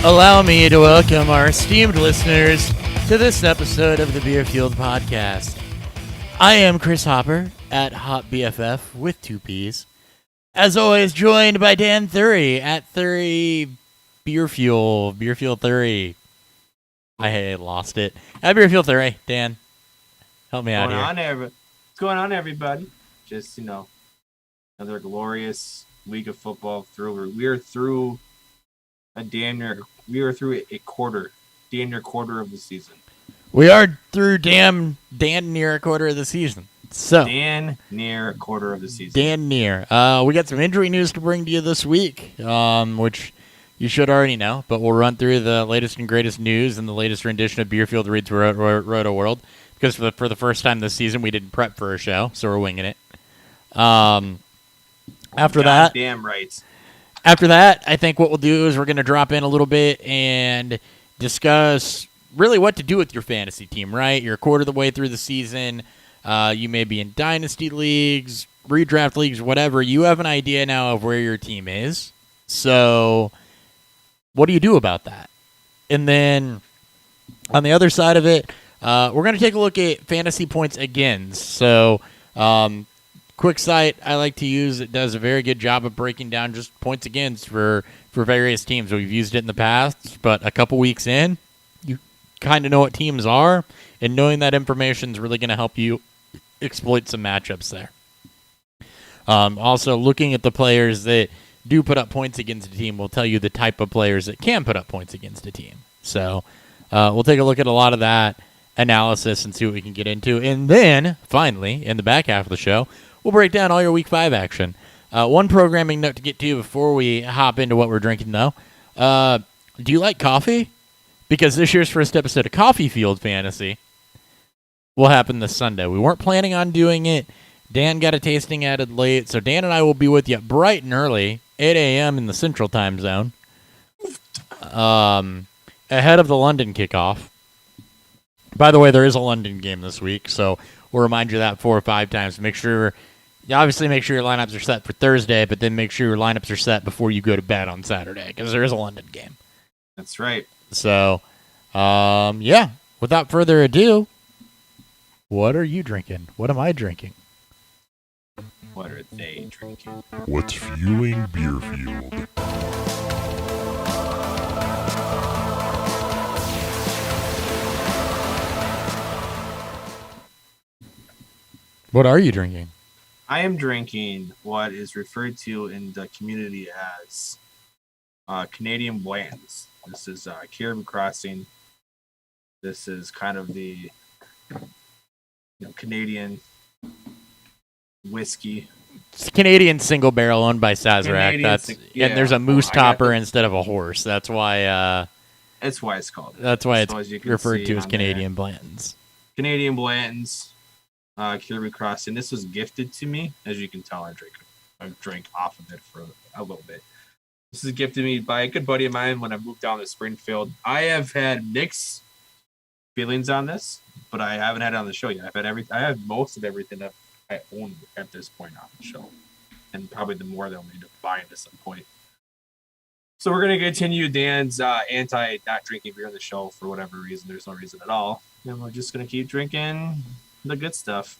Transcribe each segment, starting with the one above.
Allow me to welcome our esteemed listeners to this episode of the Beer Fueled Podcast. I am Chris Hopper at Hop BFF with 2 P's. As always, joined by Dan Thury at Thury Beer Fuel Thury. I lost it. At Beer Fuel Thury. Dan, help me out here. What's going on, everybody? Just, another glorious week of football. We are through a damn near quarter of the season. We are through damn near a quarter of the season. So Dan near a quarter of the season. Dan near. We got some injury news to bring to you this week, which you should already know, but we'll run through the latest and greatest news and the latest rendition of Beerfield Reads Roto World, because for the first time this season, we didn't prep for a show, so we're winging it. After that, damn right. After that, I think what we'll do is we're going to drop in a little bit and discuss really what to do with your fantasy team, right? You're a quarter of the way through the season. You may be in dynasty leagues, redraft leagues, whatever. You have an idea now of where your team is. So what do you do about that? And then on the other side of it, we're going to take a look at fantasy points again. So quick site I like to use. It does a very good job of breaking down just points against for various teams. We've used it in the past, but a couple weeks in, you kind of know what teams are, and knowing that information is really going to help you exploit some matchups there. Also, looking at the players that do put up points against a team will tell you the type of players that can put up points against a team. So we'll take a look at a lot of that analysis and see what we can get into. And then, finally, in the back half of the show, we'll break down all your Week 5 action. One programming note to get to before we hop into what we're drinking, though. Do you like coffee? Because this year's first episode of Coffee Field Fantasy will happen this Sunday. We weren't planning on doing it. Dan got a tasting added late, so Dan and I will be with you bright and early, 8 a.m. in the Central Time Zone, ahead of the London kickoff. By the way, there is a London game this week, so we'll remind you of that 4 or 5 times. Make sure your lineups are set for Thursday, but then make sure your lineups are set before you go to bed on Saturday, because there is a London game. That's right. So, without further ado, what are you drinking? What am I drinking? What are they drinking? What's fueling Beerfield? What are you drinking? I am drinking what is referred to in the community as Canadian blends. This is Caribou Crossing. This is kind of the Canadian whiskey. It's Canadian single barrel owned by Sazerac. And there's a moose topper instead of a horse. That's why. That's why it's called. That's why it's referred to as Canadian blends. Canadian blends. Caribou Crossing. This was gifted to me. As you can tell, I drank off of it for a little bit. This is gifted to me by a good buddy of mine when I moved down to Springfield. I have had mixed feelings on this, but I haven't had it on the show yet. I have most of everything that I own at this point on the show, and probably the more they'll need to buy at some point. So we're going to continue Dan's anti not drinking beer on the show for whatever reason. There's no reason at all. And we're just going to keep drinking the good stuff.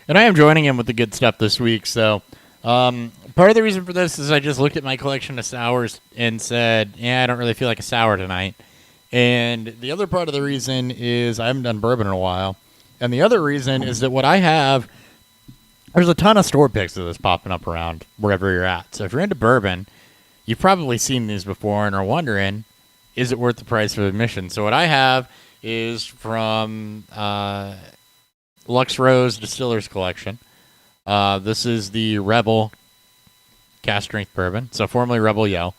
And I am joining him with the good stuff this week. So part of the reason for this is I just looked at my collection of sours and said, I don't really feel like a sour tonight. And the other part of the reason is I haven't done bourbon in a while. And the other reason is that what I have, there's a ton of store picks of this popping up around wherever you're at. So if you're into bourbon, you've probably seen these before and are wondering, is it worth the price of admission? So what I have is from Lux Rose Distillers Collection. This is the Rebel Cast Strength Bourbon, so formerly Rebel Yell.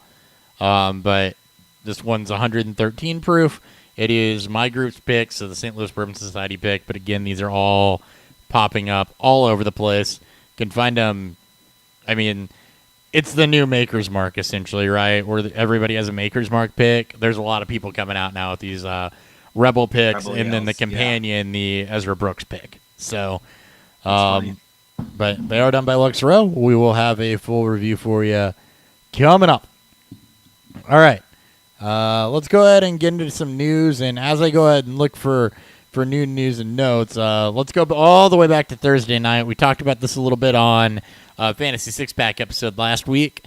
But this one's 113 proof. It is my group's pick, so the St. Louis Bourbon Society pick. But again, these are all popping up all over the place. You can find them, it's the new Maker's Mark, essentially, right? Where everybody has a Maker's Mark pick. There's a lot of people coming out now with these Rebel picks, and then the companion, the Ezra Brooks pick. So, but they are done by Lux Row. We will have a full review for you coming up. All right. Let's go ahead and get into some news. And as I go ahead and look for new news and notes, let's go all the way back to Thursday night. We talked about this a little bit on Fantasy Six Pack episode last week,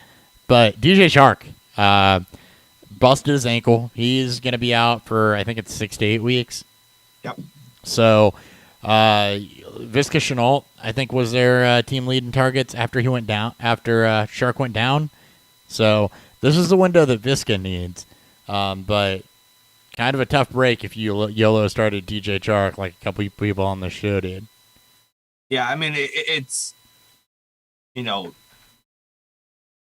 but DJ Chark busted his ankle. He's going to be out for, I think it's 6 to 8 weeks. Yep. So Visca Chenault, I think, was their team lead in targets after he went down. After Chark went down. So this is the window that Visca needs. But kind of a tough break if you YOLO started DJ Chark like a couple people on the show did. Yeah, I mean, it's,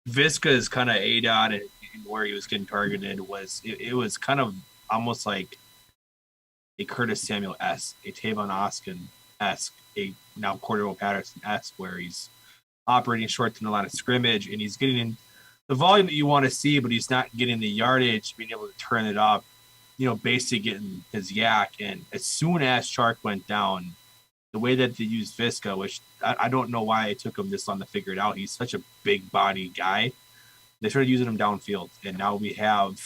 Visca's kind of ADOT and where he was getting targeted was, it was kind of almost like a Curtis Samuel-esque, a Tavon Austin-esque, a now Cordero Patterson-esque, where he's operating short to the line of scrimmage and he's getting in the volume that you want to see, but he's not getting the yardage, being able to turn it up, basically getting his yak. And as soon as Chark went down, the way that they used Visca, which I don't know why it took him this long to figure it out. He's such a big body guy. They started using him downfield. And now we have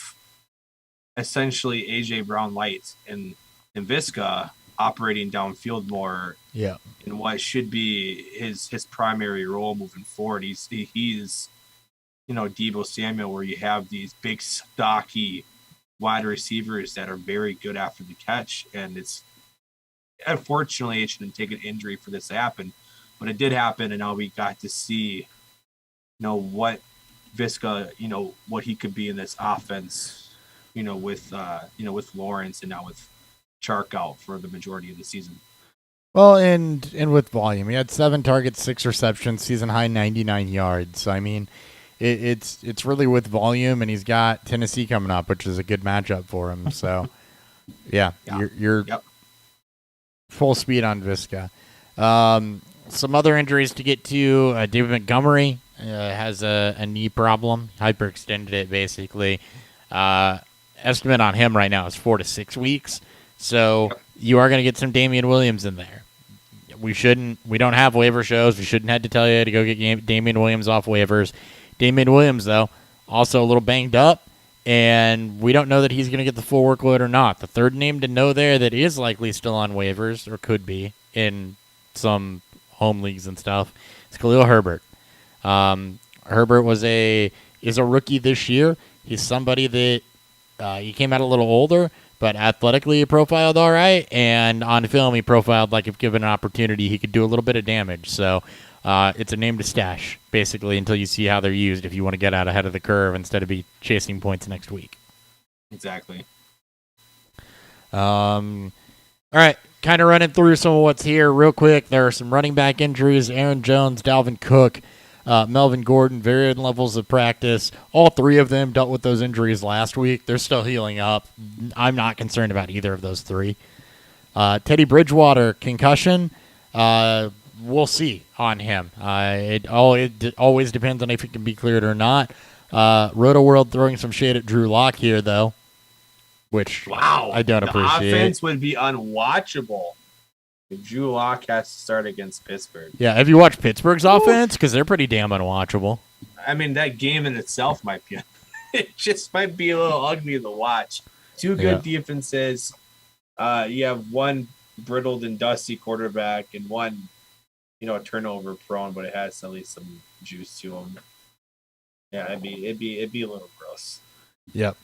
essentially A.J. Brown light and Visca operating downfield more. Yeah. In what should be his primary role moving forward. He's Deebo Samuel, where you have these big, stocky wide receivers that are very good after the catch. And it's, unfortunately, it shouldn't take an injury for this to happen, but it did happen. And now we got to see, what Visca, what he could be in this offense, with Lawrence and now with Chark out for the majority of the season. Well, and with volume, he had 7 targets, 6 receptions, season high 99 yards. So I mean, it's really with volume, and he's got Tennessee coming up, which is a good matchup for him. So, yeah. You're full speed on Visca. Some other injuries to get to. David Montgomery has a knee problem, hyperextended it basically. Estimate on him right now is 4 to 6 weeks. So you are going to get some Damien Williams in there. We don't have waiver shows. We shouldn't have to tell you to go get Damien Williams off waivers. Damien Williams, though, also a little banged up, and we don't know that he's going to get the full workload or not. The third name to know there that is likely still on waivers, or could be, in some home leagues and stuff, is Khalil Herbert. Herbert is a rookie this year. He's somebody that he came out a little older, but athletically he profiled all right, and on film he profiled like if given an opportunity he could do a little bit of damage. So it's a name to stash, basically, until you see how they're used if you want to get out ahead of the curve instead of be chasing points next week. Exactly. All right, kind of running through some of what's here real quick. There are some running back injuries. Aaron Jones, Dalvin Cook, Melvin Gordon, varying levels of practice. All 3 of them dealt with those injuries last week. They're still healing up. I'm not concerned about either of those 3. Teddy Bridgewater, concussion. We'll see on him. It always depends on if he can be cleared or not. Roto World throwing some shade at Drew Lock here, though, which I don't appreciate. The offense would be unwatchable if Drew Lock has to start against Pittsburgh. Yeah, have you watched Pittsburgh's offense? Because they're pretty damn unwatchable. I mean, that game in itself might be it just might be a little ugly to watch. 2 good defenses. You have one brittled and dusty quarterback and one turnover prone, but it has at least some juice to him. Yeah, it'd be a little gross. Yep.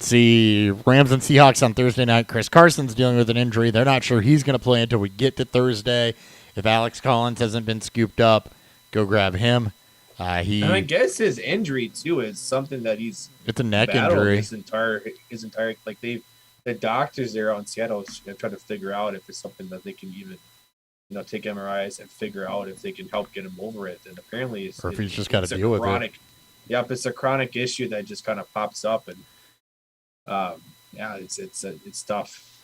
See, Rams and Seahawks on Thursday night. Chris Carson's dealing with an injury. They're not sure he's going to play until we get to Thursday. If Alex Collins hasn't been scooped up, go grab him. And I guess his injury too is something that it's a neck injury. His entire like the doctors there on Seattle trying to figure out if it's something that they can even take MRIs and figure out if they can help get him over it. And apparently, or if he's just got to deal with it. Yep, it's a chronic issue that just kind of pops up, and it's tough.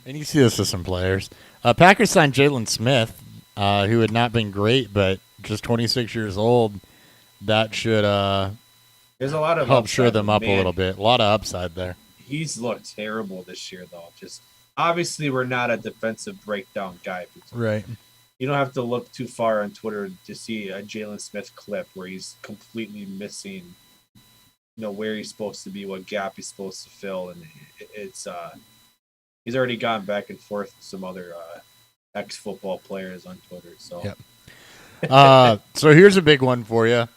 And you see this with some players. Packers signed Jalen Smith, who had not been great, but just 26 years old. That should there's a lot of help shore them up a little bit. A lot of upside there. He's looked terrible this year, though. Just obviously, we're not a defensive breakdown guy. Right. You don't have to look too far on Twitter to see a Jalen Smith clip where he's completely missing, where he's supposed to be, what gap he's supposed to fill, and it's he's already gone back and forth with some other ex-football players on Twitter. So, yep. So here's a big one for you.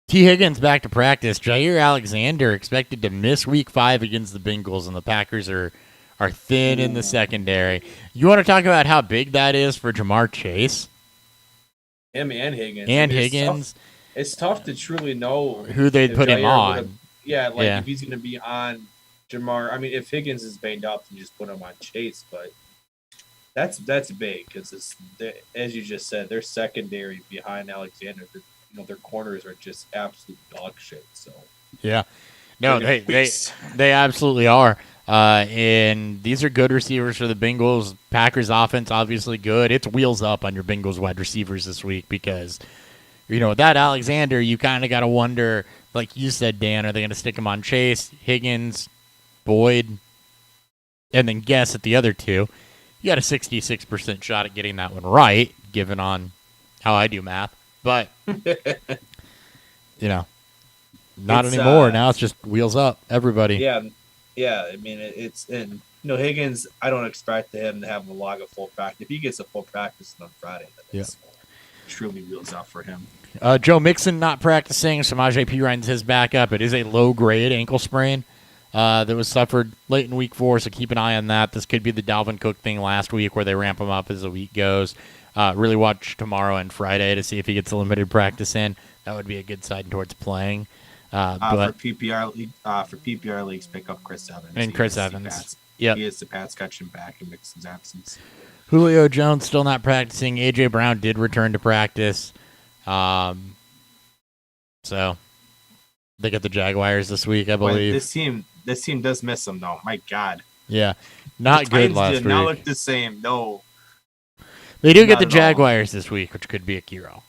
T. Higgins back to practice. Jair Alexander expected to miss Week 5 against the Bengals, and the Packers are thin in the secondary. You want to talk about how big that is for Jamar Chase? Him and Higgins. And it's tough to truly know who they'd put him on. If he's going to be on Jamar. I mean, if Higgins is banged up, then just put him on Chase. But that's big because, as you just said, their secondary behind Alexander, their corners are just absolute dog shit. So yeah, no, they absolutely are. And these are good receivers for the Bengals. Packers offense obviously good. It's wheels up on your Bengals wide receivers this week because, without Alexander, you kind of got to wonder, like you said, Dan, are they going to stick him on Chase, Higgins, Boyd, and then guess at the other two? You got a 66% shot at getting that one right, given on how I do math. But, not anymore. Now it's just wheels up, everybody. Yeah. I mean, and Higgins, I don't expect him to have a log of full practice. If he gets a full practice on Friday, then it's truly wheels up for him. Joe Mixon not practicing. Samaje Perine's his backup. It is a low-grade ankle sprain that was suffered late in Week 4, so keep an eye on that. This could be the Dalvin Cook thing last week where they ramp him up as the week goes. Really watch tomorrow and Friday to see if he gets a limited practice in. That would be a good sign towards playing. But for PPR leagues, pick up Chris Evans. And Chris Evans. Yep. He is the pass catching back in Mixon's absence. Julio Jones still not practicing. A.J. Brown did return to practice. So they get the Jaguars this week, I believe. This team does miss him, though. My God. Yeah. Not good last week. Not look the same. No. They do get the Jaguars this week, which could be a hero.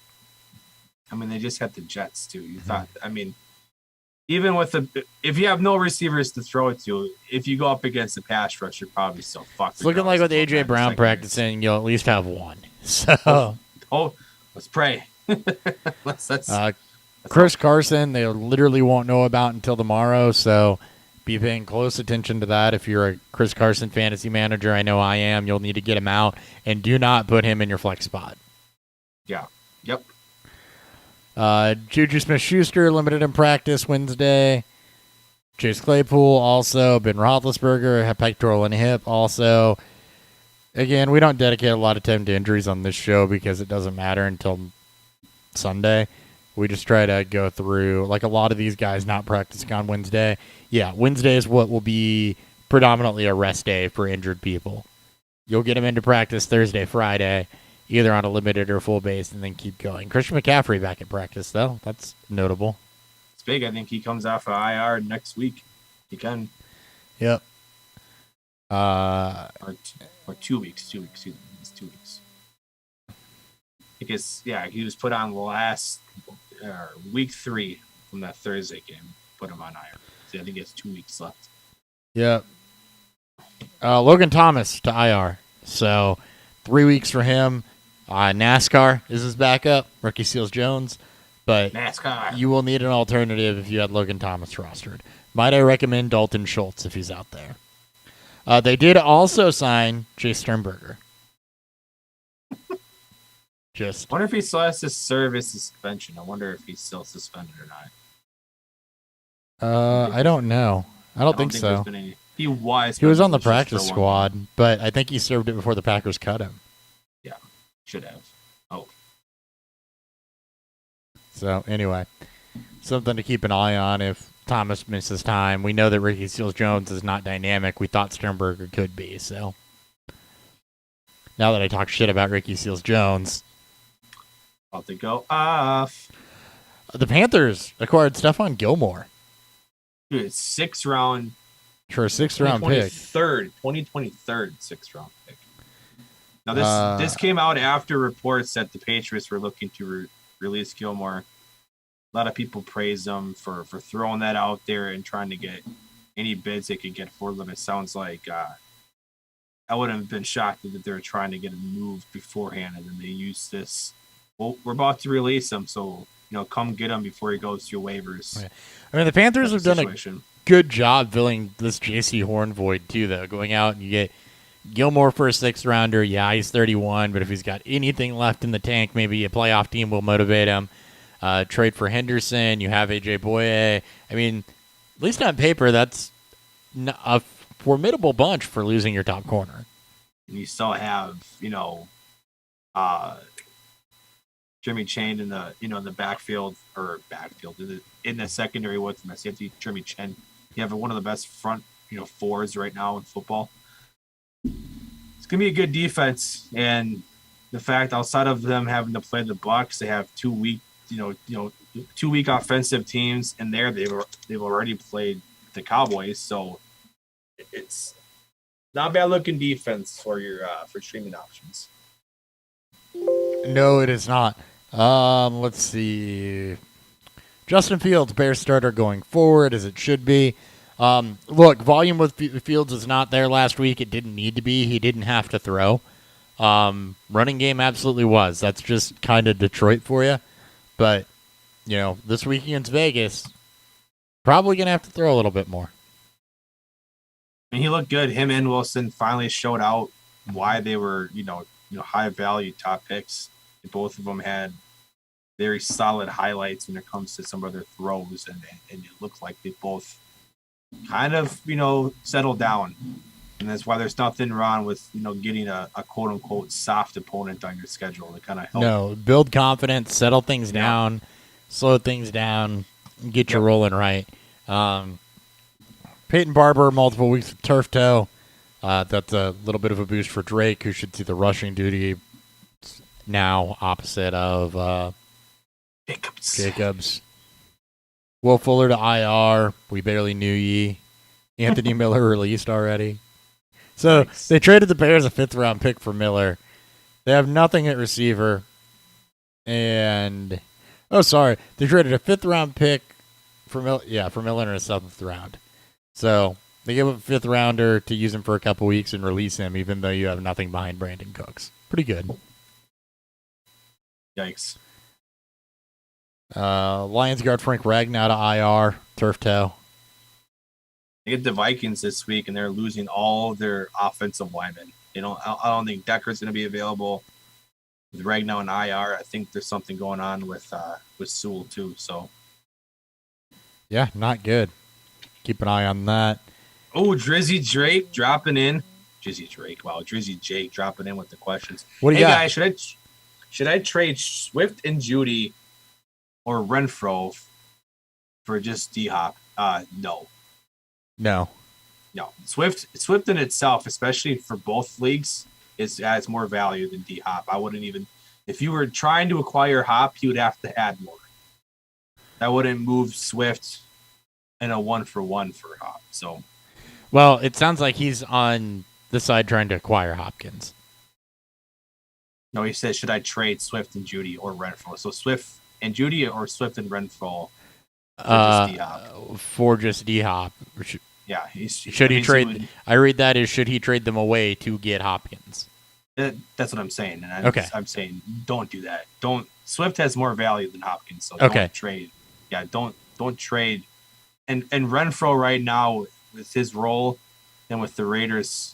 I mean, they just had the Jets, too. You thought, I mean, even with if you have no receivers to throw it to, if you go up against the pass rush, you're probably still fucked. It's looking like with A.J. Brown practicing, you'll at least have one. So, let's pray. Chris Carson, they literally won't know about until tomorrow, so be paying close attention to that. If you're a Chris Carson fantasy manager, I know I am, you'll need to get him out, and do not put him in your flex spot. Yeah. Yep. Juju Smith-Schuster limited in practice Wednesday. Chase Claypool also. Ben Roethlisberger had pectoral and hip also. Again, we don't dedicate a lot of time to injuries on this show because it doesn't matter until Sunday. We just try to go through, like a lot of these guys not practicing on Wednesday. Yeah, Wednesday is what will be predominantly a rest day for injured people. You'll get them into practice Thursday, Friday, either on a limited or full base, and then keep going. Christian McCaffrey back at practice, though. That's notable. It's big. I think he comes off of IR next week. He can. Yep. Or 2 weeks. 2 weeks. It's 2 weeks. Because, he was put on week 3 from that Thursday game. Put him on IR. So I think he has 2 weeks left. Yep. Logan Thomas to IR. So 3 weeks for him. NASCAR is his backup. Rookie Seals Jones. But NASCAR. You will need an alternative if you had Logan Thomas rostered. Might I recommend Dalton Schultz if he's out there. They did also sign Chase Sternberger. I wonder if he still has to serve his suspension. I wonder if he's still suspended or not. I don't know. I don't think so. He was. He was on the practice squad, but I think he served it before the Packers cut him. Yeah, should have. Oh. So anyway, something to keep an eye on if Thomas misses time. We know that Ricky Seals-Jones is not dynamic. We thought Sternberger could be. So now that I talk shit about Ricky Seals-Jones, about to go off. The Panthers acquired Stephon Gilmore. Dude, it's 6th round. For a 6th round pick. 2023 6th round pick. Now this came out after reports that the Patriots were looking to release Gilmore. A lot of people praised them for throwing that out there and trying to get any bids they could get for them. It sounds like I wouldn't have been shocked if they were trying to get him moved beforehand and then they used this. Well, we're about to release him, so come get him before he goes through waivers. Okay. I mean, the Panthers have done a Situation. good job filling this J.C. Horn void, too, though. Going out and you get Gilmore for a 6th-rounder. Yeah, he's 31, but if he's got anything left in the tank, maybe a playoff team will motivate him. Trade for Henderson. You have A.J. Boye. I mean, at least on paper, that's a formidable bunch for losing your top corner. And you still have, Jimmy Chain in the in the backfield in the secondary with my safety Jimmy Chen. You have one of the best front fours right now in football. It's gonna be a good defense, and the fact outside of them having to play the Bucs, they have 2 weak 2 week offensive teams, and they've already played the Cowboys, so it's not bad looking defense for your for streaming options. No, it is not. Let's see. Justin Fields, Bears starter going forward, as it should be. Look, volume with Fields is not there last week. It didn't need to be. He didn't have to throw. Running game absolutely was. That's just kind of Detroit for you. But, this week against Vegas, probably going to have to throw a little bit more. And he looked good. Him and Wilson finally showed out why they were, high value top picks. Both of them had very solid highlights when it comes to some of their throws, and it looked like they both kind of, settled down. And that's why there's nothing wrong with, getting a quote unquote soft opponent on your schedule to kind of help. No, build confidence, settle things down, slow things down, get you rolling right. Peyton Barber, multiple weeks of turf toe. That's a little bit of a boost for Drake, who should see the rushing duty now opposite of Jacobs. Will Fuller to IR. We barely knew ye. Anthony Miller released already. So They traded the Bears a 5th-round pick for Miller. They have nothing at receiver. And, they traded a 5th-round pick for Miller in a 7th round. So they give up a 5th-rounder to use him for a couple weeks and release him, even though you have nothing behind Brandon Cooks. Pretty good. Yikes. Lions guard Frank Ragnow to IR, turf toe. They get the Vikings this week, and they're losing all their offensive linemen. I don't think Decker's going to be available. With Ragnow and IR, I think there's something going on with Sewell too. So, yeah, not good. Keep an eye on that. Oh, Drizzy Drake dropping in. Drizzy Jake dropping in with the questions. What do you got? Guys, should I trade Swift and Judy or Renfro for just D-Hop? No. No. Swift in itself, especially for both leagues, adds more value than D-Hop. I wouldn't even, if you were trying to acquire Hop, you would have to add more. That wouldn't move Swift in a 1-for-1 for Hop. So, well, it sounds like he's on the side trying to acquire Hopkins. No, he said, should I trade Swift and Judy or Renfro? So Swift and Judy or Swift and Renfro for just D-Hop? For just D-Hop. Yeah. Should he trade? I read that as should he trade them away to get Hopkins? That's what I'm saying. And I'm saying don't do that. Swift has more value than Hopkins, so don't trade. Yeah, don't trade. And Renfro right now with his role and with the Raiders,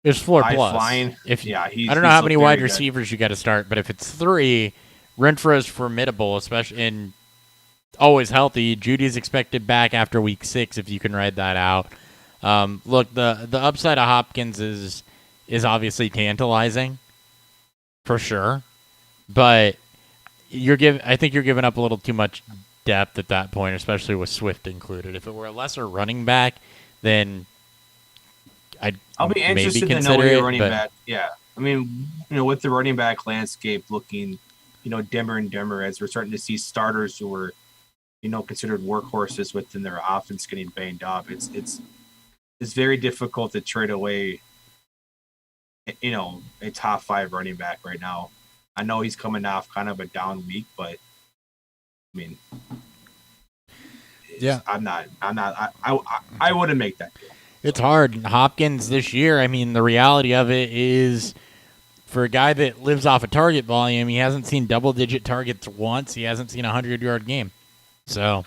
it's floor plus. Flying, I don't know how many wide receivers you got to start, but if it's 3, Renfro's formidable, especially in always healthy. Judy's expected back after week 6 if you can ride that out. Look, the upside of Hopkins is obviously tantalizing, for sure, but I think you're giving up a little too much depth at that point, especially with Swift included. If it were a lesser running back, then I'll be interested to know where your running back. Yeah, I mean, with the running back landscape looking, dimmer and dimmer as we're starting to see starters who were, considered workhorses within their offense getting banged up. It's very difficult to trade away, a top 5 running back right now. I know he's coming off kind of a down week, but I mean, yeah, I wouldn't make that deal. It's hard. Hopkins this year, I mean, the reality of it is for a guy that lives off of target volume, he hasn't seen double-digit targets once. He hasn't seen a 100-yard game. So,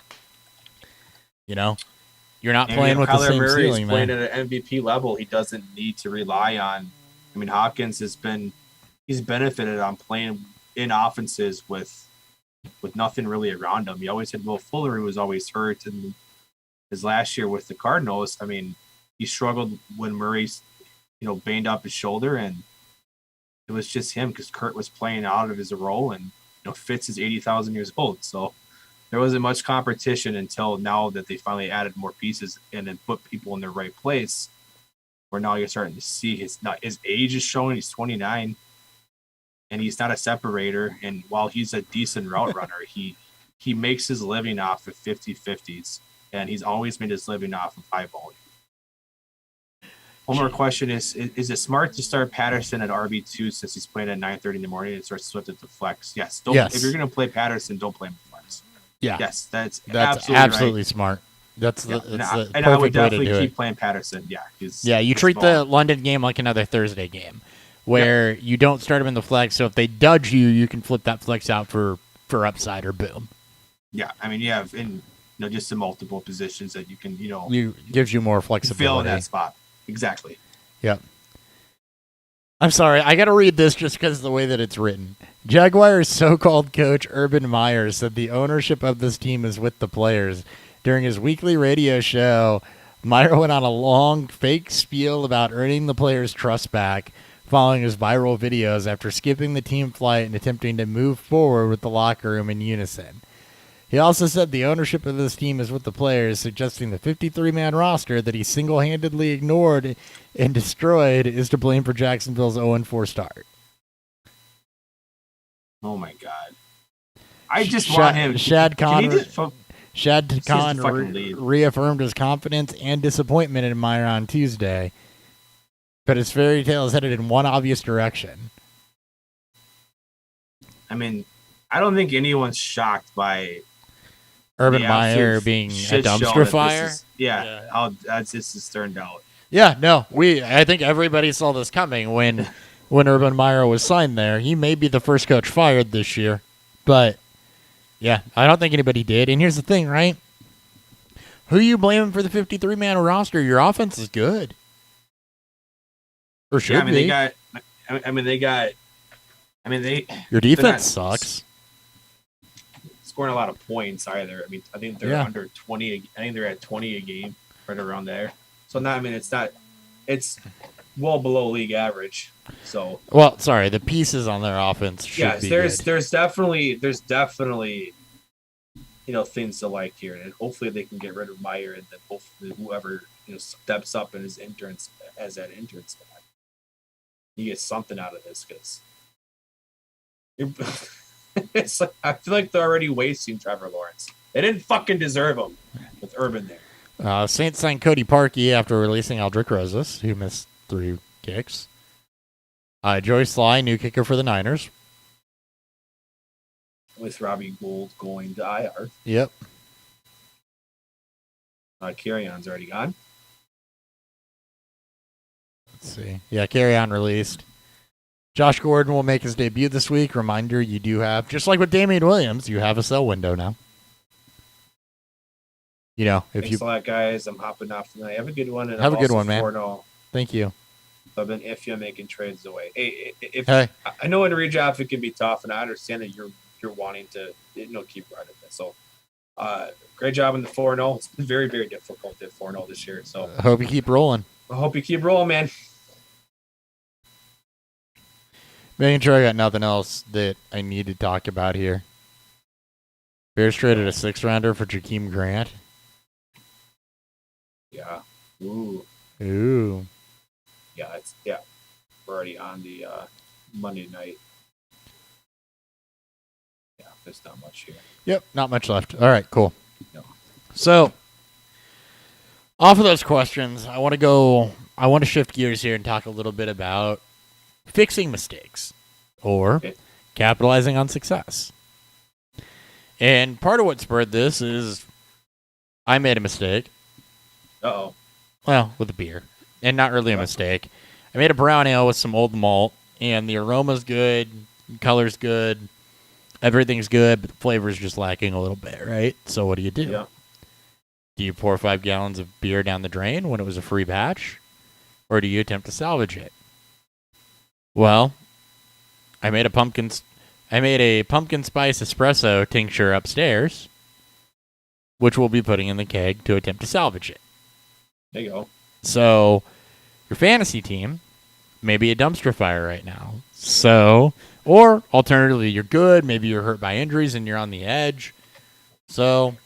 you're not playing with the Kyler same Murray's ceiling, playing man. at an MVP level. He doesn't need to rely on. I mean, Hopkins he's benefited on playing in offenses with nothing really around him. He always had Will Fuller, who was always hurt, and his last year with the Cardinals, I mean, he struggled when Murray's banged up his shoulder, and it was just him because Kurt was playing out of his role, and Fitz is 80,000 years old, so there wasn't much competition until now that they finally added more pieces and then put people in their right place. Where now you're starting to see his age is showing. He's 29, and he's not a separator. And while he's a decent route runner, he makes his living off of 50-50s, and he's always made his living off of high volume. One more question is it smart to start Patterson at RB2 since he's playing at 9:30 in the morning and start Swift at the flex? Yes. Yes. If you're going to play Patterson, don't play him at flex. Yeah. Yes, that's absolutely right. smart. That's the and I would perfect way to definitely do keep it. playing Patterson. Yeah. You treat the London game like another Thursday game where you don't start him in the flex. So if they dodge you, you can flip that flex out for upside or boom. Yeah. I mean, you have just the multiple positions that you can, gives you more flexibility. Fill in that spot. Exactly. Yep. I'm sorry. I got to read this just because of the way that it's written. Jaguars so-called coach Urban Meyer said the ownership of this team is with the players. During his weekly radio show, Meyer went on a long fake spiel about earning the players' trust back following his viral videos after skipping the team flight and attempting to move forward with the locker room in unison. He also said the ownership of this team is with the players, suggesting the 53-man roster that he single-handedly ignored and destroyed is to blame for Jacksonville's 0-4 start. Oh, my God. I just want him. Shad Khan leave. reaffirmed his confidence and disappointment in Meyer on Tuesday, but his fairy tale is headed in one obvious direction. I mean, I don't think anyone's shocked by Urban Meyer being a dumpster fire. How this has turned out. Yeah, no, I think everybody saw this coming when Urban Meyer was signed there. He may be the first coach fired this year, but yeah, I don't think anybody did. And here's the thing, right? Who you blaming for the 53-man roster? Your offense is good. Or should be. Your defense sucks. Scoring a lot of points either. I mean, I think they're under 20. I think they're at 20 a game, right around there. So it's well below league average. So the pieces on their offense should be good. There's definitely things to like here, and hopefully they can get rid of Meyer, and then hopefully whoever steps up in his interns as that intern spot, you get something out of this because. It's like, I feel like they're already wasting Trevor Lawrence. They didn't fucking deserve him with Urban there. Saints signed Cody Parkey after releasing Aldrick Rosas, who missed 3 kicks. Joey Sly, new kicker for the Niners. With Robbie Gould going to IR. Yep. Carry-on's already gone. Let's see. Yeah, carry-on released. Josh Gordon will make his debut this week. Reminder, you do have, just like with Damien Williams, you have a sell window now. Thanks a lot, guys. I'm hopping off tonight. Have a good one. And have a good one, man. 4-0. Thank you. I've been iffy on making trades away. Hey, I know in redraft it can be tough, and I understand that you're wanting to keep running this. So, great job in the 4-0. It's been very, very difficult at 4-0 this year. So I hope you keep rolling. I hope you keep rolling, man. Making sure I got nothing else that I need to talk about here. Bears traded a 6th-rounder for Jakeem Grant. Yeah. Ooh. Yeah, we're already on the Monday night. Yeah, there's not much here. Yep, not much left. All right, cool. No. So, off of those questions, I want to shift gears here and talk a little bit about fixing mistakes or capitalizing on success. And part of what spurred this is I made a mistake. Uh-oh. Well, with a beer. And not really a mistake. I made a brown ale with some old malt and the aroma's good, color's good, everything's good, but the flavor's just lacking a little bit, right? So what do you do? Yeah. Do you pour 5 gallons of beer down the drain when it was a free batch? Or do you attempt to salvage it? Well, I made a pumpkin spice espresso tincture upstairs, which we'll be putting in the keg to attempt to salvage it. There you go. So, your fantasy team may be a dumpster fire right now. So, or alternatively, you're good. Maybe you're hurt by injuries and you're on the edge. So,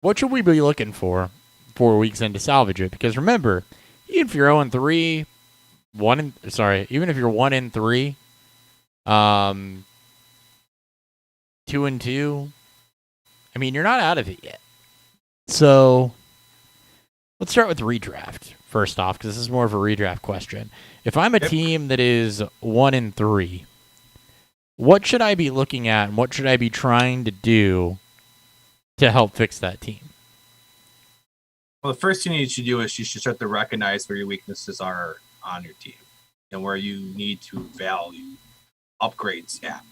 what should we be looking for 4 weeks in to salvage it? Because remember, even if you're 0-3, even if you're 1-3, 2-2, I mean, you're not out of it yet. So, let's start with redraft first off, because this is more of a redraft question. If I'm a team that is 1-3, what should I be looking at and what should I be trying to do to help fix that team? Well, the first thing you should do is you should start to recognize where your weaknesses are on your team and where you need to value upgrades at.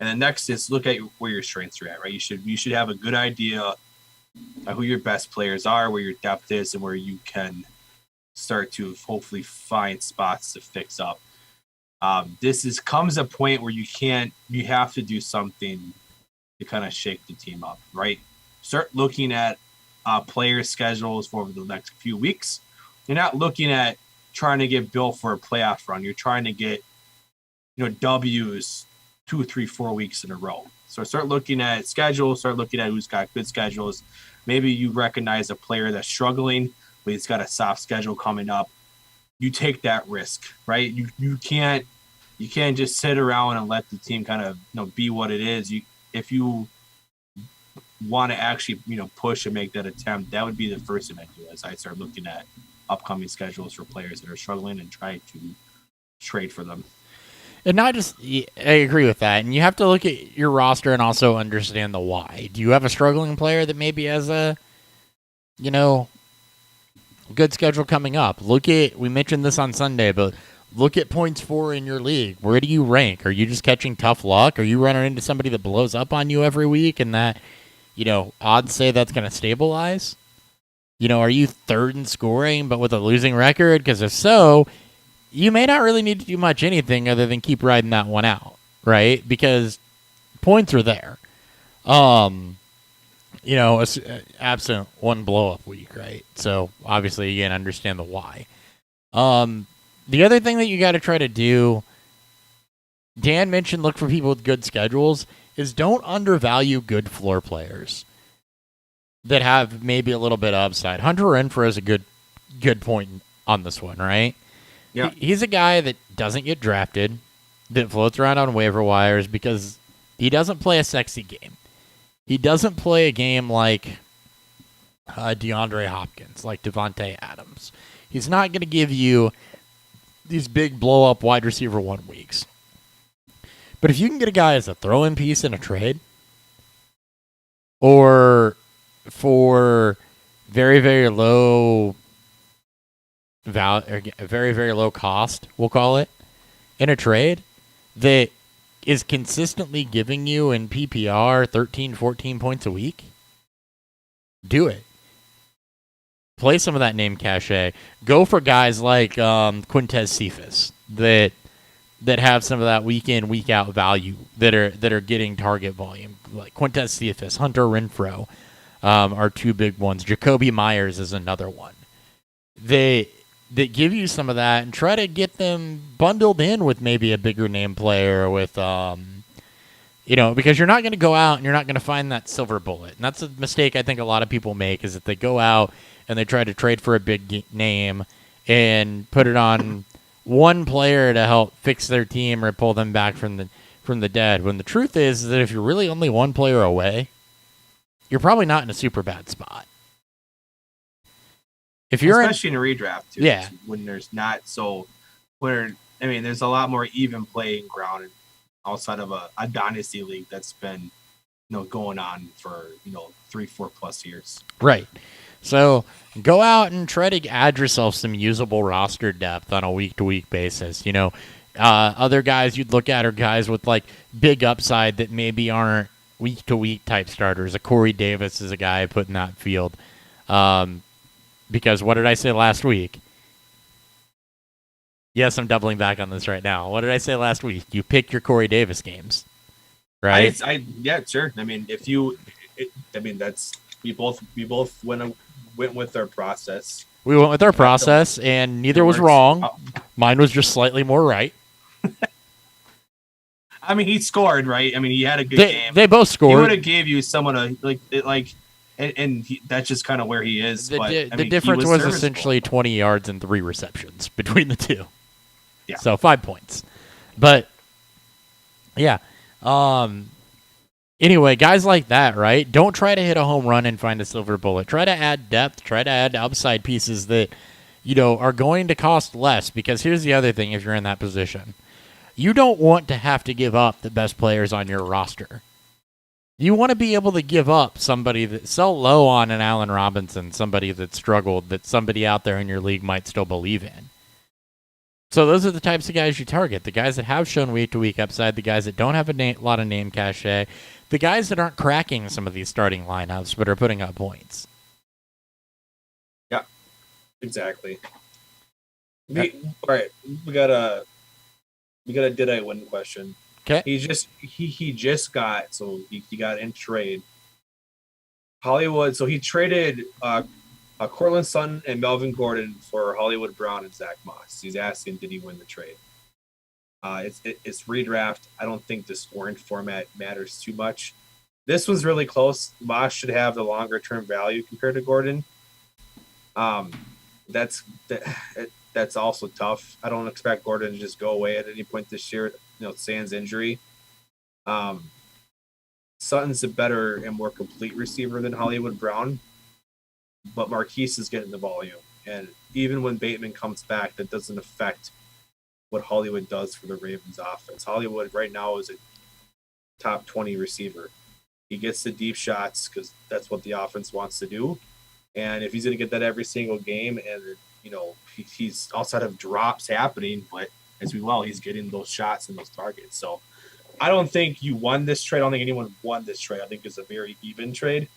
And then next is look at where your strengths are at, right? You should have a good idea of who your best players are, where your depth is, and where you can start to hopefully find spots to fix up. Comes a point where you have to do something to kind of shake the team up, right? Start looking at player schedules for the next few weeks. You're not looking at trying to get built for a playoff run. You're trying to get, W's 2, 3, 4 weeks in a row. So start looking at schedules, start looking at who's got good schedules. Maybe you recognize a player that's struggling, but he's got a soft schedule coming up. You take that risk, right? You can't just sit around and let the team kind of be what it is. If you want to actually push and make that attempt, that would be the first thing I do as I start looking at upcoming schedules for players that are struggling and try to trade for them. And not just, I agree with that. And you have to look at your roster and also understand the why. Do you have a struggling player that maybe has a, good schedule coming up? We mentioned this on Sunday, but look at points for in your league. Where do you rank? Are you just catching tough luck? Are you running into somebody that blows up on you every week and that, odds say that's going to stabilize? Are you third in scoring but with a losing record? Because if so, you may not really need to do much anything other than keep riding that one out, right? Because points are there. Absent one blow-up week, right? So, obviously, you can understand the why. The other thing that you got to try to do, Dan mentioned look for people with good schedules, is don't undervalue good floor players that have maybe a little bit of upside. Hunter Renfrow is a good point on this one, right? Yeah. He's a guy that doesn't get drafted, that floats around on waiver wires because he doesn't play a sexy game. He doesn't play a game like DeAndre Hopkins, like Devontae Adams. He's not going to give you these big blow-up wide receiver 1 weeks. But if you can get a guy as a throw-in piece in a trade, or for very, very low very, very low cost, we'll call it, in a trade that is consistently giving you in PPR 13, 14 points a week, do it. Play some of that name cachet. Go for guys like Quintez Cephas that have some of that week in, week out value that are getting target volume. Like Quintez Cephas, Hunter Renfrow are two big ones. Jacoby Myers is another one. That give you some of that and try to get them bundled in with maybe a bigger name player with, because you're not going to go out and you're not going to find that silver bullet. And that's a mistake I think a lot of people make, is that they go out and they try to trade for a big name and put it on one player to help fix their team or pull them back from the dead. When the truth is that if you're really only one player away, you're probably not in a super bad spot. If you're especially in a redraft too, yeah, when there's not there's a lot more even playing ground outside of a dynasty league that's been going on for 3-4 plus years. Right. So go out and try to add yourself some usable roster depth on a week-to-week basis. Other guys you'd look at are guys with like big upside that maybe aren't week-to-week type starters. A Corey Davis is a guy I put in that field. Because what did I say last week? Yes, I'm doubling back on this right now. What did I say last week? You pick your Corey Davis games, right? Yeah, sure. I mean, that's we both went with our process. We went with our process, and neither was wrong. Mine was just slightly more right. I mean, he scored, right? I mean, he had a good game. They both scored. He would have gave you someone that's just kind of where he is. The difference was essentially 20 yards and 3 receptions between the two. Yeah. So 5 points. But yeah. Anyway, guys like that, right? Don't try to hit a home run and find a silver bullet. Try to add depth. Try to add upside pieces that, are going to cost less. Because here's the other thing if you're in that position. You don't want to have to give up the best players on your roster. You want to be able to give up somebody that sell low on an Allen Robinson, somebody that struggled, that somebody out there in your league might still believe in. So those are the types of guys you target. The guys that have shown week-to-week upside, the guys that don't have a lot of name cachet, the guys that aren't cracking some of these starting lineups but are putting up points. Yeah, exactly. All right, we got a did I win question. Okay. He just got he got in trade. Hollywood. So he traded Cortland Sutton and Melvin Gordon for Hollywood Brown and Zach Moss. He's asking, did he win the trade? It's redraft. I don't think the scoring format matters too much. This one's really close. Moss should have the longer term value compared to Gordon. That's also tough. I don't expect Gordon to just go away at any point this year. Sans injury. Sutton's a better and more complete receiver than Hollywood Brown, but Marquise is getting the volume. And even when Bateman comes back, that doesn't affect what Hollywood does for the Ravens offense. Hollywood right now is a top 20 receiver. He gets the deep shots because that's what the offense wants to do. And if he's going to get that every single game, and he's outside of drops happening, but as well, he's getting those shots and those targets. So I don't think you won this trade. I don't think anyone won this trade. I think it's a very even trade.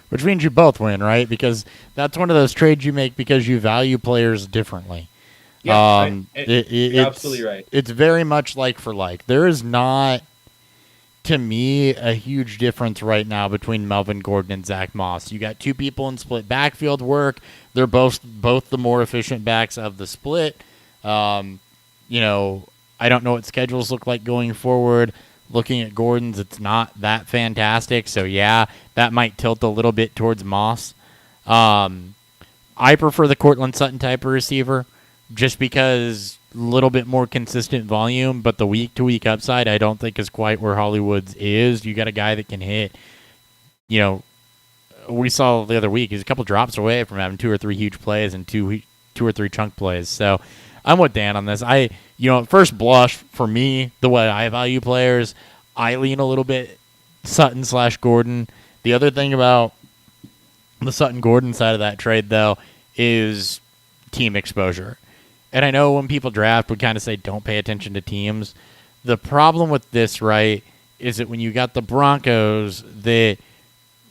Which means you both win, right? Because that's one of those trades you make because you value players differently. Yeah, you're absolutely right. It's very much like for like. There is not, to me, a huge difference right now between Melvin Gordon and Zach Moss. You got two people in split backfield work. They're both the more efficient backs of the split. I don't know what schedules look like going forward. Looking at Gordon's, it's not that fantastic. So, yeah, that might tilt a little bit towards Moss. I prefer the Cortland Sutton type of receiver just because a little bit more consistent volume, but the week-to-week upside I don't think is quite where Hollywood's is. You got a guy that can hit, we saw the other week, he's a couple drops away from having 2 or 3 huge plays and two or three chunk plays. So I'm with Dan on this. At first blush, for me, the way I value players, I lean a little bit Sutton/Gordon. The other thing about the Sutton-Gordon side of that trade, though, is team exposure. And I know when people draft, we kind of say don't pay attention to teams. The problem with this, right, is that when you got the Broncos that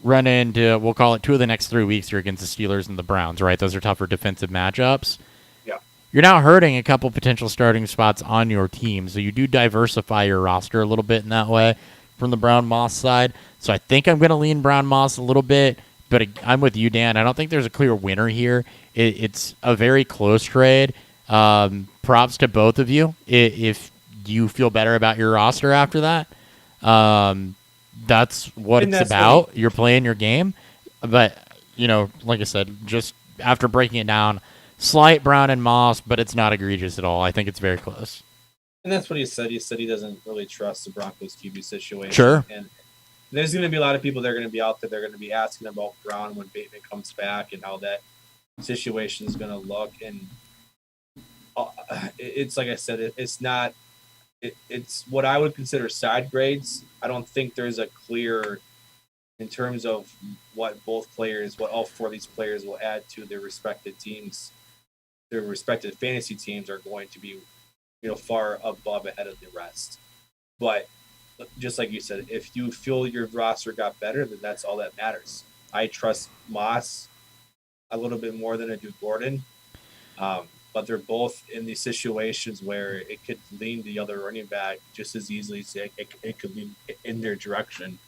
run into, we'll call it 2 of the next 3 weeks are against the Steelers and the Browns, right? Those are tougher defensive matchups. Yeah. You're now hurting a couple potential starting spots on your team. So you do diversify your roster a little bit in that way from the Brown-Moss side. So I think I'm going to lean Brown-Moss a little bit, but I'm with you, Dan. I don't think there's a clear winner here. It's a very close trade. Props to both of you if you feel better about your roster after that. That's what it's about. You're playing your game. But, like I said, just after breaking it down, slight Brown and Moss, but it's not egregious at all. I think it's very close. And that's what he said. He said he doesn't really trust the Broncos QB situation. Sure. And there's going to be a lot of people that are going to be out there. They're going to be asking about Brown when Bateman comes back and how that situation is going to look. And it's like I said, it's not. It's what I would consider side grades. I don't think there's a clear in terms of what all four of these players will add to their respective teams. Their respective fantasy teams are going to be, far above ahead of the rest. But just like you said, if you feel your roster got better, then that's all that matters. I trust Moss a little bit more than I do Gordon. But they're both in these situations where it could lean the other running back just as easily as it could lean in their direction.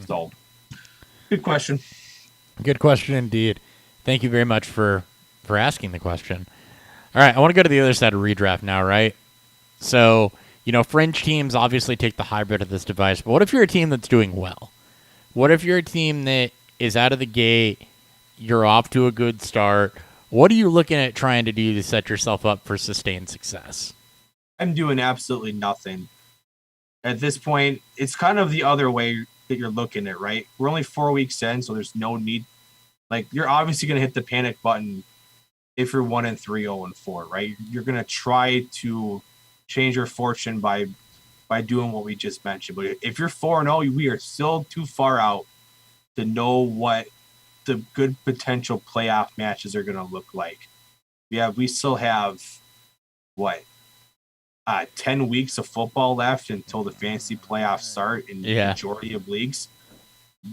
So, good question. Good question indeed. Thank you very much for asking the question. All right, I want to go to the other side of redraft now, right? So, fringe teams obviously take the hybrid of this device, but what if you're a team that's doing well? What if you're a team that is out of the gate, you're off to a good start? What are you looking at trying to do to set yourself up for sustained success? I'm doing absolutely nothing. At this point, it's kind of the other way that you're looking at, right? We're only 4 weeks in, so there's no need. Like, you're obviously going to hit the panic button if you're 1-3, 0-4, right? You're going to try to change your fortune by doing what we just mentioned. But if you're 4-0, we are still too far out to know what the good potential playoff matches are going to look like. We still have 10 weeks of football left until the fantasy playoffs start in the majority of leagues.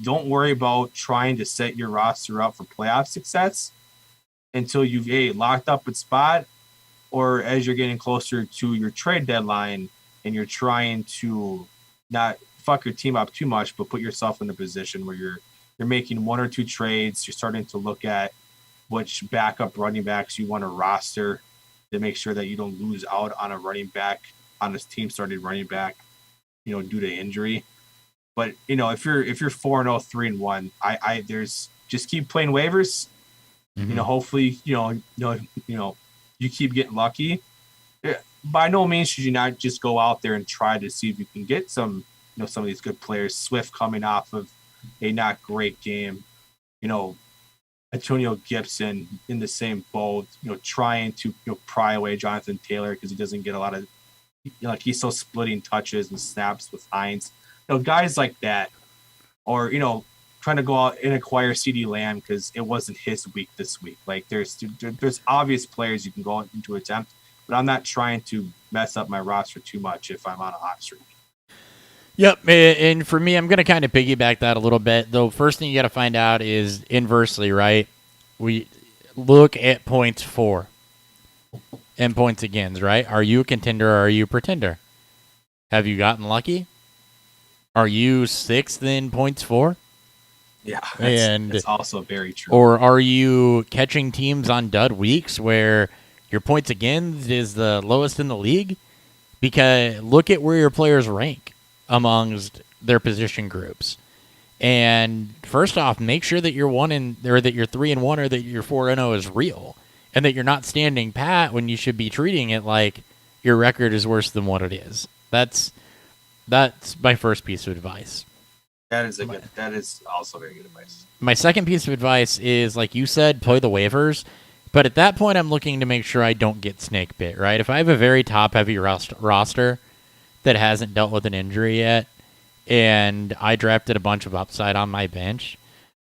Don't worry about trying to set your roster up for playoff success until you've locked up a spot, or as you're getting closer to your trade deadline and you're trying to not fuck your team up too much, but put yourself in a position where you're making 1 or 2 trades. You're starting to look at which backup running backs you want to roster to make sure that you don't lose out on a running back, on this team started running back, due to injury. But if you're 4-0, 3-1, I there's just keep playing waivers. Mm-hmm. Hopefully, you keep getting lucky. By no means should you not just go out there and try to see if you can get some of these good players. Swift coming off of a not great game, Antonio Gibson in the same boat, trying to pry away Jonathan Taylor because he doesn't get a lot of, he's still splitting touches and snaps with Hines, guys like that, or trying to go out and acquire CeeDee Lamb because it wasn't his week this week. Like there's obvious players you can go into attempt, but I'm not trying to mess up my roster too much if I'm on a hot streak. Yep, and for me, I'm going to kind of piggyback that a little bit. The first thing you got to find out is inversely, right? We look at points for and points against, right? Are you a contender or are you a pretender? Have you gotten lucky? Are you 6th in points for? Yeah, that's also very true. Or are you catching teams on dud weeks where your points against is the lowest in the league? Because look at where your players rank amongst their position groups. And first off, make sure that you're 3-1 or that you're 4-0 is real, and that you're not standing pat when you should be treating it like your record is worse than what it is. That's my first piece of advice. That is also very good advice. My second piece of advice is, like you said, play the waivers. But at that point, I'm looking to make sure I don't get snake bit, right? If I have a very top-heavy roster that hasn't dealt with an injury yet, and I drafted a bunch of upside on my bench,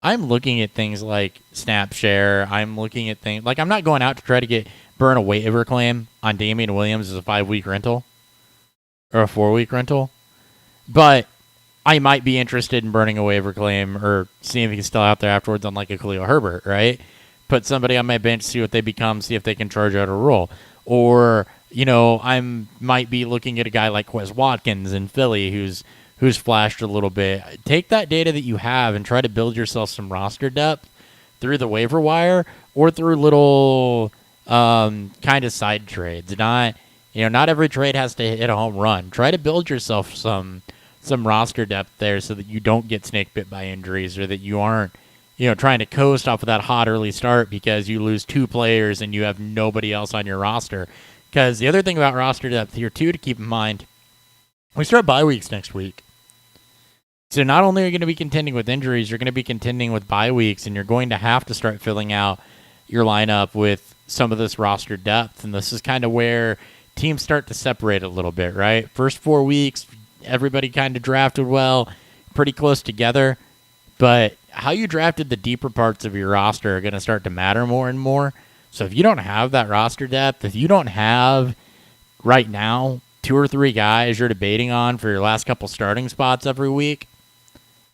I'm looking at things like snap share. I'm looking at things like I'm not going out to try to burn a waiver claim on Damien Williams as a 5-week rental or a 4-week rental, but I might be interested in burning a waiver claim or seeing if he's still out there afterwards on like a Khalil Herbert, right? Put somebody on my bench, see what they become, see if they can charge out a role. Or, I might be looking at a guy like Quez Watkins in Philly who's flashed a little bit. Take that data that you have and try to build yourself some roster depth through the waiver wire or through little kind of side trades. Not every trade has to hit a home run. Try to build yourself some roster depth there so that you don't get snake bit by injuries, or that you aren't trying to coast off of that hot early start because you lose 2 players and you have nobody else on your roster. Because the other thing about roster depth here, too, to keep in mind, we start bye weeks next week. So not only are you going to be contending with injuries, you're going to be contending with bye weeks, and you're going to have to start filling out your lineup with some of this roster depth. And this is kind of where teams start to separate a little bit, right? First 4 weeks, everybody kind of drafted well, pretty close together. But how you drafted the deeper parts of your roster are going to start to matter more and more. So if you don't have that roster depth, if you don't have right now 2 or 3 guys you're debating on for your last couple starting spots every week,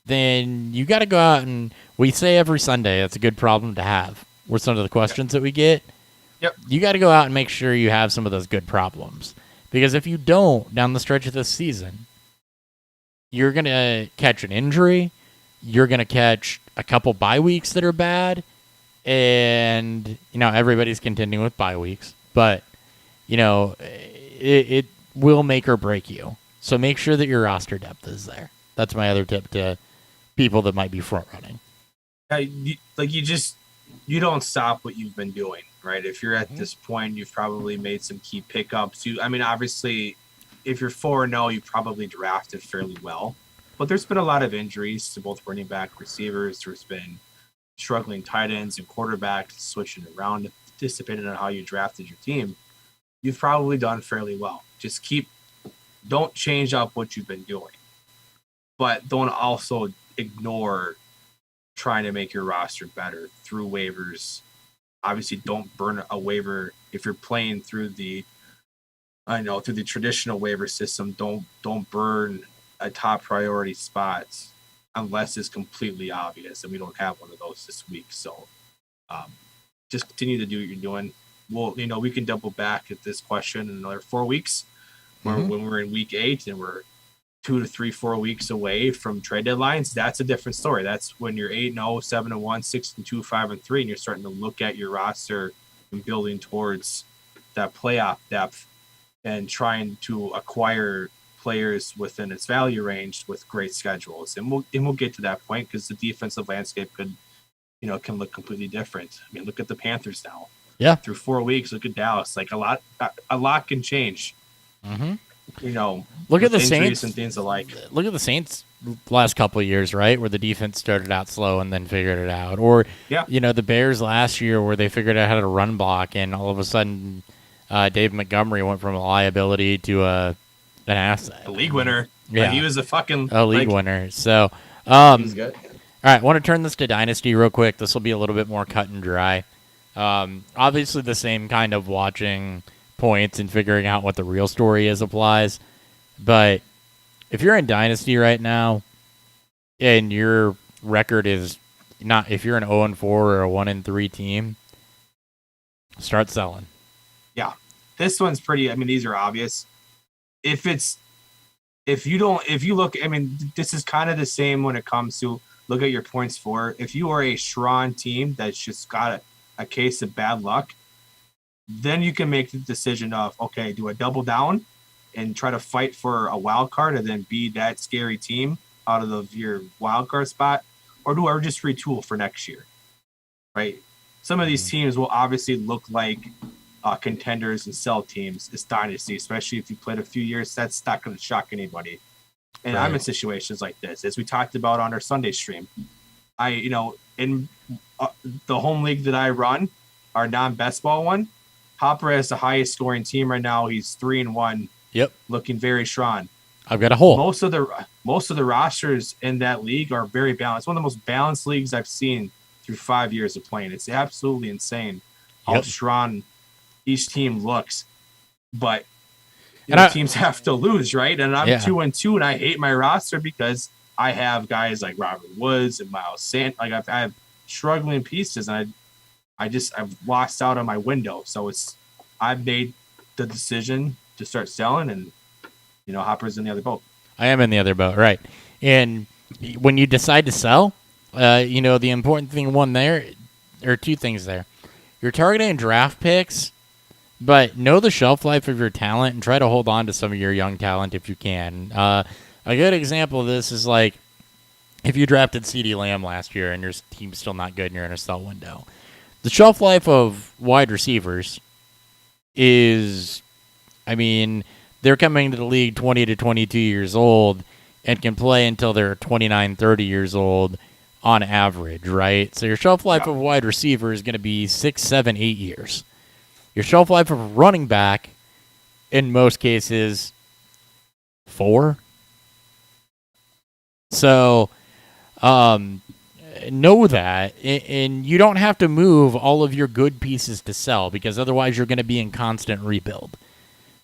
then you got to go out and we say every Sunday that's a good problem to have. With some of the questions that we get, you got to go out and make sure you have some of those good problems. Because if you don't, down the stretch of this season, you're going to catch an injury, you're going to catch a couple bye weeks that are bad, and, everybody's contending with bye weeks. But, it will make or break you. So make sure that your roster depth is there. That's my other tip to people that might be front-running. You don't stop what you've been doing, right? If you're at this point, you've probably made some key pickups. Obviously, if you're 4-0, you probably drafted fairly well. But there's been a lot of injuries to both running back, receivers. There's been struggling tight ends and quarterbacks switching around, depending on how you drafted your team. You've probably done fairly well. Just don't change up what you've been doing. But don't also ignore trying to make your roster better through waivers. Obviously, don't burn a waiver if you're playing through the traditional waiver system. Don't burn a top priority spot unless it's completely obvious, and we don't have one of those this week. So, just continue to do what you're doing. Well, we can double back at this question in another 4 weeks, when we're in week 8 and we're 2 to 3, 4 weeks away from trade deadlines. That's a different story. That's when you're 8-0, 7-1, 6-2, 5-3, and you're starting to look at your roster and building towards that playoff depth and trying to acquire players within its value range with great schedules. And we'll get to that point because the defensive landscape can look completely different. Look at the Panthers now. Yeah. Through 4 weeks, look at Dallas. Like a lot can change. Mm-hmm. Look at the Saints and things alike. Look at the Saints last couple of years, right, where the defense started out slow and then figured it out. Or, the Bears last year where they figured out how to run block, and all of a sudden Dave Montgomery went from a liability to an asset. A league winner. Yeah. He was a league winner. So, he's good. All right, I want to turn this to Dynasty real quick. This will be a little bit more cut and dry. Obviously, the same kind of watching points and figuring out what the real story is applies. But if you're in Dynasty right now and your record is not, if you're an 0-4 or a 1-3 team, start selling. Yeah. This one's pretty, these are obvious. If you look, this is kind of the same when it comes to look at your points for. If you are a Schron team that's just got a case of bad luck, then you can make the decision of, okay, do I double down and try to fight for a wild card and then be that scary team out of your wild card spot, or do I just retool for next year? Right? Some of these teams will obviously look like contenders and sell teams. It's Dynasty, especially if you played a few years. That's not going to shock anybody. And I'm in situations like this, as we talked about on our Sunday stream. In the home league that I run, our non-best ball one, Hopper has the highest scoring team right now. He's 3-1. Yep, looking very strong. I've got a hole. Most of the rosters in that league are very balanced. One of the most balanced leagues I've seen through 5 years of playing. It's absolutely insane how strong each team looks. But teams have to lose, right? And I'm 2-2, and I hate my roster because I have guys like Robert Woods and Miles Sanders. Like I have struggling pieces, and I've lost out on my window. So I've made the decision to start selling, and Hopper's in the other boat. I am in the other boat, right? And when you decide to sell, the important thing there are 2 things there. You're targeting draft picks, but know the shelf life of your talent and try to hold on to some of your young talent if you can. A good example of this is like if you drafted CeeDee Lamb last year and your team's still not good and you're in a sell window. The shelf life of wide receivers is, they're coming to the league 20 to 22 years old and can play until they're 29, 30 years old on average, right? So your shelf life of wide receiver is going to be 6, 7, 8 years. Your shelf life of running back, in most cases, 4. So Know that, and you don't have to move all of your good pieces to sell, because otherwise you're going to be in constant rebuild.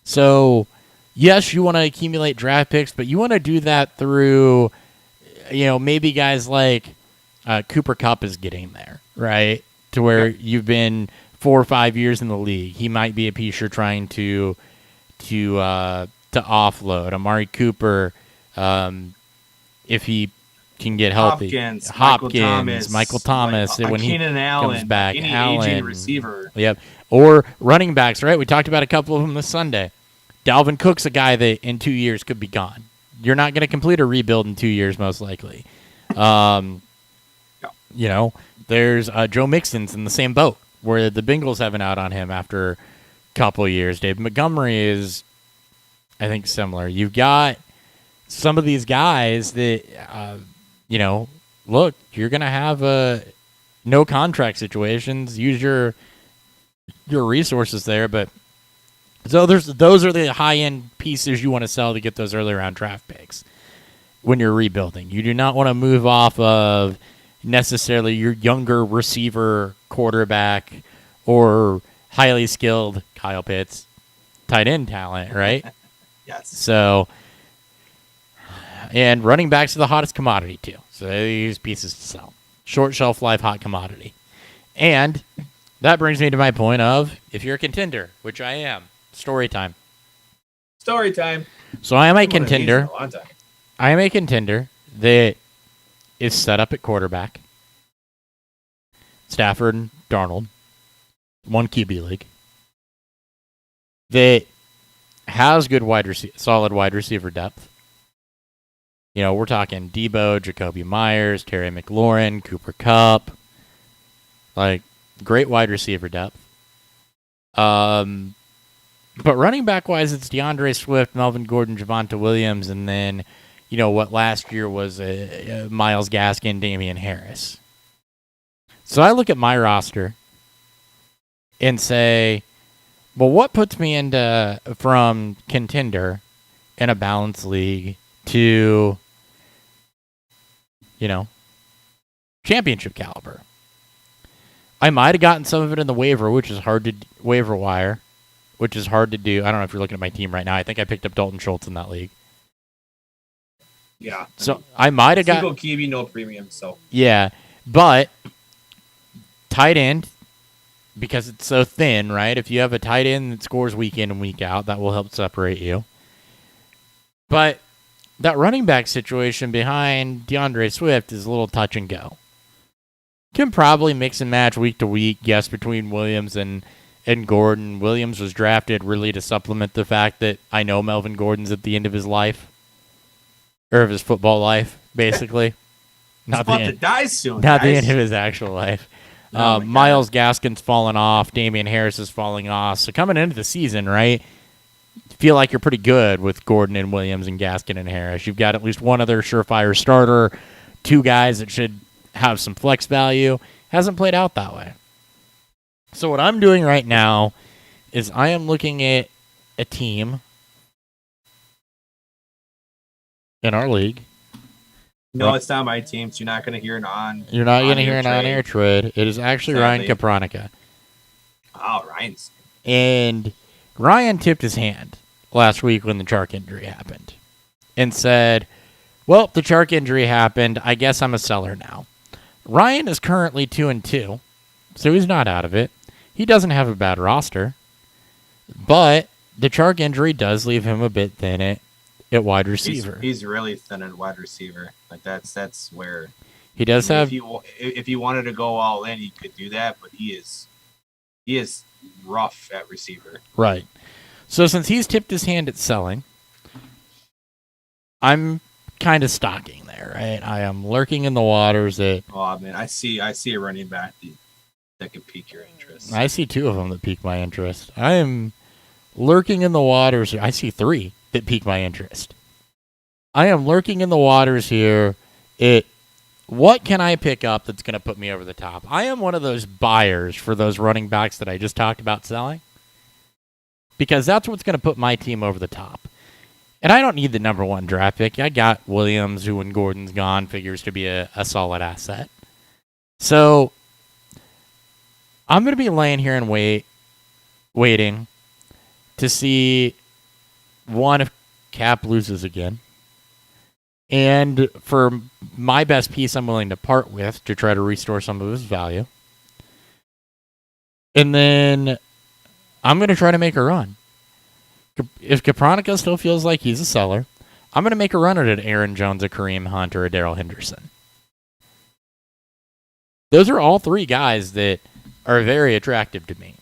So, yes, you want to accumulate draft picks, but you want to do that through, maybe guys like Cooper Kupp is getting there, right? To where you've been 4 or 5 years in the league. He might be a piece you're trying to offload. Amari Cooper, if he can get healthy. Hopkins, Michael Thomas, when he Keenan Allen, comes back. any Allen, aging receiver. Yep. Or running backs, right? We talked about a couple of them this Sunday. Dalvin Cook's a guy that in 2 years could be gone. You're not going to complete a rebuild in 2 years, most likely. There's Joe Mixon's in the same boat, where the Bengals have an out on him after a couple of years. Dave Montgomery is, I think, similar. You've got some of these guys that, look, you're going to have no contract situations. Use your resources there, but so those are the high-end pieces you want to sell to get those early round draft picks when you're rebuilding. You do not want to move off of necessarily your younger receiver, quarterback, or highly skilled Kyle Pitts tight end talent, right? Yes. So, and running backs are the hottest commodity too. So they use pieces to sell. Short shelf life, hot commodity. And that brings me to my point of, if you're a contender, which I am, story time. Story time. So I am a contender. A long time. I am a contender that is set up at quarterback. Stafford and Darnold. 1 QB league. That has good solid wide receiver depth. We're talking Debo, Jacoby Myers, Terry McLaurin, Cooper Kupp. Like, great wide receiver depth. But running back wise, it's DeAndre Swift, Melvin Gordon, Javonte Williams, and then, what last year was Myles Gaskin, Damien Harris. So I look at my roster and say, well, what puts me into from contender in a balanced league to, championship caliber? I might have gotten some of it in the waiver wire, which is hard to do. I don't know if you're looking at my team right now. I think I picked up Dalton Schultz in that league. Yeah. So I might have got single QB, no premium. So yeah, but tight end, because it's so thin, right? If you have a tight end that scores week in and week out, that will help separate you. But that running back situation behind DeAndre Swift is a little touch and go. Can probably mix and match week to week, yes, between Williams and Gordon. Williams was drafted really to supplement the fact that I know Melvin Gordon's at the end of his life. Or of his football life, basically. He's about to die soon. Not the end of his actual life. Oh Myles Gaskin's falling off. Damien Harris is falling off. So coming into the season, right, feel like you're pretty good with Gordon and Williams and Gaskin and Harris. You've got at least one other surefire starter, 2 guys that should have some flex value. Hasn't played out that way. So what I'm doing right now is I am looking at a team in our league. No, it's not my team, so you're not going to hear an on. You're not going to hear an trade. on-air trade. It is actually Sadly. Ryan Kapronica. Oh, Ryan's. And Ryan tipped his hand last week when the Chark injury happened and said, well, the Chark injury happened. I guess I'm a seller now. Ryan is currently 2-2, so he's not out of it. He doesn't have a bad roster, but the Chark injury does leave him a bit thin at wide receiver. He's really thin at wide receiver. Like that's where he does have. If he wanted to go all in, he could do that, but he is rough at receiver. Right. So since he's tipped his hand at selling, I'm kind of stalking there, right? I am lurking in the waters at. Oh man, I see a running back that could pique your interest. I see 2 of them that pique my interest. I am lurking in the waters. I see 3 that pique my interest. I am lurking in the waters here at what can I pick up that's going to put me over the top. I am one of those buyers for those running backs that I just talked about selling, because that's what's going to put my team over the top. And I don't need the number 1 draft pick. I got Williams, who when Gordon's gone figures to be a solid asset. So I'm going to be laying here and waiting to see, one, if Cap loses again. And for my best piece, I'm willing to part with to try to restore some of his value. And then I'm going to try to make a run. If Kapronica still feels like he's a seller, I'm going to make a run at an Aaron Jones, a Kareem Hunt, or a Darrell Henderson. Those are all 3 guys that are very attractive to me.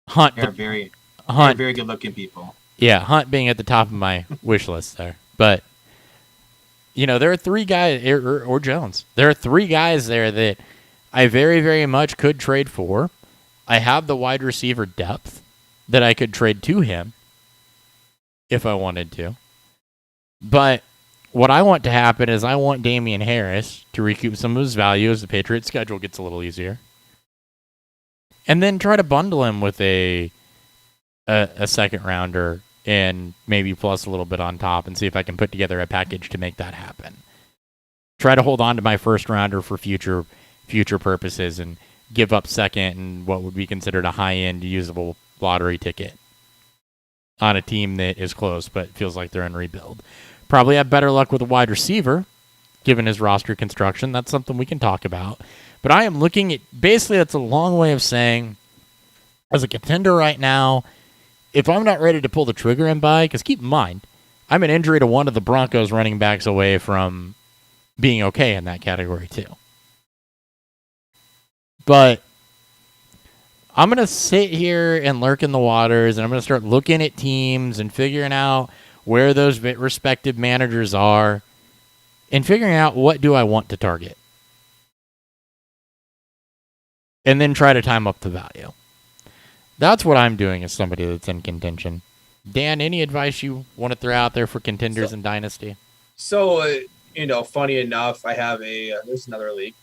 Hunt, They're very good-looking people. Yeah, Hunt being at the top of my wish list there. But, there are 3 guys, or Jones. There are 3 guys there that I very, very much could trade for. I have the wide receiver depth that I could trade to him if I wanted to. But what I want to happen is I want Damien Harris to recoup some of his value as the Patriots' schedule gets a little easier. And then try to bundle him with a second rounder and maybe plus a little bit on top and see if I can put together a package to make that happen. Try to hold on to my first rounder for future purposes and give up second and what would be considered a high-end usable lottery ticket on a team that is close but feels like they're in rebuild. Probably have better luck with a wide receiver, given his roster construction. That's something we can talk about. But I am looking at, basically that's a long way of saying, as a contender right now, if I'm not ready to pull the trigger and buy, because keep in mind, I'm an injury to one of the Broncos running backs away from being okay in that category too. But I'm going to sit here and lurk in the waters, and I'm going to start looking at teams and figuring out where those respective managers are and figuring out what do I want to target. And then try to time up the value. That's what I'm doing as somebody that's in contention. Dan, any advice you want to throw out there for contenders in Dynasty? So, funny enough, I have there's another league.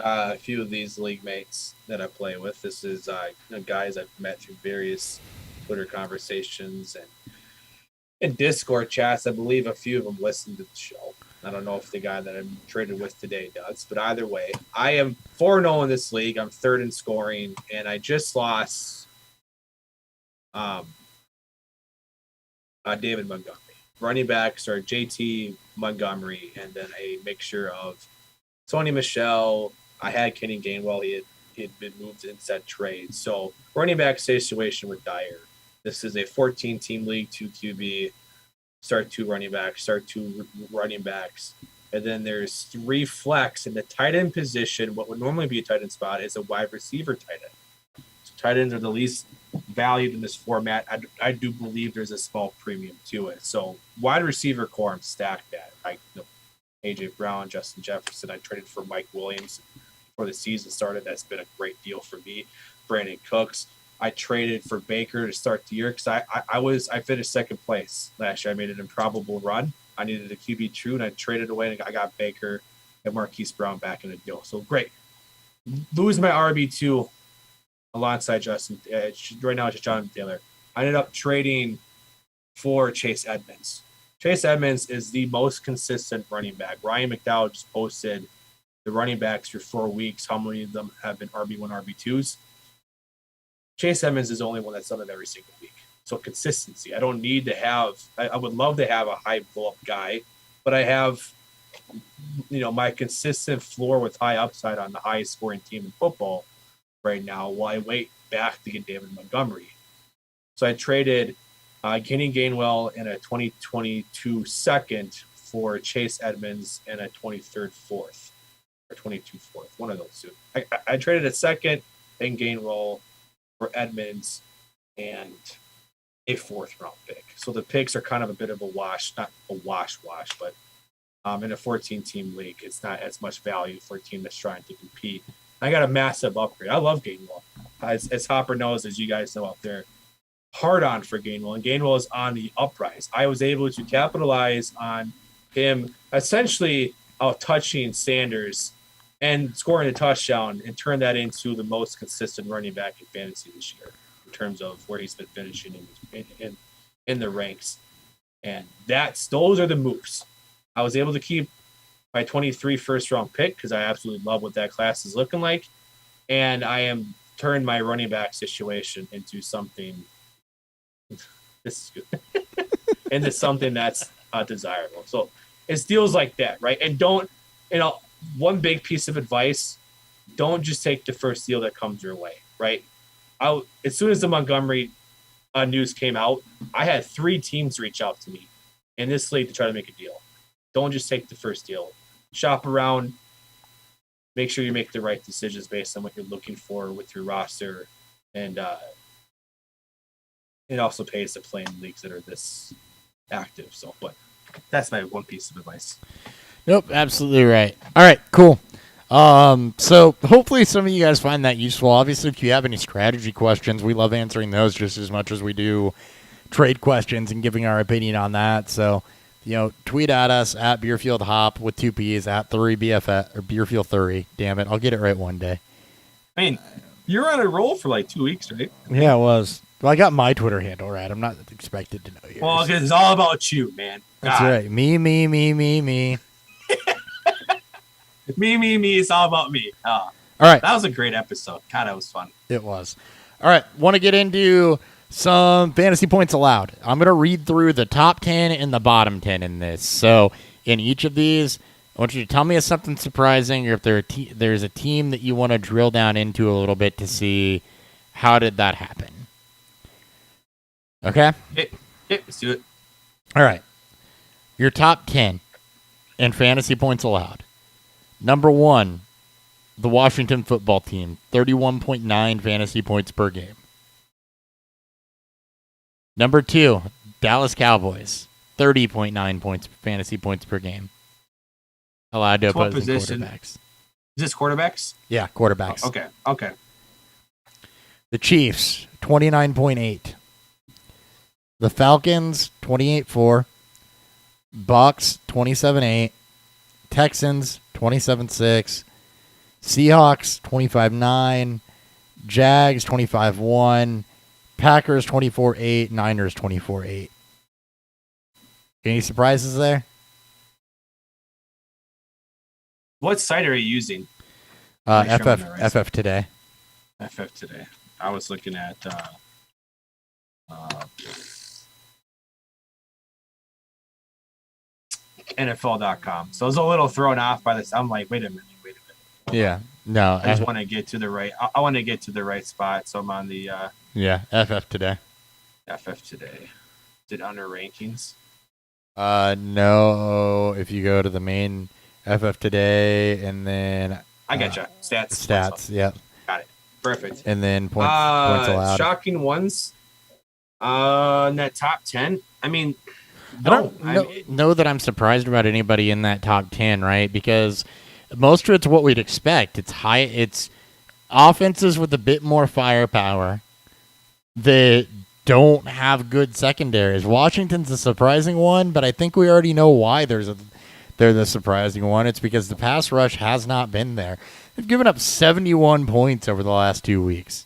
A few of these league mates that I play with. This is guys I've met through various Twitter conversations and Discord chats. I believe a few of them listen to the show. I don't know if the guy that I'm traded with today does, but either way, I am 4-0 in this league. I'm 3rd in scoring, and I just lost David Montgomery. Running backs are JT, Montgomery, and then a mixture of Sony Michel. I had Kenny Gainwell. He had been moved in said trade. So running back situation with Dyer. This is a 14-team league, 2 QB. Start 2 running backs, start 2 running backs. And then there's 3 flex. In the tight end position, what would normally be a tight end spot is a wide receiver tight end. So tight ends are the least valued in this format. I do believe there's a small premium to it. So wide receiver core, I'm stacked at. AJ Brown, Justin Jefferson. I traded for Mike Williams before the season started. That's been a great deal for me. Brandon Cooks. I traded for Baker to start the year because I finished 2nd place last year. I made an improbable run. I needed a QB2, and I traded away, and I got Baker and Marquise Brown back in the deal. So great. Lose my RB2 alongside Justin. Right now it's just Jonathan Taylor. I ended up trading for Chase Edmonds. Chase Edmonds is the most consistent running back. Ryan McDowell just posted the running backs for 4 weeks. How many of them have been RB1, RB2s? Chase Edmonds is the only one that's done it every single week. So consistency. I don't need to have – I would love to have a high blow-up guy, but I have, my consistent floor with high upside on the highest scoring team in football right now while I wait back to get David Montgomery. So I traded Kenny Gainwell in a 2022 second for Chase Edmonds and a 23rd fourth or 22 fourth, one of those two. I traded a second and Gainwell for Edmonds and a 4th round pick. So the picks are kind of a bit of a wash, not a wash, but in a 14-team league, it's not as much value for a team that's trying to compete. I got a massive upgrade. I love Gainwell. As Hopper knows, as you guys know out there, hard on for Gainwell, and Gainwell is on the uprise. I was able to capitalize on him essentially out-touching Sanders and scoring a touchdown and turn that into the most consistent running back in fantasy this year in terms of where he's been finishing in the ranks. And those are the moves. I was able to keep my 23 first-round pick because I absolutely love what that class is looking like. And I am turned my running back situation into something – this is good. into something that's desirable. So it's deals like that, right? And don't – one big piece of advice, don't just take the first deal that comes your way, right? As soon as the Montgomery news came out, I had 3 teams reach out to me in this slate to try to make a deal. Don't just take the first deal. Shop around. Make sure you make the right decisions based on what you're looking for with your roster. And it also pays to play in leagues that are this active. So, but that's my one piece of advice. Nope, absolutely right. All right, cool. So hopefully some of you guys find that useful. Obviously, if you have any strategy questions, we love answering those just as much as we do trade questions and giving our opinion on that. So, tweet at us at BeerfieldHop with 2 P's at 3BFF or Beerfield30. Damn it, I'll get it right one day. I mean, you're on a roll for like 2 weeks, right? Yeah, it was. Well, I got my Twitter handle right. I'm not expected to know yours. Well, because it's all about you, man. That's right. Me. Me. It's all about me. All right. That was a great episode. God, that was fun. It was. All right. Want to get into some fantasy points allowed. I'm going to read through the top 10 and the bottom 10 in this. So in each of these, I want you to tell me if something surprising or if there's a team that you want to drill down into a little bit to see how did that happen. Okay? Let's do it. All right. Your top 10 and fantasy points allowed. Number 1, the Washington football team, 31.9 fantasy points per game. Number 2, Dallas Cowboys, 30.9 fantasy points per game. Allowed to opposing quarterbacks. Is this quarterbacks? Yeah, quarterbacks. Oh, okay. The Chiefs, 29.8. The Falcons, 28.4. Bucks, 27.8. Texans, 27.6. Seahawks, 25.9. Jags, 25.1. Packers, 24.8. Niners, 24.8. Any surprises there? What site are you using? FF Today. FF Today. I was looking at NFL.com. So I was a little thrown off by this. I'm like, wait a minute. Yeah. No. I just want to get to the right. I want to get to the right spot. So I'm on the FF Today. FF Today. Did under rankings? No. If you go to the main FF Today and then I gotcha. Stats. Yep. Got it. Perfect. And then points allowed. Shocking ones. In that top 10. I mean, I don't know that I'm surprised about anybody in that top 10, right? Because most of it's what we'd expect. It's offenses with a bit more firepower that don't have good secondaries. Washington's a surprising one, but I think we already know why they're the surprising one. It's because the pass rush has not been there. They've given up 71 points over the last 2 weeks.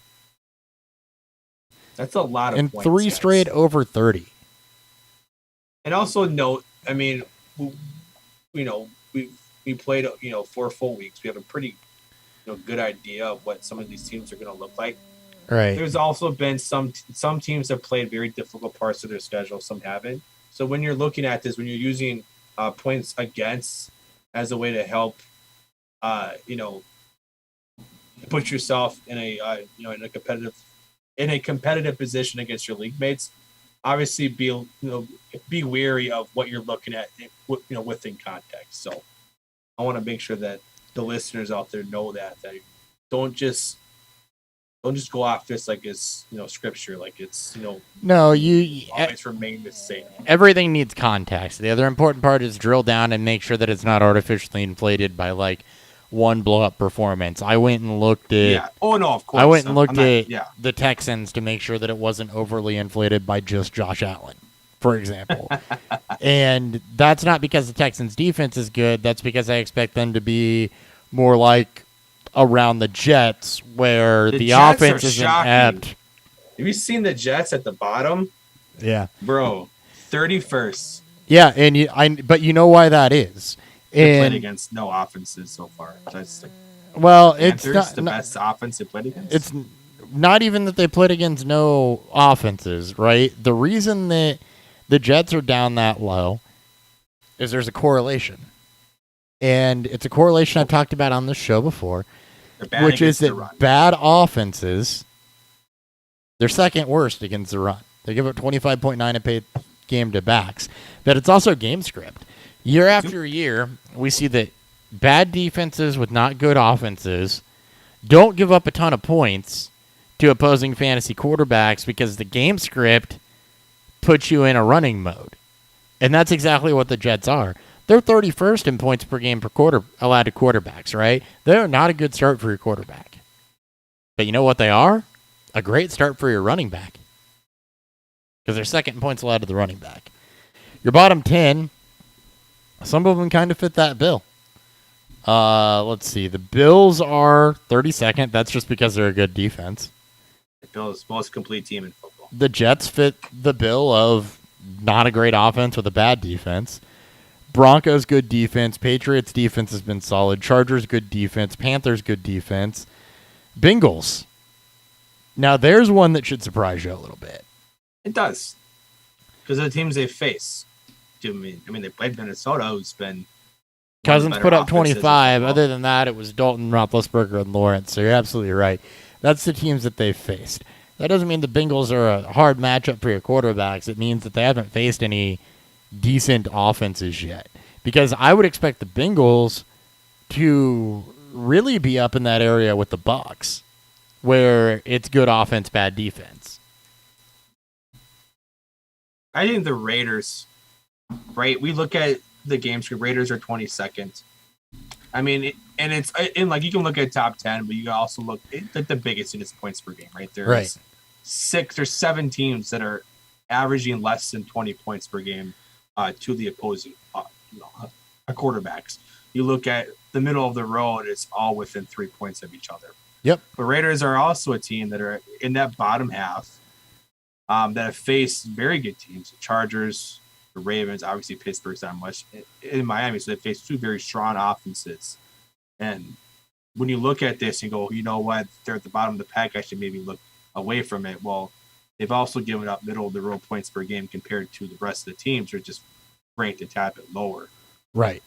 That's a lot of and points. 3 straight over 30. And also note, I mean, we played 4 full weeks. We have a pretty good idea of what some of these teams are going to look like. Right. There's also been some teams have played very difficult parts of their schedule. Some haven't. So when you're looking at this, when you're using points against as a way to help, put yourself in a competitive position against your league mates, obviously be wary of what you're looking at, within context. So I want to make sure that the listeners out there know that don't just go off this like it's scripture, like it's no, you always remain the same. Everything needs context. The other important part is drill down and make sure that it's not artificially inflated by like one blow up performance. I went and looked at of course. I went and looked at the Texans to make sure that it wasn't overly inflated by just Josh Allen, for example. And that's not because the Texans defense is good. That's because I expect them to be more like around the Jets, where the Jets offense isn't apt. Have you seen the Jets at the bottom? Yeah, bro. 31st. Yeah, but you know why that is. They And played against no offenses so far. That's the well, Panthers, it's the best offense they played against. It's not even that they played against no offenses, right? The reason that the Jets are down that low is there's a correlation. And it's a correlation I've talked about on this show before, which is that bad offenses, they're second worst against the run. They give up 25.9 a paid game to backs. But it's also game script. Year after year, we see that bad defenses with not good offenses don't give up a ton of points to opposing fantasy quarterbacks because the game script puts you in a running mode. And that's exactly what the Jets are. They're 31st in points per game per quarter allowed to quarterbacks, right? They're not a good start for your quarterback. But you know what they are? A great start for your running back. Because they're second in points allowed to the running back. Your bottom 10, some of them kind of fit that bill. Let's see. The Bills are 32nd. That's just because they're a good defense. The Bills, most complete team in football. The Jets fit the bill of not a great offense with a bad defense. Broncos, good defense. Patriots, defense has been solid. Chargers, good defense. Panthers, good defense. Bengals. Now, there's one that should surprise you a little bit. It does. Because of the teams they face. I mean, they played Minnesota, who's been... Cousins put up 25. Other than that, it was Dalton, Roethlisberger, and Lawrence. So you're absolutely right. That's the teams that they've faced. That doesn't mean the Bengals are a hard matchup for your quarterbacks. It means that they haven't faced any decent offenses yet. Because I would expect the Bengals to really be up in that area with the Bucs, where it's good offense, bad defense. I think the Raiders, right? We look at the game script. Raiders are 22nd. I mean, like you can look at top 10, but you can also look at the biggest in its points per game, right? There's 7 teams that are averaging less than 20 points per game to the opposing quarterbacks. You look at the middle of the road; it's all within 3 points of each other. Yep. The Raiders are also a team that are in that bottom half that have faced very good teams: the Chargers, the Ravens. Obviously, Pittsburgh's not much in Miami, so they faced 2 very strong offenses. And when you look at this and go, you know what, they're at the bottom of the pack, I should maybe look away from it. Well, they've also given up middle of the road points per game compared to the rest of the teams who are just ranked a tad bit lower. Right.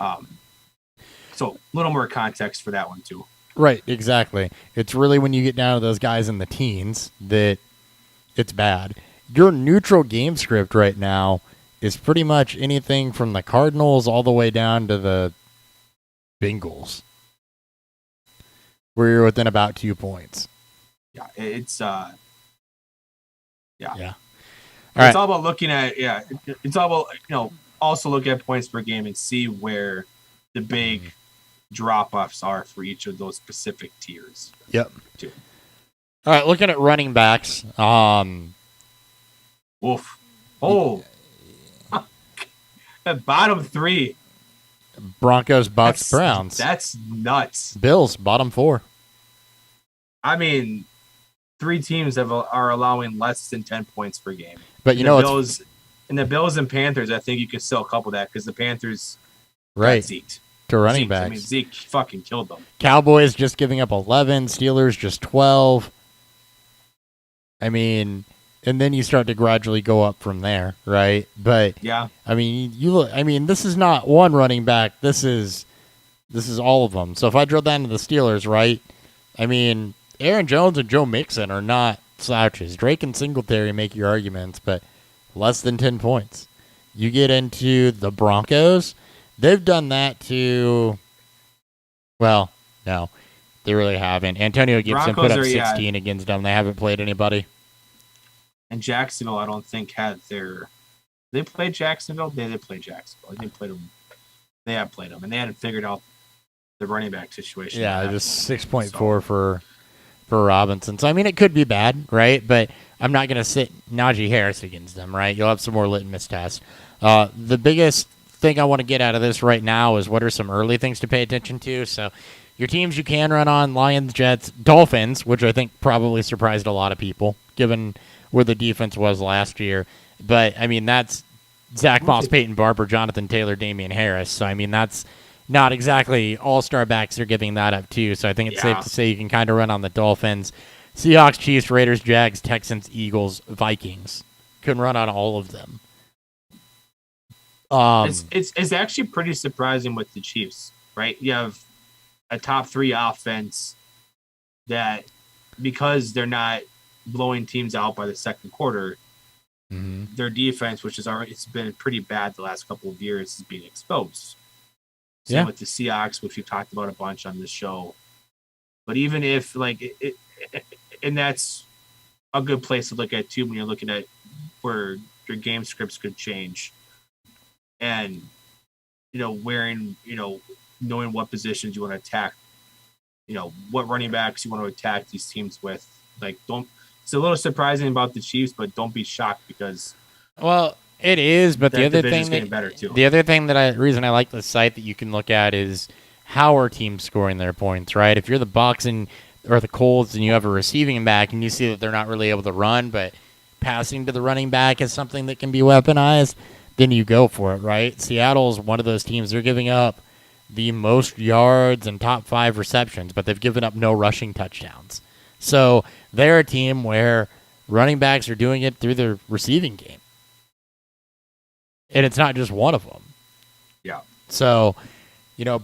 So a little more context for that one too. Right, exactly. It's really when you get down to those guys in the teens that it's bad. Your neutral game script right now is pretty much anything from the Cardinals all the way down to the Bengals, where you're within about 2 points. Yeah, it's Yeah. It's all about looking at it's all about also look at points per game and see where the big drop-offs are for each of those specific tiers. Yep. Too. All right, looking at running backs. Oof. Oh. The bottom 3. Broncos, Bucks, Browns. That's nuts. Bills, bottom 4. I mean, 3 teams are allowing less than 10 points per game. But you know, the Bills and Panthers, I think you could still couple that because the Panthers got Zeke to running backs. I mean, Zeke fucking killed them. Cowboys just giving up 11. Steelers just 12. I mean, and then you start to gradually go up from there, right? But yeah, I mean, this is not one running back. This is all of them. So if I drill down to the Steelers, right? I mean, Aaron Jones and Joe Mixon are not slouches. Drake and Singletary make your arguments, but less than 10 points. You get into the Broncos, they've done that to, well, no, they really haven't. Antonio Gibson put up 16 against them. They haven't played anybody. And Jacksonville, I don't think had their. They played Jacksonville. They did play Jacksonville. They played them. They have played them, and they hadn't figured out the running back situation. Yeah, just 6.4 for Robinson. So I mean, it could be bad, right? But I'm not going to sit Najee Harris against them, right? You'll have some more litmus tests. The biggest thing I want to get out of this right now is what are some early things to pay attention to. So your teams you can run on: Lions, Jets, Dolphins, which I think probably surprised a lot of people given where the defense was last year. But, I mean, that's Zach Moss, Peyton Barber, Jonathan Taylor, Damien Harris. So, I mean, that's not exactly all-star backs they're giving that up to. So I think it's safe to say you can kind of run on the Dolphins. Seahawks, Chiefs, Raiders, Jags, Texans, Eagles, Vikings. Can run on all of them. It's actually pretty surprising with the Chiefs, right? You have a top 3 offense that, because they're not blowing teams out by the second quarter, their defense, which it's been pretty bad the last couple of years, is being exposed. Same with the Seahawks, which we've talked about a bunch on this show. But even if and that's a good place to look at too when you're looking at where your game scripts could change, and knowing what positions you want to attack, what running backs you want to attack these teams with. It's a little surprising about the Chiefs, but don't be shocked because. Well, it is, but the other thing reason I like the site that you can look at is how are teams scoring their points, right? If you're the Bucs or the Colts and you have a receiving back and you see that they're not really able to run, but passing to the running back is something that can be weaponized, then you go for it, right? Seattle's one of those teams. They're giving up the most yards and top 5 receptions, but they've given up no rushing touchdowns. So they're a team where running backs are doing it through their receiving game. And it's not just one of them. Yeah. So,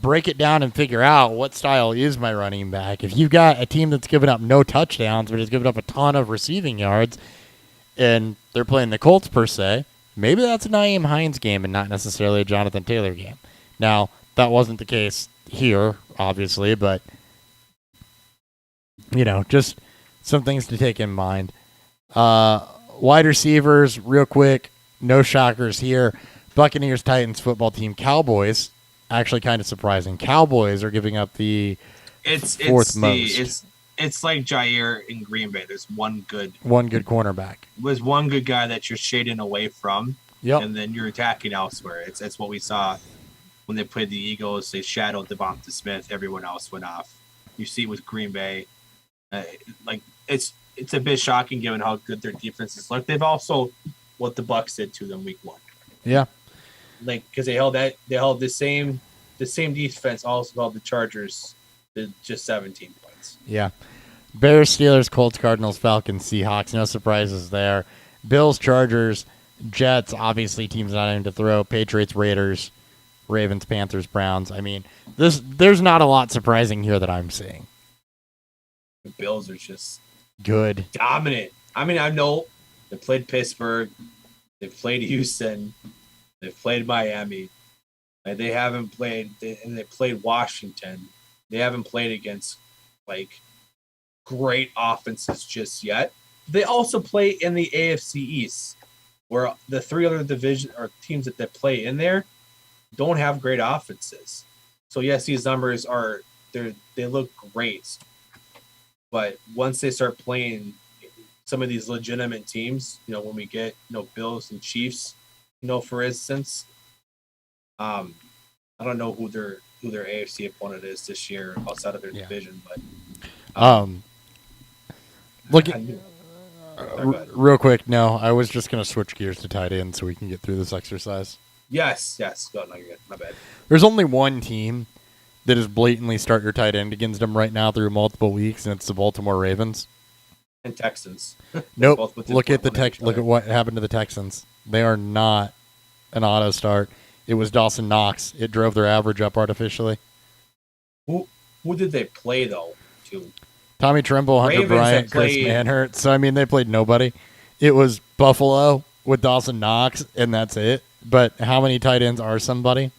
break it down and figure out what style is my running back. If you've got a team that's given up no touchdowns, but has given up a ton of receiving yards, and they're playing the Colts per se, maybe that's a Nyheim Hines game and not necessarily a Jonathan Taylor game. Now, that wasn't the case here, obviously, but, just some things to take in mind. Wide receivers, real quick, no shockers here. Buccaneers, Titans football team, Cowboys. Actually, kind of surprising. Cowboys are giving up the fourth most. It's like Jair in Green Bay. There's one good cornerback. There's one good guy that you're shading away from, and then you're attacking elsewhere. It's what we saw when they played the Eagles. They shadowed Devonta Smith. Everyone else went off. You see it with Green Bay. It's a bit shocking given how good their defense is. They've also what the Bucs did to them week 1. Yeah. Because they held the same defense also held the Chargers to just 17 points. Yeah. Bears, Steelers, Colts, Cardinals, Falcons, Seahawks. No surprises there. Bills, Chargers, Jets, obviously teams not having to throw. Patriots, Raiders, Ravens, Panthers, Browns. I mean, there's not a lot surprising here that I'm seeing. The Bills are just good. Dominant. I mean, I know they played Pittsburgh. They played Houston. They played Miami. They haven't played, and they played Washington. They haven't played against great offenses just yet. They also play in the AFC East, where the 3 other division or teams that they play in there don't have great offenses. So yes, these numbers they look great, but once they start playing some of these legitimate teams, when we get Bills and Chiefs, for instance, I don't know who their AFC opponent is this year outside of their division, but look real quick. No, I was just gonna switch gears to tight end so we can get through this exercise. Yes. Go, no, you're good. My bad. There's only one team that is blatantly start your tight end against them right now through multiple weeks, and it's the Baltimore Ravens and Texans. Nope. Look at Look at what happened to the Texans. They are not an auto start. It was Dawson Knox. It drove their average up artificially. Who did they play though? Tommy Tremble, Hunter Ravens Bryant, Chris Manhurt. So they played nobody. It was Buffalo with Dawson Knox, and that's it. But how many tight ends are somebody?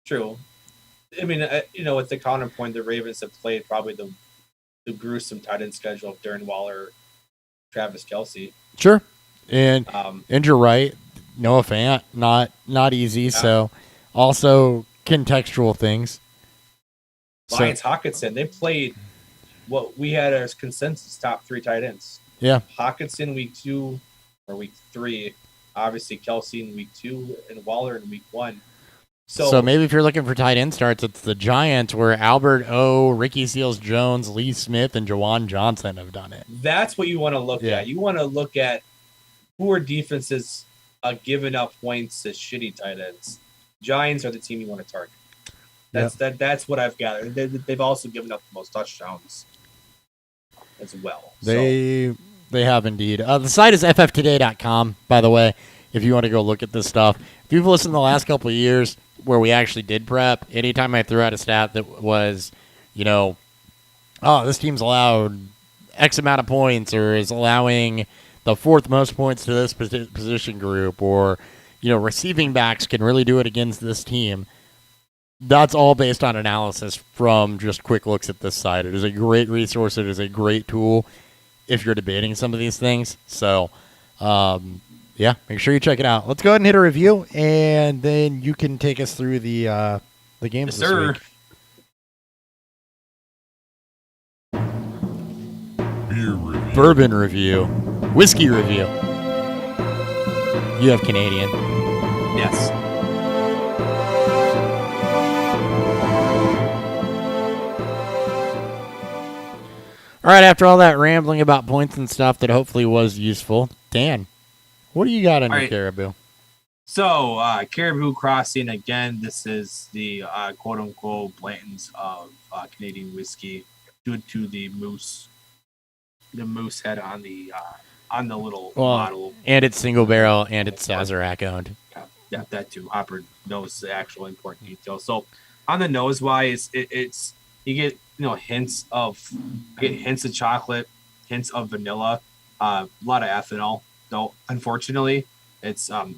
True. I mean, with the counterpoint, the Ravens have played probably the gruesome tight end schedule of Darren Waller, Travis Kelce. Sure. And you're right. Noah Fant, not easy. Yeah. So also contextual things. Lions Hawkinson, they played what we had as consensus top 3 tight ends. Yeah. Hawkinson week 2 or week 3. Obviously Kelce in week 2 and Waller in week 1. So maybe if you're looking for tight end starts, it's the Giants where Albert O, Ricky Seals-Jones, Lee Smith, and Jawan Johnson have done it. That's what you want to look at. You want to look at who are defenses giving up points to shitty tight ends, Giants are the team you want to target. That's what I've gathered. They've also given up the most touchdowns as well. They have indeed. The site is fftoday.com, by the way, if you want to go look at this stuff. If you've listened to the last couple of years where we actually did prep, anytime I threw out a stat that was, this team's allowed X amount of points or is allowing the fourth most points to this position group, or, receiving backs can really do it against this team. That's all based on analysis from just quick looks at this site. It is a great resource. It is a great tool if you're debating some of these things. So, make sure you check it out. Let's go ahead and hit a review, and then you can take us through the games this week. Beer review. Bourbon review. Whiskey review. You have Canadian. Yes. All right, after all that rambling about points and stuff that hopefully was useful, Dan, what do you got under Caribou? So, Caribou Crossing, again, this is the quote-unquote Blanton's of Canadian whiskey due to the moose head on the little bottle. And it's single barrel, and it's Sazerac owned. Yeah, that too. Hopper knows the actual important details. So, on the nose-wise, it's you get hints of chocolate, hints of vanilla, a lot of ethanol. Though unfortunately, it's I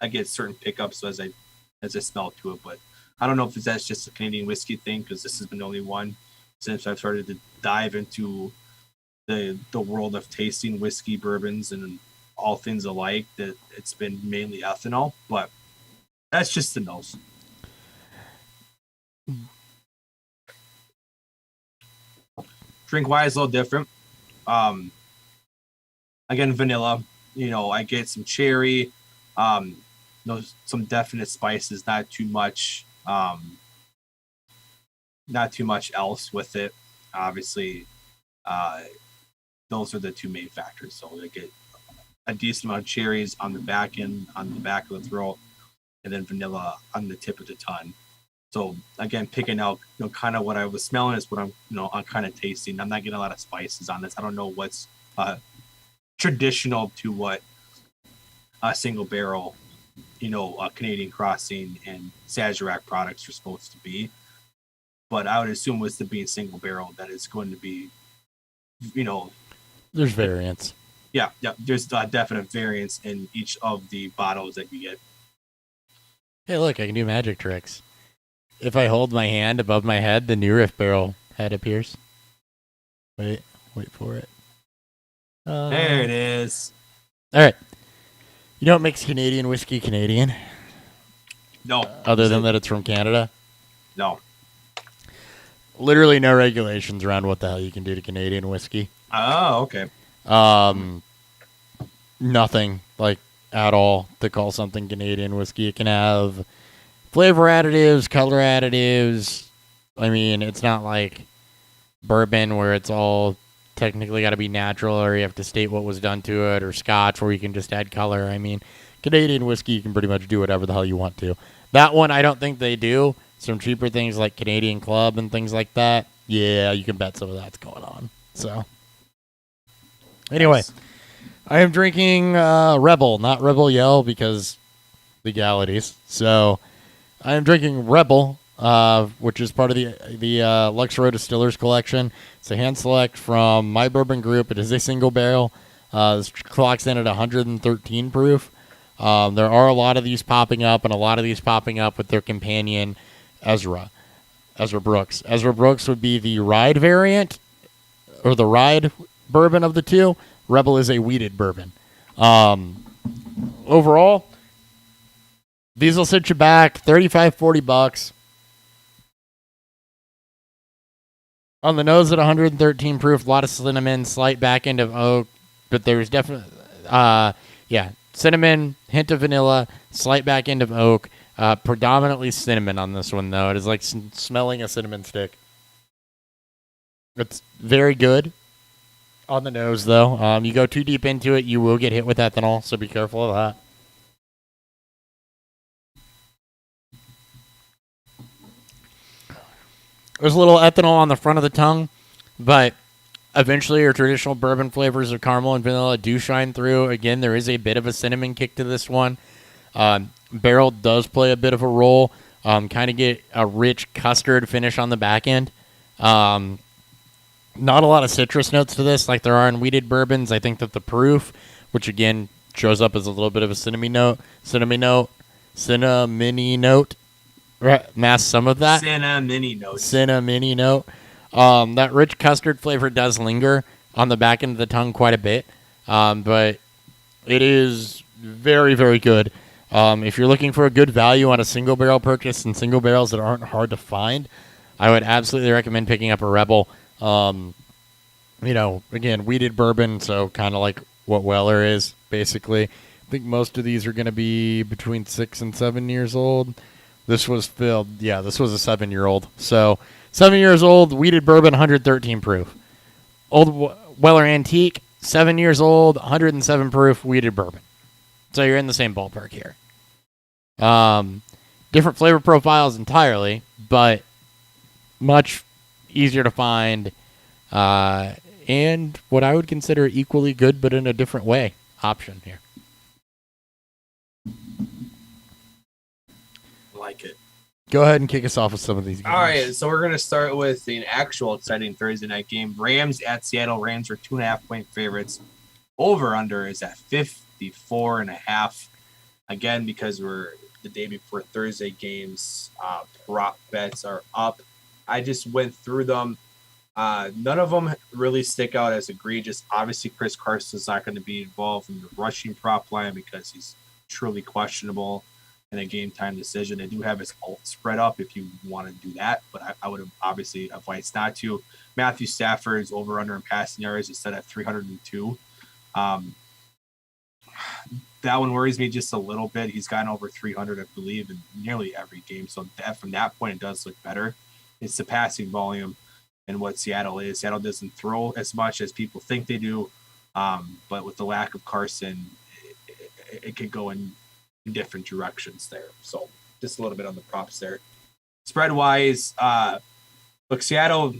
get certain pickups as I smell to it, but I don't know if that's just a Canadian whiskey thing, because this has been the only one since I've started to dive into the world of tasting whiskey, bourbons, and all things alike, that it's been mainly ethanol. But that's just the nose. Drink wise, a little different. Again, vanilla. I get some cherry. Some definite spices. Not too much. Not too much else with it. Obviously, those are the two main factors. So I get a decent amount of cherries on the back end, on the back of the throat, and then vanilla on the tip of the tongue. So again, picking out kind of what I was smelling is what I'm kind of tasting. I'm not getting a lot of spices on this. I don't know what's traditional to what a single barrel, Canadian Crossing and Sazerac products are supposed to be. But I would assume with it being single barrel that it's going to be, there's variance. Yeah, there's a definite variance in each of the bottles that you get. Hey, look, I can do magic tricks. If I hold my hand above my head, the New Riff barrel head appears. Wait for it. There it is. All right. You know what makes Canadian whiskey Canadian? No. Other than that it's from Canada? No. Literally no regulations around what the hell you can do to Canadian whiskey. Oh, okay. Nothing, at all, to call something Canadian whiskey. It can have flavor additives, color additives. I mean, it's not like bourbon where it's all technically got to be natural, or you have to state what was done to it, or Scotch where you can just add color. I mean, Canadian whiskey, you can pretty much do whatever the hell you want to. That one, I don't think they do. Some cheaper things like Canadian Club and things like that, yeah, you can bet some of that's going on. So, anyway, nice. I am drinking Rebel, not Rebel Yell because legalities. So, I am drinking Rebel, which is part of the Lux Row Distillers collection. It's a hand select from My Bourbon Group. It is a single barrel. This clocks in at 113 proof. There are a lot of these popping up, and a lot of these popping up with their companion, Ezra Brooks. Ezra Brooks would be the ride variant, or the ride bourbon of the two. Rebel is a wheated bourbon. Overall, these will set you back $35-$40. On the nose at 113 proof, a lot of cinnamon, slight back end of oak, but there's definitely, cinnamon, hint of vanilla, slight back end of oak, predominantly cinnamon on this one, though. It is like smelling a cinnamon stick. It's very good. on the nose, though. You go too deep into it, you will get hit with ethanol, so be careful of that. There's a little ethanol on the front of the tongue, but eventually your traditional bourbon flavors of caramel and vanilla do shine through. Again, there is a bit of a cinnamon kick to this one. Barrel does play a bit of a role. Kind of get a rich custard finish on the back end. Not a lot of citrus notes to this like there are in wheated bourbons. I think that the proof, which again shows up as a little bit of a cinnamony note, mask some of that. Cinnamony note. That rich custard flavor does linger on the back end of the tongue quite a bit, but it is very, very good. If you're looking for a good value on a single barrel purchase and single barrels that aren't hard to find, I would absolutely recommend picking up a Rebel. Again, wheated bourbon, so kind of like what Weller is, basically. I think most of these are going to be between 6 and 7 years old. This was filled. Yeah, this was a 7-year-old. So 7 years old, wheated bourbon, 113 proof. Old Weller Antique, 7 years old, 107 proof, wheated bourbon. So you're in the same ballpark here. Different flavor profiles entirely, but much easier to find, and what I would consider equally good, but in a different way, option here. Like it. Go ahead and kick us off with some of these games. All right, so we're going to start with an actual exciting Thursday night game. Rams at Seattle. Rams are 2.5-point favorites. Over-under is at 54.5. Again, because we're the day before Thursday games, prop bets are up. I just went through them. None of them really stick out as egregious. Obviously, Chris Carson's not going to be involved in the rushing prop line because he's truly questionable in a game-time decision. They do have his alt spread up if you want to do that, but I would have obviously advised not to. Matthew Stafford's over-under in passing yards is set at 302. That one worries me just a little bit. He's gotten over 300, I believe, in nearly every game. So from that point, it does look better. It's the passing volume and what Seattle is. Seattle doesn't throw as much as people think they do, but with the lack of Carson, it could go in different directions there. So just a little bit on the props there. Spread-wise, look, Seattle,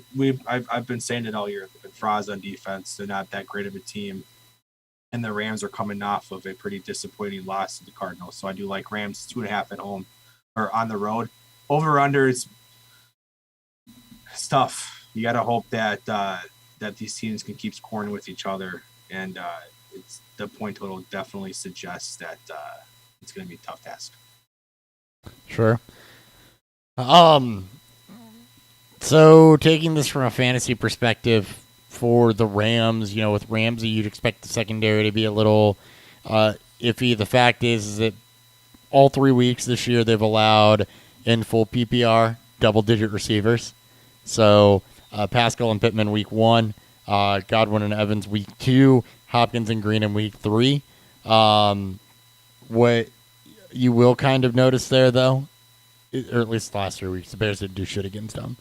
I've been saying it all year. They've been frauds on defense. They're not that great of a team. And the Rams are coming off of a pretty disappointing loss to the Cardinals. So I do like Rams 2.5 at home or on the road. Over-unders, it's tough. You got to hope that these teams can keep scoring with each other. And it's the point total definitely suggests that it's going to be a tough task. Sure. So taking this from a fantasy perspective, for the Rams, with Ramsey, you'd expect the secondary to be a little iffy. The fact is that all 3 weeks this year they've allowed in full PPR double-digit receivers. So Pascal and Pittman week 1, Godwin and Evans week 2, Hopkins and Green in week 3. What you will kind of notice there, though, or at least the last 3 weeks, the Bears didn't do shit against them.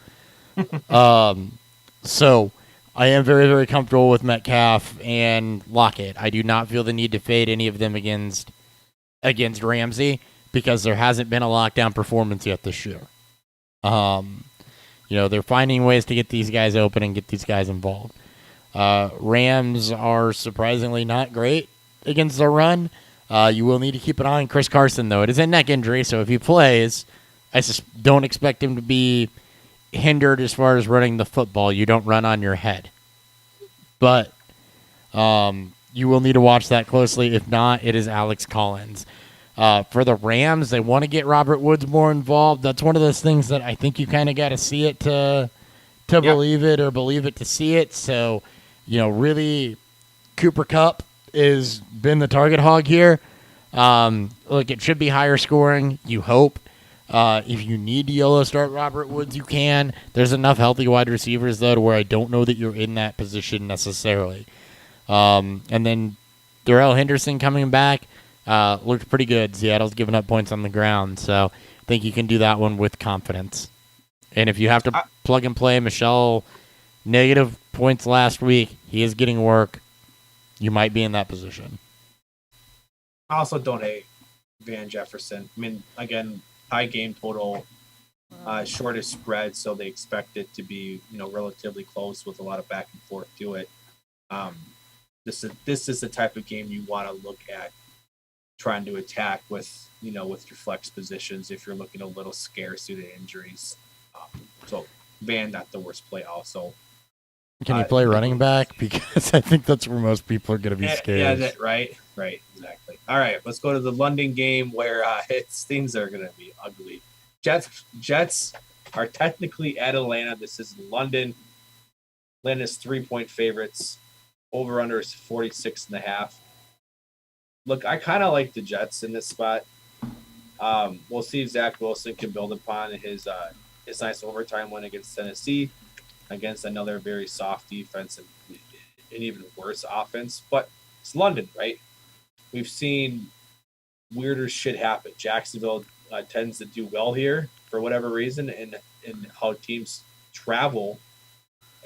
So I am very, very comfortable with Metcalf and Lockett. I do not feel the need to fade any of them against Ramsey because there hasn't been a lockdown performance yet this year. They're finding ways to get these guys open and get these guys involved. Rams are surprisingly not great against the run. You will need to keep an eye on Chris Carson, though. It is a neck injury, so if he plays, I just don't expect him to be hindered as far as running the football. You don't run on your head. But you will need to watch that closely. If not, it is Alex Collins. For the Rams, they want to get Robert Woods more involved. That's one of those things that I think you kind of got to see it to believe it or believe it to see it. So, really, Cooper Kupp has been the target hog here. Look, it should be higher scoring, you hope. If you need to YOLO start Robert Woods, you can. There's enough healthy wide receivers, though, to where I don't know that you're in that position necessarily. And then Darrell Henderson coming back looked pretty good. Seattle's giving up points on the ground, so I think you can do that one with confidence. And if you have to plug and play Michelle negative points last week. He is getting work. You might be in that position. I also don't hate Van Jefferson. I mean, again, high game total, shortest spread, so they expect it to be, relatively close with a lot of back and forth to it. This is the type of game you want to look at trying to attack with your flex positions if you're looking a little scarce due to injuries. So Van, not the worst play also. Can you play running back? Because I think that's where most people are going to be scared. Yeah, right, exactly. All right, let's go to the London game where things are going to be ugly. Jets are technically at Atlanta. This is London. Atlanta's 3-point favorites. Over-under is 46.5. Look, I kind of like the Jets in this spot. We'll see if Zach Wilson can build upon his nice overtime win against Tennessee, against another very soft defense and an even worse offense. But it's London, right? We've seen weirder shit happen. Jacksonville tends to do well here for whatever reason, and how teams travel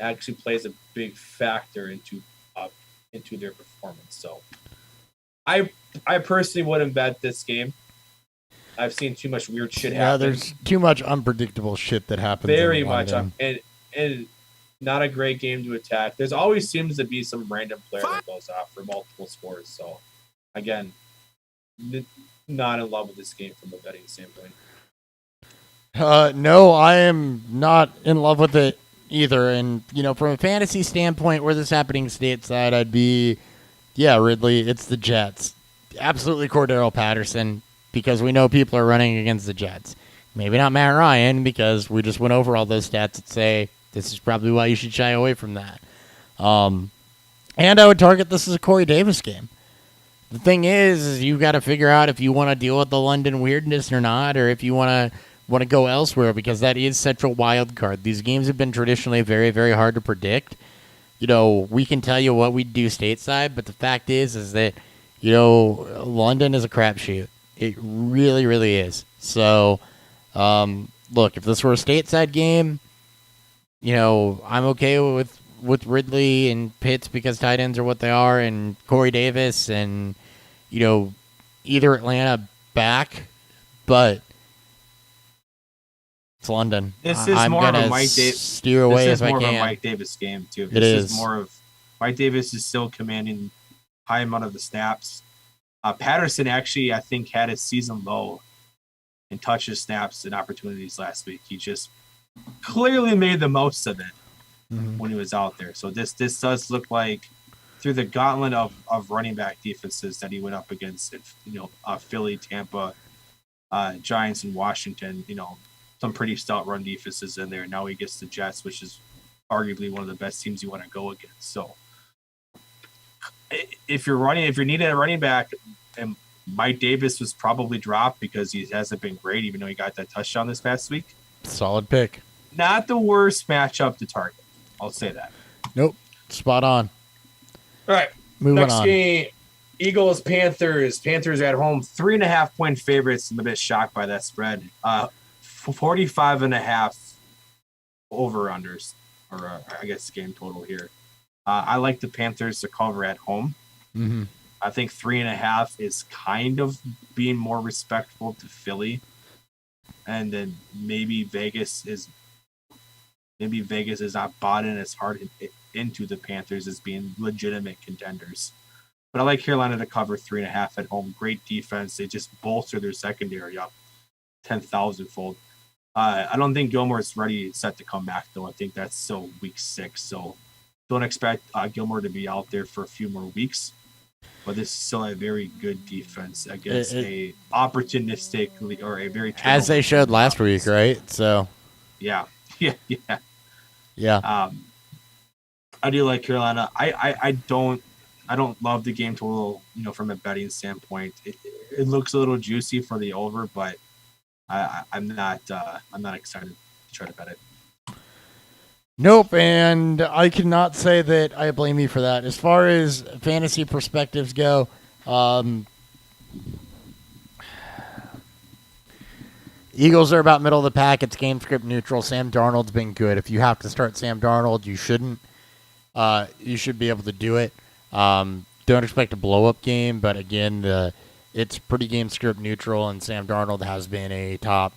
actually plays a big factor into their performance. So I personally wouldn't bet this game. I've seen too much weird shit happen. Yeah, there's too much unpredictable shit that happens. Very much, and not a great game to attack. There's always seems to be some random player that goes off for multiple scores. So, again, not in love with this game from a betting standpoint. No, I am not in love with it either. And, from a fantasy standpoint, where this happening stateside, I'd be, Ridley, it's the Jets. Absolutely Cordero Patterson, because we know people are running against the Jets. Maybe not Matt Ryan, because we just went over all those stats that say this is probably why you should shy away from that. And I would target this as a Corey Davis game. The thing is you've got to figure out if you want to deal with the London weirdness or not, or if you want to go elsewhere, because that is such a wild card. These games have been traditionally very, very hard to predict. We can tell you what we do stateside, but the fact is that, London is a crapshoot. It really, really is. So, look, if this were a stateside game, I'm okay with Ridley and Pitts because tight ends are what they are, and Corey Davis and, either Atlanta back, but it's London. This is more of a Mike Davis. Steer away this is if more I can. of a Mike Davis game too. It is more of Mike Davis is still commanding high amount of the snaps. Patterson actually, I think, had his season low in touches, snaps, and opportunities last week. He just clearly made the most of it when he was out there. So this does look like, through the gauntlet of running back defenses that he went up against, Philly, Tampa, Giants, and Washington, some pretty stout run defenses in there. Now he gets the Jets, which is arguably one of the best teams you want to go against. So if you're needing a running back, and Mike Davis was probably dropped because he hasn't been great, even though he got that touchdown this past week. Solid pick. Not the worst matchup to target. I'll say that. Nope. Spot on. All right. Next game, Eagles, Panthers. Panthers are at home. 3.5-point favorites. I'm a bit shocked by that spread. 45.5 over-unders, or I guess game total here. I like the Panthers to cover at home. Mm-hmm. I think 3.5 is kind of being more respectful to Philly. And then maybe Vegas is not bought in as hard into the Panthers as being legitimate contenders. But I like Carolina to cover 3.5 at home. Great defense. They just bolster their secondary up 10,000-fold. I don't think Gilmore's ready set to come back, though. I think that's still week 6. So don't expect Gilmore to be out there for a few more weeks. But this is still a very good defense against a opportunistic or a very as they showed last week, right? So yeah. I do like Carolina. I don't love the game total, from a betting standpoint. It looks a little juicy for the over, but I'm not excited to try to bet it. Nope, and I cannot say that I blame you for that. As far as fantasy perspectives go, Eagles are about middle of the pack. It's game script neutral. Sam Darnold's been good. If you have to start Sam Darnold, you shouldn't. You should be able to do it. Don't expect a blow-up game, but again, it's pretty game script neutral, and Sam Darnold has been a top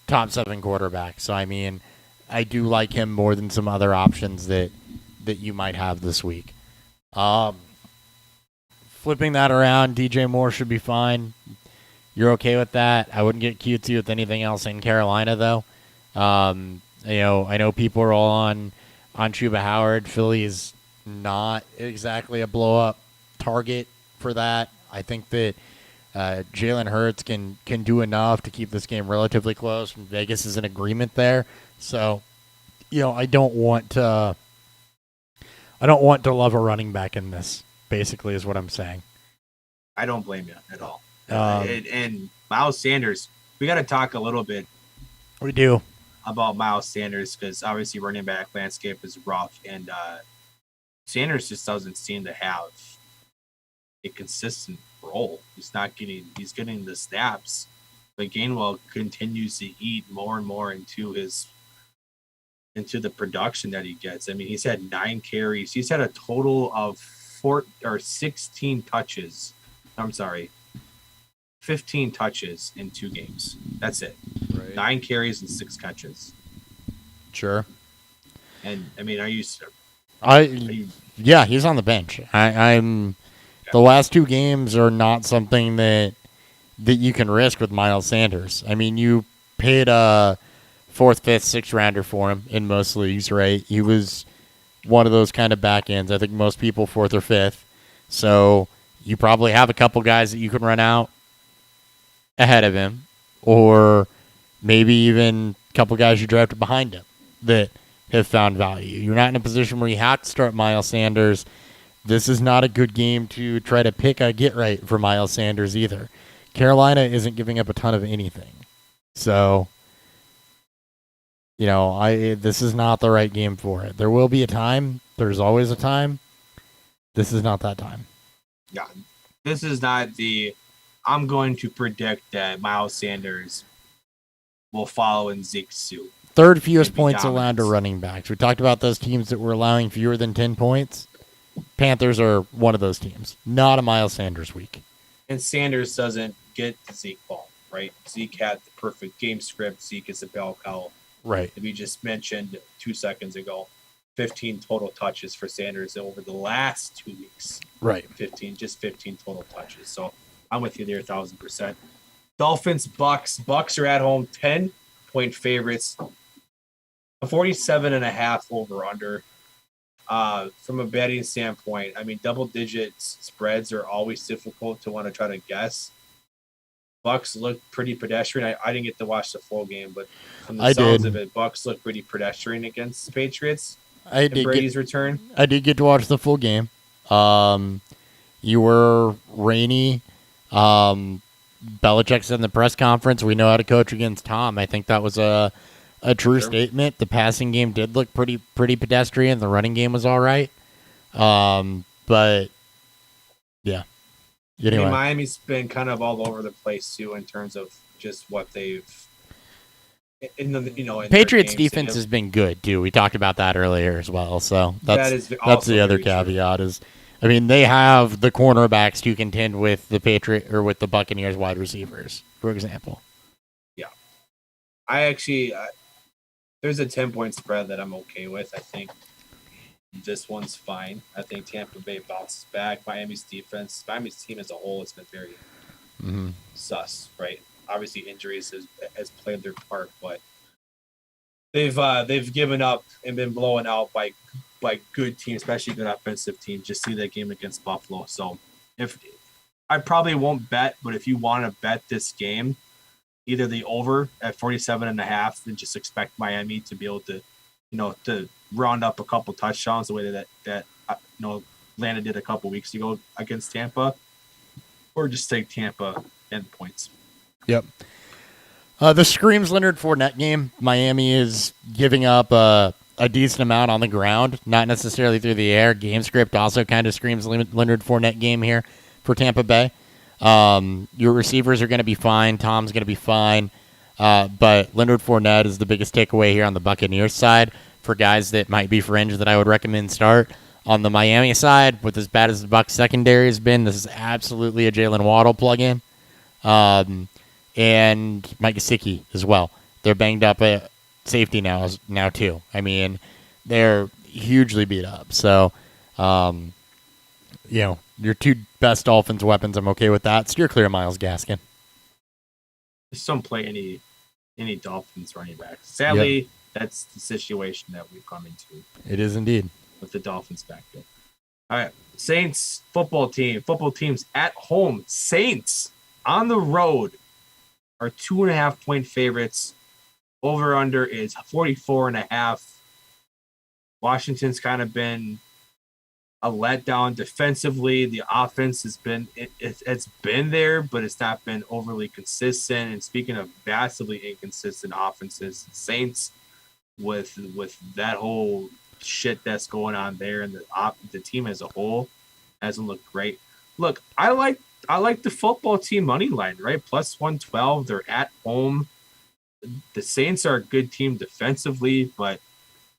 7 quarterback. So, I mean, I do like him more than some other options that you might have this week. Flipping that around, DJ Moore should be fine. You're okay with that? I wouldn't get cutesy with anything else in Carolina, though. I know people are all on Chuba Howard. Philly is not exactly a blow-up target for that. I think that Jalen Hurts can do enough to keep this game relatively close, and Vegas is in agreement there. So, I don't want to love a running back in this, basically, is what I'm saying. I don't blame you at all. And Miles Sanders, we got to talk a little bit. We do. About Miles Sanders, because obviously running back landscape is rough, and Sanders just doesn't seem to have a consistent role. He's getting the snaps, but Gainwell continues to eat more and more into the production that he gets. I mean, he's had 9 carries. He's had a total of 16 touches. I'm sorry, 15 touches in 2 games. That's it. Right. 9 carries and 6 catches. Sure. And I mean, yeah, he's on the bench. The last 2 games are not something that you can risk with Miles Sanders. I mean, you paid a 4th, 5th, 6th rounder for him in most leagues, right? He was one of those kind of back ends. I think most people 4th or 5th. So you probably have a couple guys that you can run out ahead of him, or maybe even a couple guys you drafted behind him that have found value. You're not in a position where you have to start Miles Sanders. This is not a good game to try to pick a get-right for Miles Sanders either. Carolina isn't giving up a ton of anything. So, this is not the right game for it. There will be a time. There's always a time. This is not that time. Yeah, this is not I'm going to predict that Miles Sanders will follow in Zeke's suit. Third fewest points allowed to running backs. We talked about those teams that were allowing fewer than 10 points. Panthers are one of those teams. Not a Miles Sanders week. And Sanders doesn't get the Zeke ball, right? Zeke had the perfect game script. Zeke is a bell cow. Right. We just mentioned 2 seconds ago, 15 total touches for Sanders over the last 2 weeks. Right. 15 total touches. So I'm with you there 1,000%. Dolphins, Bucks. Bucks are at home, 10-point favorites. A 47.5 over-under. From a betting standpoint, I mean, double-digit spreads are always difficult to want to try to guess. Bucks look pretty pedestrian. I didn't get to watch the full game, but from the sounds of it, Bucks look pretty pedestrian against the Patriots. Brady's return. I did get to watch the full game. You were rainy. Belichick said in the press conference, we know how to coach against Tom. I think that was a true statement. The passing game did look pretty pedestrian. The running game was all right. But, yeah. Anyway. I mean, Miami's been kind of all over the place, too, in terms of just what they've in Patriots defense has been good, too. We talked about that earlier as well. So that's the other caveat is, I mean, they have the cornerbacks to contend with the with the Buccaneers wide receivers, for example. Yeah. There's a 10-point spread that I'm okay with. I think this one's fine. I think Tampa Bay bounces back. Miami's team as a whole has been very sus, right? Obviously, injuries has played their part, but they've given up and been blown out by good teams, especially good offensive teams. Just see that game against Buffalo. So I probably won't bet, but if you want to bet this game, either the over at 47.5 and just expect Miami to be able to, to round up a couple touchdowns the way that Atlanta did a couple weeks ago against Tampa, or just take Tampa and points. Yep. The screams Leonard Fournette game. Miami is giving up a decent amount on the ground, not necessarily through the air. Game script also kind of screams Leonard Fournette game here for Tampa Bay. Your receivers are going to be fine. Tom's going to be fine. But Leonard Fournette is the biggest takeaway here on the Buccaneers side for guys that might be fringe that I would recommend start. On the Miami side, with as bad as the Bucs secondary has been, this is absolutely a Jalen Waddle plug-in. And Mike Gesicki as well. They're banged up at safety now too. I mean, they're hugely beat up. So, your two best Dolphins weapons, I'm okay with that. Steer clear of Myles Gaskin. Just don't play any Dolphins running backs. Sadly, that's the situation that we've come into. It is indeed. With the Dolphins back there. All right. Saints football team. Football teams at home. Saints on the road are 2.5-point favorites. Over under is 44.5. Washington's kind of been a letdown defensively. The offense has been it's been there, but it's not been overly consistent. And speaking of vastly inconsistent offenses, the Saints with that whole shit that's going on there, and the team as a whole hasn't looked great. Look, I like the football team money line, right? Plus 112. They're at home. The Saints are a good team defensively, but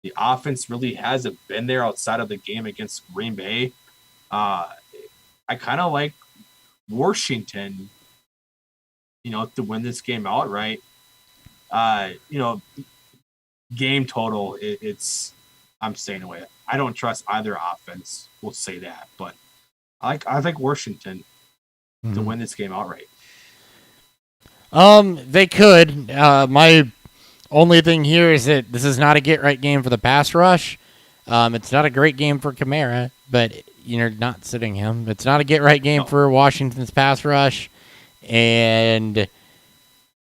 the offense really hasn't been there outside of the game against Green Bay. I kind of like Washington, to win this game outright. Game total, I'm staying away. I don't trust either offense. We'll say that, but I think Washington to win this game outright. They could. My only thing here is that this is not a get-right game for the pass rush. It's not a great game for Kamara, but you're not sitting him. It's not a get-right game for Washington's pass rush. And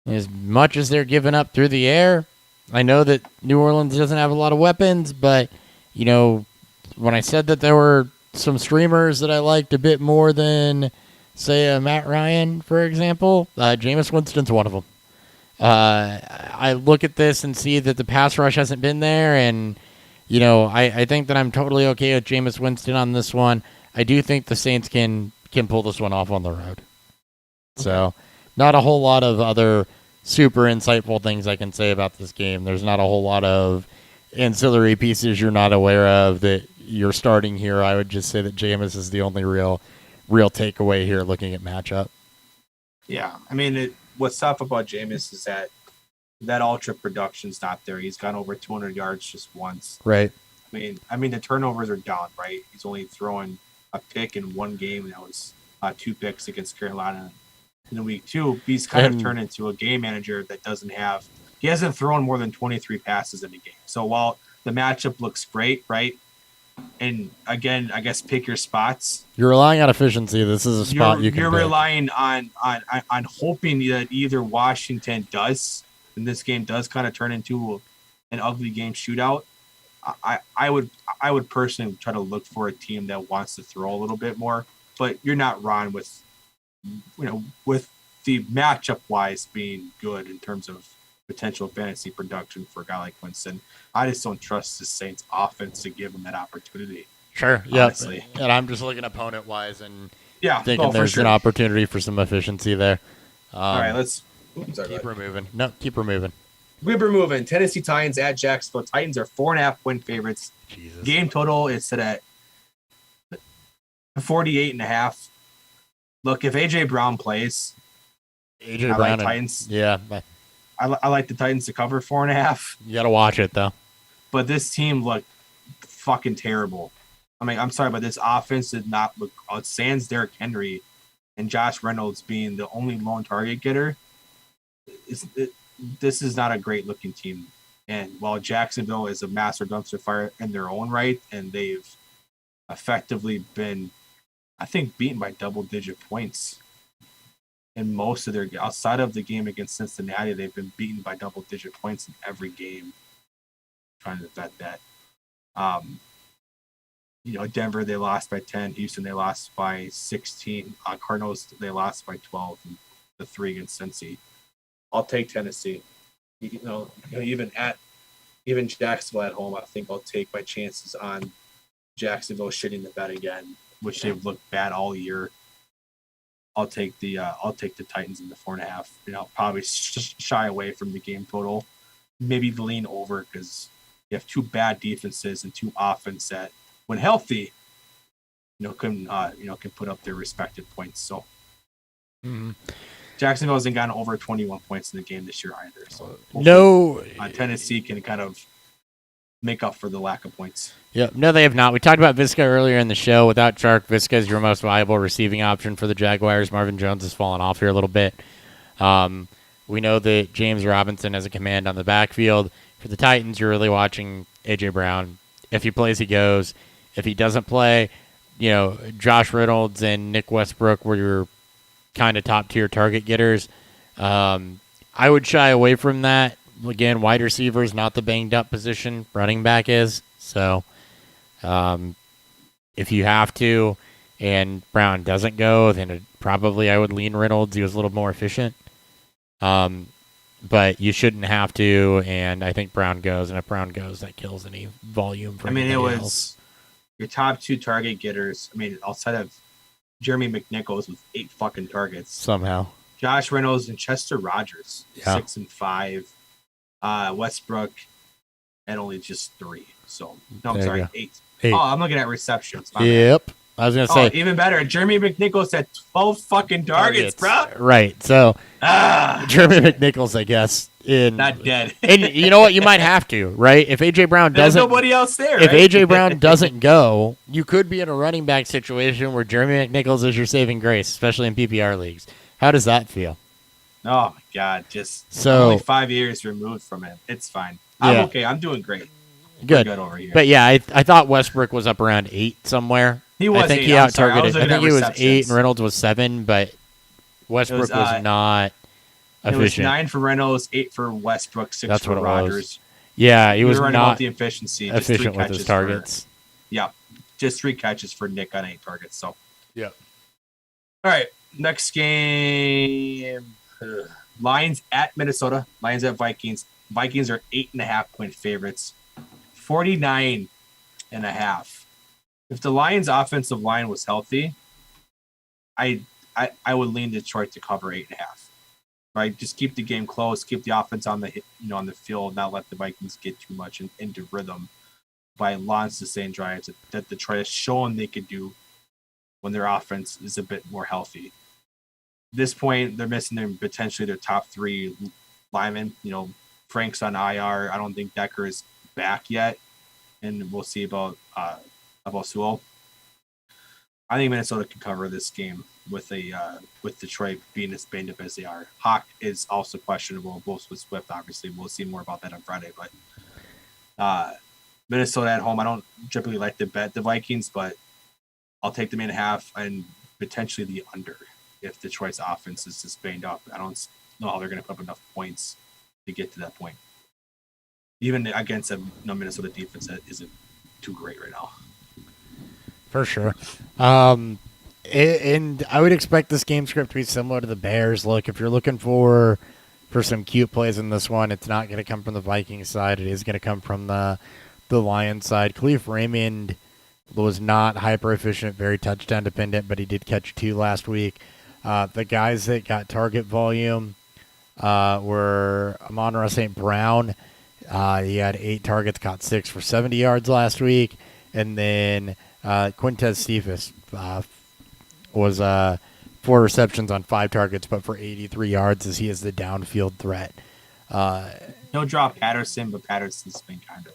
as much as they're giving up through the air, I know that New Orleans doesn't have a lot of weapons, but, when I said that there were some streamers that I liked a bit more than, say, Matt Ryan, for example, Jameis Winston's one of them. I look at this and see that the pass rush hasn't been there, and, I think that I'm totally okay with Jameis Winston on this one. I do think the Saints can pull this one off on the road. So, not a whole lot of other super insightful things I can say about this game. There's not a whole lot of ancillary pieces you're not aware of that you're starting here. I would just say that Jameis is the only real takeaway here looking at matchup. Yeah, I mean, what's tough about Jameis is that ultra production's not there. He's gone over 200 yards just once. Right. I mean, the turnovers are down, right? He's only throwing a pick in one game, and that was 2 picks against Carolina in week 2. He's kind of turned into a game manager that he hasn't thrown more than 23 passes in a game. So while the matchup looks great, right? And again, I guess pick your spots. You're relying on efficiency. This is a spot you can You're pick. relying on hoping that either Washington does, and this game does kind of turn into an ugly game shootout. I would personally try to look for a team that wants to throw a little bit more, but you're not wrong with the matchup wise being good in terms of potential fantasy production for a guy like Winston. I just don't trust the Saints offense to give him that opportunity. Sure. Yeah. And I'm just looking opponent wise and thinking there's an opportunity for some efficiency there. All right, let's keep removing. No, keep removing. We're removing. Tennessee Titans at Jacksonville. Titans are 4.5-point favorites. Jesus. Game total is set at 48.5. Look, if AJ Brown plays, AJ Brown, like Titans. Yeah, I like the Titans to cover 4.5. You got to watch it though. But this team looked fucking terrible. I mean, I'm sorry, but this offense did not look. Sans Derrick Henry and Josh Reynolds being the only lone target getter. This is not a great looking team. And while Jacksonville is a master dumpster fire in their own right, and they've effectively been, I think, beaten by double-digit points in most of their, outside of the game against Cincinnati, they've been beaten by double-digit points in every game. Trying to vet that. Denver, they lost by 10. Houston, they lost by 16. Cardinals, they lost by 12. And the 3 against Cincy. I'll take Tennessee. Even Jacksonville at home, I think I'll take my chances on Jacksonville shitting the bed again, which they've looked bad all year. I'll take the Titans in the 4.5. You know, probably shy away from the game total. Maybe lean over because you have two bad defenses and two offense that, when healthy, can put up their respective points. So Jacksonville hasn't gotten over 21 points in the game this year either. So Tennessee can kind of make up for the lack of points. Yeah, no, they have not. We talked about Visca earlier in the show. Without Chark, Visca is your most viable receiving option for the Jaguars. Marvin Jones has fallen off here a little bit. We know that James Robinson has a command on the backfield. For the Titans, you're really watching A.J. Brown. If he plays, he goes. If he doesn't play, Josh Reynolds and Nick Westbrook were your kind of top-tier target getters. I would shy away from that. Again, wide receiver is not the banged-up position. Running back is. So if you have to and Brown doesn't go, then probably I would lean Reynolds. He was a little more efficient. But you shouldn't have to, and I think Brown goes, and if Brown goes, that kills any volume for anything else. Your top two target getters. I mean, outside of Jeremy McNichols with 8 fucking targets. Somehow. Josh Reynolds and Chester Rogers, yeah. 6 and 5. Westbrook and only just 3. So, no, I'm sorry, 8. Oh, I'm looking at receptions. Yep. I was going to say. Even better. Jeremy McNichols had 12 fucking targets, bro. Right. So, Jeremy McNichols, I guess. Not dead. And you know what? You might have to, right? If A.J. Brown doesn't. There's nobody else there. If right? A.J. Brown doesn't go, you could be in a running back situation where Jeremy McNichols is your saving grace, especially in PPR leagues. How does that feel? Oh, my God. Only 5 years removed from it. It's fine. I'm okay. I'm doing great. Good over here. But yeah, I thought Westbrook was up around 8 somewhere. He was. I think 8. he out-targeted. I think he was receptions. 8 and Reynolds was 7, but Westbrook was not efficient. It was 9 for Reynolds, 8 for Westbrook, 6 That's for Rogers. Yeah, he was not the efficiency. Efficient with his targets. Just 3 catches for Nick on 8 targets. So. Yeah. All right, next game. Lions at Minnesota. Lions at Vikings. Vikings are 8.5-point favorites. 49.5. If the Lions' offensive line was healthy, I would lean Detroit to cover 8.5. Right, just keep the game close, keep the offense on the on the field, not let the Vikings get too much into rhythm by launch the same drives that Detroit has shown they could do when their offense is a bit more healthy. At this point, they're missing potentially their top 3 linemen. Frank's on IR. I don't think Decker is back yet, and we'll see about Sewell. I think Minnesota can cover this game with Detroit being as banged up as they are. Hawk is also questionable. Both with Swift, obviously. We'll see more about that on Friday. But Minnesota at home, I don't typically like to bet the Vikings, but I'll take them in half and potentially the under if Detroit's offense is just banged up. I don't know how they're going to put up enough points to get to that point. Even against a Minnesota defense that isn't too great right now. For sure. And I would expect this game script to be similar to the Bears. Look, if you're looking for some cute plays in this one, it's not going to come from the Vikings side. It is going to come from the Lions side. Khalif Raymond was not hyper efficient, very touchdown dependent, but he did catch 2 last week. The guys that got target volume were Amon-Ra St. Brown. He had 8 targets, caught 6 for 70 yards last week. And then Quintez Cephas was 4 receptions on 5 targets, but for 83 yards as he is the downfield threat. No drop Patterson, but Patterson's been kind of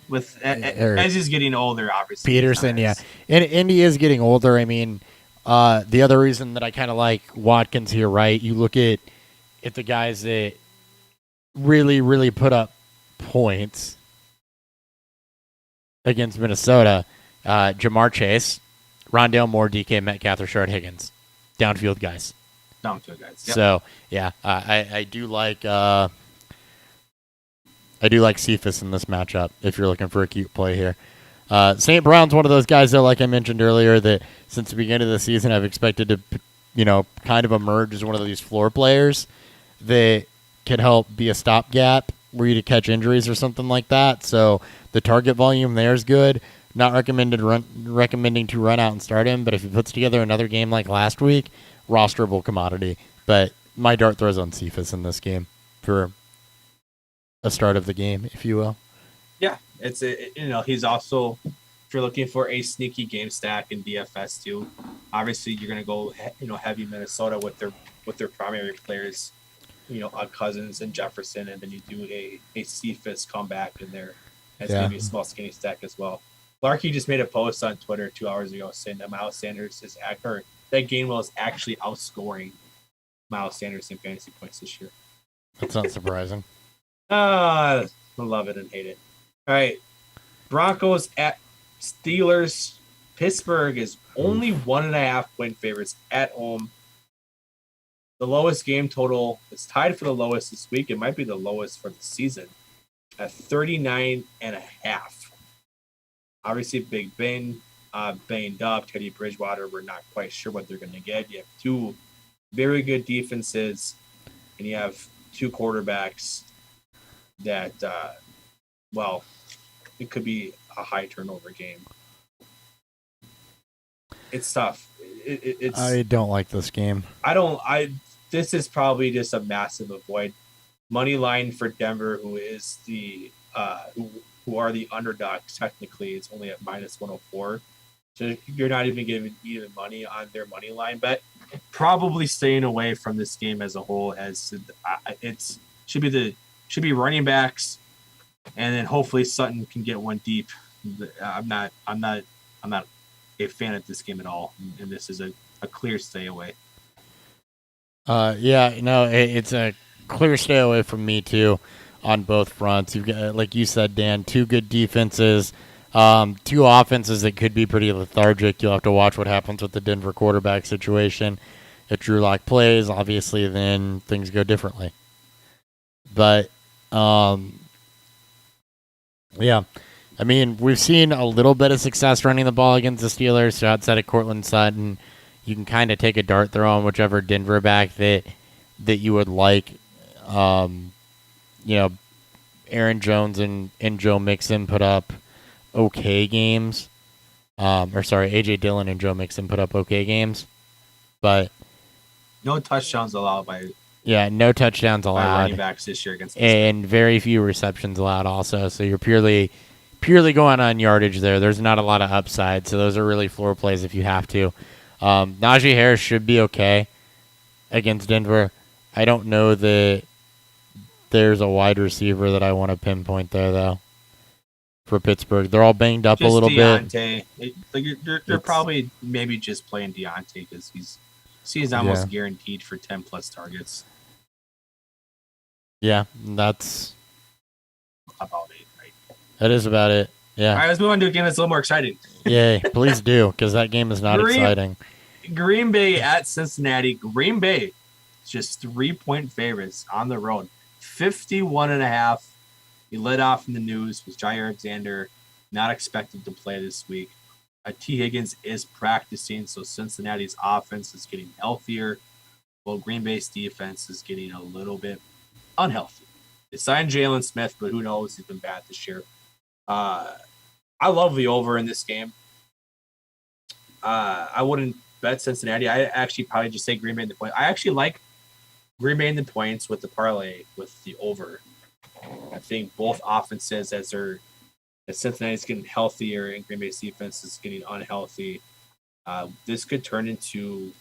with as he's getting older, obviously. Peterson, yeah, and he is getting older. I mean, the other reason that I kind of like Watkins here, right? You look at the guys that really, really put up points against Minnesota. Jamar Chase, Rondale Moore, DK Metcalf, Rashard Higgins. Downfield guys. Yep. So, yeah, I do like Cephas in this matchup if you're looking for a cute play here. St. Brown's one of those guys, though, like I mentioned earlier, that since the beginning of the season I've expected to, kind of emerge as one of these floor players that can help be a stopgap were you to catch injuries or something like that. So the target volume there is good. Not recommending to run out and start him, but if he puts together another game like last week, rosterable commodity. But my dart throws on Cephas in this game for a start of the game, if you will. Yeah, he's also, if you're looking for a sneaky game stack in DFS too, obviously you're gonna go heavy Minnesota with their primary players, Cousins and Jefferson, and then you do a Cephas comeback in there. That's gonna be a small skinny stack as well. Larky just made a post on Twitter 2 hours ago saying that Miles Sanders that Gainwell is actually outscoring Miles Sanders in fantasy points this year. That's not surprising. I love it and hate it. All right, Broncos at Steelers. Pittsburgh is only 1.5-point favorites at home. The lowest game total is tied for the lowest this week. It might be the lowest for the season at 39.5. Obviously, Big Ben banged up. Teddy Bridgewater, we're not quite sure what they're going to get. You have two very good defenses, and you have two quarterbacks that, it could be a high turnover game. It's tough. I don't like this game. This is probably just a massive avoid. Money line for Denver, who is who are the underdogs. Technically, it's only at -104. So you're not even giving even money on their money line bet. Probably staying away from this game as a whole, as it should be running backs, and then hopefully Sutton can get one deep. I'm not a fan of this game at all, and this is a clear stay away. It's a clear stay away from me too on both fronts. You've got, like you said, Dan, two good defenses, two offenses that could be pretty lethargic. You'll have to watch what happens with the Denver quarterback situation. If Drew Lock plays, obviously, then things go differently. But, I mean, we've seen a little bit of success running the ball against the Steelers. So outside of Cortland Sutton, you can kind of take a dart throw on whichever Denver back that you would like. Aaron Jones and Joe Mixon put up okay games. A.J. Dillon and Joe Mixon put up okay games. But no touchdowns allowed no touchdowns allowed. Running backs this year against and very few receptions allowed also. So you're purely going on yardage there. There's not a lot of upside. So those are really floor plays if you have to. Najee Harris should be okay against Denver. I don't know that there's a wide receiver that I want to pinpoint there, though, for Pittsburgh. They're all banged up a little bit. They're probably maybe just playing Deontay because he's almost guaranteed for 10-plus targets. Yeah, that's about it, right? That is about it. Yeah. All right, let's move on to a game that's a little more exciting. Yay, please do, because that game is not exciting. Green Bay at Cincinnati. Green Bay, just 3-point favorites on the road. 51.5. He led off in the news with Jair Alexander not expected to play this week. T. Higgins is practicing, so Cincinnati's offense is getting healthier, while Green Bay's defense is getting a little bit unhealthy. They signed Jalen Smith, but who knows? He's been bad this year. I love the over in this game. I wouldn't bet Cincinnati. I actually probably just say Green Bay in the point. I actually like Green Bay in the points with the parlay with the over. I think both offenses, as Cincinnati's getting healthier and Green Bay's defense is getting unhealthy, this could turn into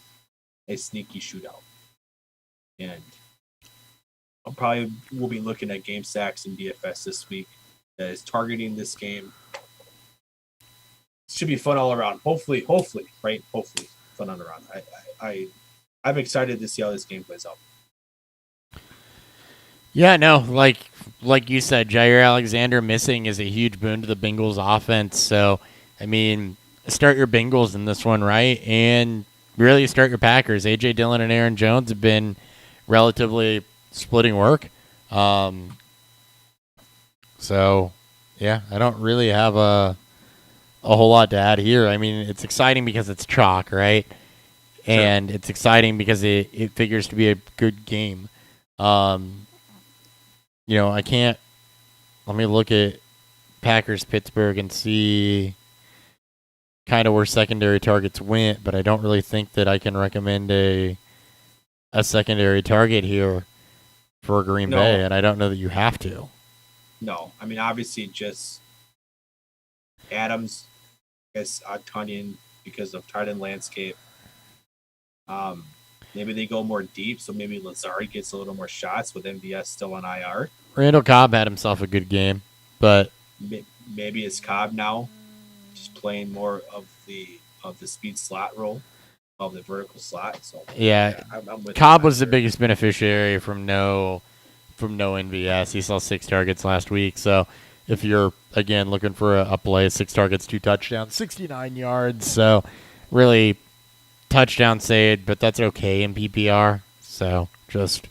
a sneaky shootout. And we'll be looking at game stacks in DFS this week that is targeting this game. Should be fun all around. Hopefully, right? Hopefully, fun all around. I'm excited to see how this game plays out. Yeah, no, like you said, Jair Alexander missing is a huge boon to the Bengals offense. So, I mean, start your Bengals in this one, right? And really start your Packers. A.J. Dillon and Aaron Jones have been relatively splitting work. So, yeah, I don't really have a whole lot to add here. I mean, it's exciting because it's chalk, right? Sure. And it's exciting because it figures to be a good game. Let me look at Packers Pittsburgh and see kind of where secondary targets went, but I don't really think that I can recommend a secondary target here for Green Bay, and I don't know that you have to. No, I mean, obviously just Adams, I guess Tunyon because of tight end landscape. Maybe they go more deep, so maybe Lazard gets a little more shots with MVS still on IR. Randall Cobb had himself a good game, but maybe it's Cobb now, just playing more of the speed slot role, of the vertical slot. So yeah, I'm with Cobb was the biggest beneficiary from no MVS. He saw 6 targets last week. So if you're again looking for a play, 6 targets, 2 touchdowns, 69 yards. So really touchdown saved, but that's okay in PPR. So just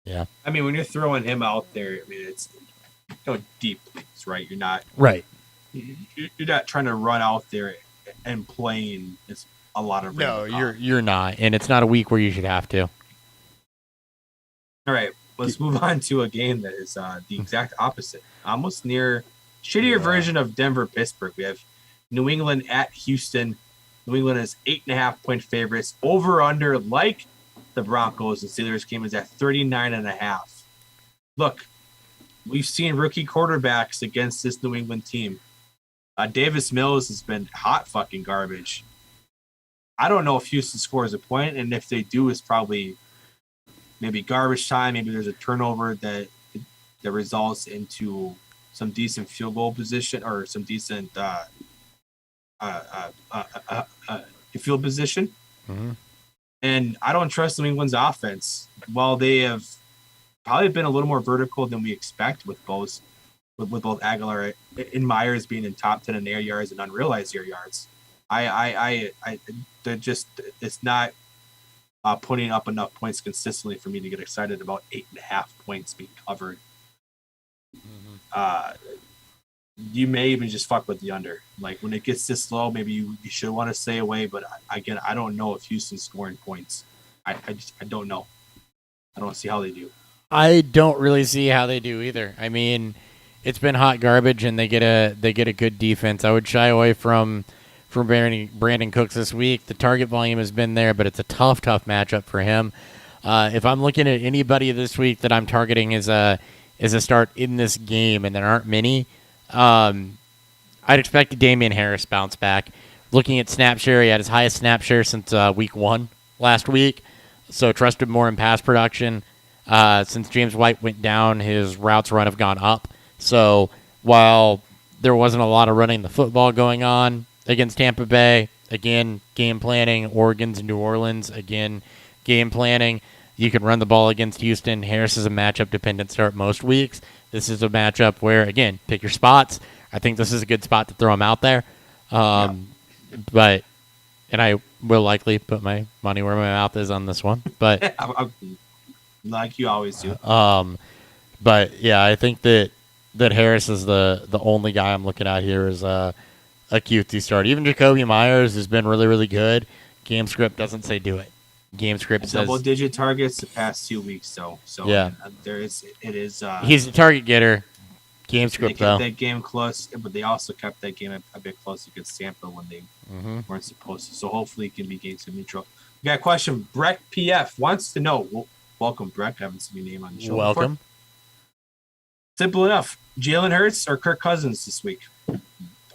yeah. I mean, when you're throwing him out there, I mean it's deep leagues, right? You're not right. You're not trying to run out there and playing. It's a lot of no. You're not, and it's not a week where you should have to. All right, let's move on to a game that is the exact opposite, almost near shittier version of Denver-Pittsburgh. We have New England at Houston. New England is 8.5-point favorites. Over/under, like the Broncos and Steelers game, is at 39.5. Look, we've seen rookie quarterbacks against this New England team. Davis Mills has been hot fucking garbage. I don't know if Houston scores a point, and if they do, it's probably maybe garbage time. Maybe there's a turnover that results into some decent field goal position or some decent field position. Mm-hmm. And I don't trust New England's offense. While they have probably been a little more vertical than we expect with both Aguilar and Myers being in top 10 in air yards and unrealized air yards, they're just, it's not putting up enough points consistently for me to get excited about 8.5 points being covered. Mm-hmm. You may even just fuck with the under. Like when it gets this low, maybe you should want to stay away. But again, I don't know if Houston's scoring points. I don't know. I don't see how they do. I don't really see how they do either. I mean, it's been hot garbage, and they get a good defense. I would shy away from Brandon Cooks this week. The target volume has been there, but it's a tough matchup for him. If I'm looking at anybody this week that I'm targeting as a start in this game, and there aren't many, I'd expect a Damien Harris bounce back. Looking at snap share, he had his highest snap share since week 1 last week, so trusted more in pass production. Since James White went down, his routes run have gone up. So while there wasn't a lot of running the football going on against Tampa Bay, again, game planning. Oregon's New Orleans, again, game planning. You can run the ball against Houston. Harris is a matchup-dependent start most weeks. This is a matchup where, again, pick your spots. I think this is a good spot to throw him out there. But, and I will likely put my money where my mouth is on this one. But like you always do. But yeah, I think that Harris is the only guy I'm looking at here as a QT start. Even Jacoby Myers has been really, really good. Game script doesn't say do it. Game script says double-digit targets the past 2 weeks, though. So yeah, it is. He's a target getter. Game script they kept though. that game close, but they also kept that game a bit close against Tampa when they weren't supposed to. So hopefully it can be game neutral. We got a question. Breck PF wants to know. Welcome, Breck. I haven't seen your name on the show. Welcome. Before. Simple enough. Jalen Hurts or Kirk Cousins this week?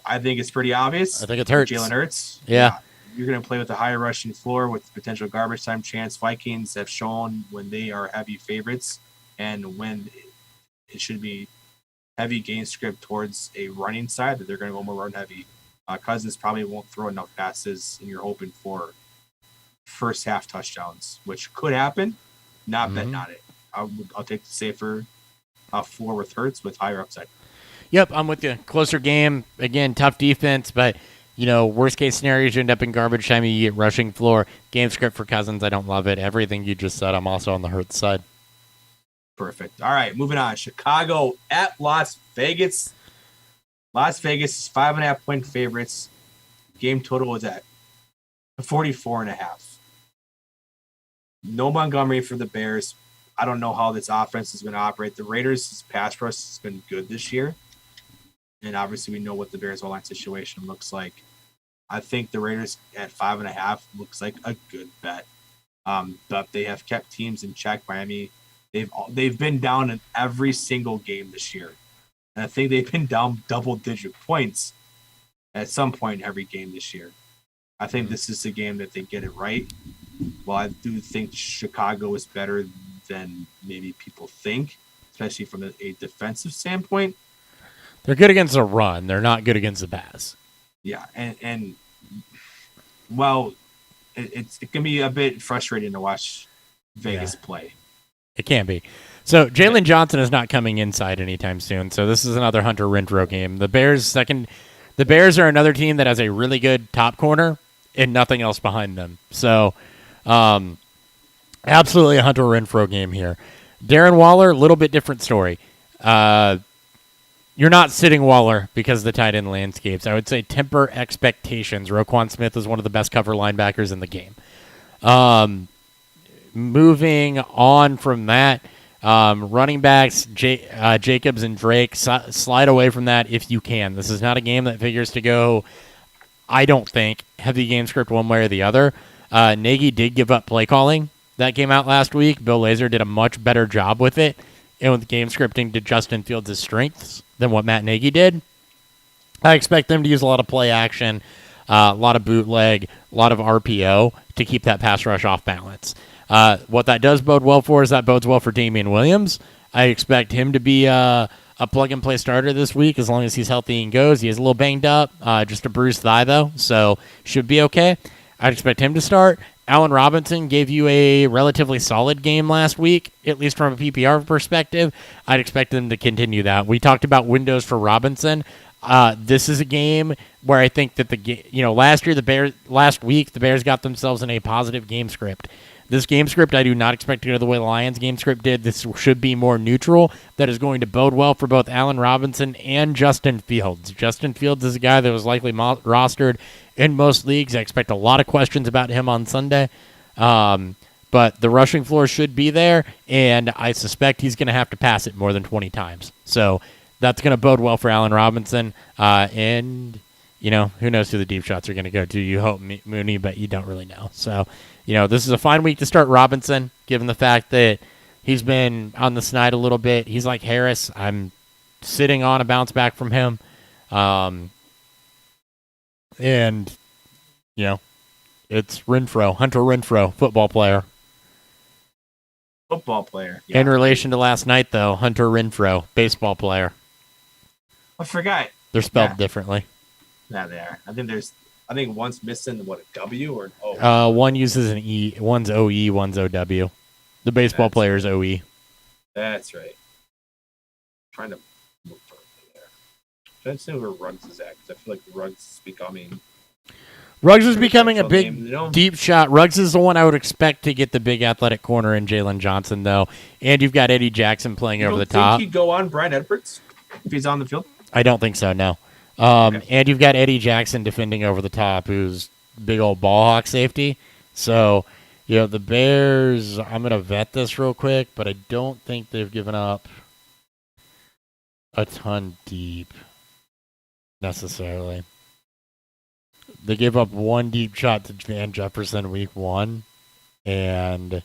I think it's pretty obvious. I think it's Hurts. Jalen Hurts. Yeah. You're going to play with a higher rushing floor with potential garbage time chance. Vikings have shown when they are heavy favorites and when it should be heavy game script towards a running side that they're going to go more run heavy. Cousins probably won't throw enough passes, and you're hoping for first half touchdowns, which could happen. Not bet on it. I'll take the safer floor with Hurts with higher upside. Yep, I'm with you. Closer game. Again, tough defense, but worst case scenarios you end up in garbage time. You get rushing floor. Game script for Cousins, I don't love it. Everything you just said, I'm also on the Hurts side. Perfect. All right, moving on. Chicago at Las Vegas. Las Vegas is 5.5-point favorites. Game total is at 44.5. No Montgomery for the Bears. I don't know how this offense is going to operate. The Raiders' pass rush has been good this year. And obviously we know what the Bears' O-line situation looks like. I think the Raiders at 5.5 looks like a good bet. But they have kept teams in check. Miami, they've been down in every single game this year, and I think they've been down double-digit points at some point in every game this year. I think this is the game that they get it right. While I do think Chicago is better than maybe people think, especially from a defensive standpoint. They're good against the run. They're not good against the pass. Yeah, and well, it can be a bit frustrating to watch Vegas play. It can be. So Jalen Johnson is not coming inside anytime soon. So this is another Hunter Renfrow game. The Bears are another team that has a really good top corner and nothing else behind them. So absolutely a Hunter Renfrow game here. Darren Waller, a little bit different story. You're not sitting Waller because of the tight end landscapes. I would say temper expectations. Roquan Smith is one of the best cover linebackers in the game. Moving on from that, running backs, Jacobs and Drake, slide away from that if you can. This is not a game that figures to go, I don't think, heavy game script one way or the other. Nagy did give up play calling. That came out last week. Bill Lazor did a much better job with it and with game scripting to Justin Fields' strengths than what Matt Nagy did. I expect them to use a lot of play action, a lot of bootleg, a lot of RPO to keep that pass rush off balance. What that does bode well for is that bodes well for Damien Williams. I expect him to be a plug-and-play starter this week as long as he's healthy and goes. He is a little banged up, just a bruised thigh, though, so should be okay. I'd expect him to start. Allen Robinson gave you a relatively solid game last week, at least from a PPR perspective. I'd expect them to continue that. We talked about windows for Robinson. This is a game where I think that last week the Bears got themselves in a positive game script. This game script, I do not expect to go the way the Lions game script did. This should be more neutral. That is going to bode well for both Allen Robinson and Justin Fields. Justin Fields is a guy that was likely rostered in most leagues. I expect a lot of questions about him on Sunday. But the rushing floor should be there, and I suspect he's going to have to pass it more than 20 times. So that's going to bode well for Allen Robinson. And, who knows who the deep shots are going to go to. You hope Mooney, but you don't really know. So, this is a fine week to start Robinson, given the fact that he's been on the snide a little bit. He's like Harris. I'm sitting on a bounce back from him. And, it's Renfrow, Hunter Renfrow, football player. Football player. Yeah. In relation to last night, though, Hunter Renfrow, baseball player. I forgot. They're spelled differently. Yeah, they are. I think one's missing, a W or an O? One uses an E. One's OE, one's OW. The baseball player is OE. That's right. I'm trying to look for it there. I'm trying to see where Ruggs is at, because I feel like Ruggs is becoming... Ruggs is becoming a big, deep shot. Ruggs is the one I would expect to get the big athletic corner in Jalen Johnson, though. And you've got Eddie Jackson playing over the top. Think he'd go on Brian Edwards if he's on the field? I don't think so, no. Okay. And you've got Eddie Jackson defending over the top, who's big old ball hawk safety. So, the Bears, I'm going to vet this real quick, but I don't think they've given up a ton deep necessarily. They gave up one deep shot to Van Jefferson week 1, and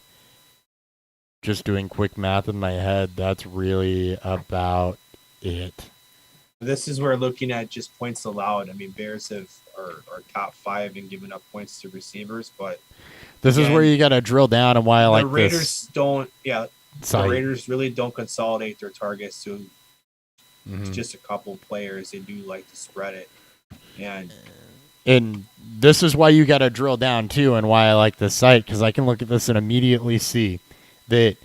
just doing quick math in my head, that's really about it. This is where looking at just points allowed. I mean, Bears are top 5 in giving up points to receivers, but this is where you got to drill down and why I like Raiders this. The Raiders really don't consolidate their targets to just a couple players. They do like to spread it, and this is why you got to drill down too, and why I like this site, because I can look at this and immediately see that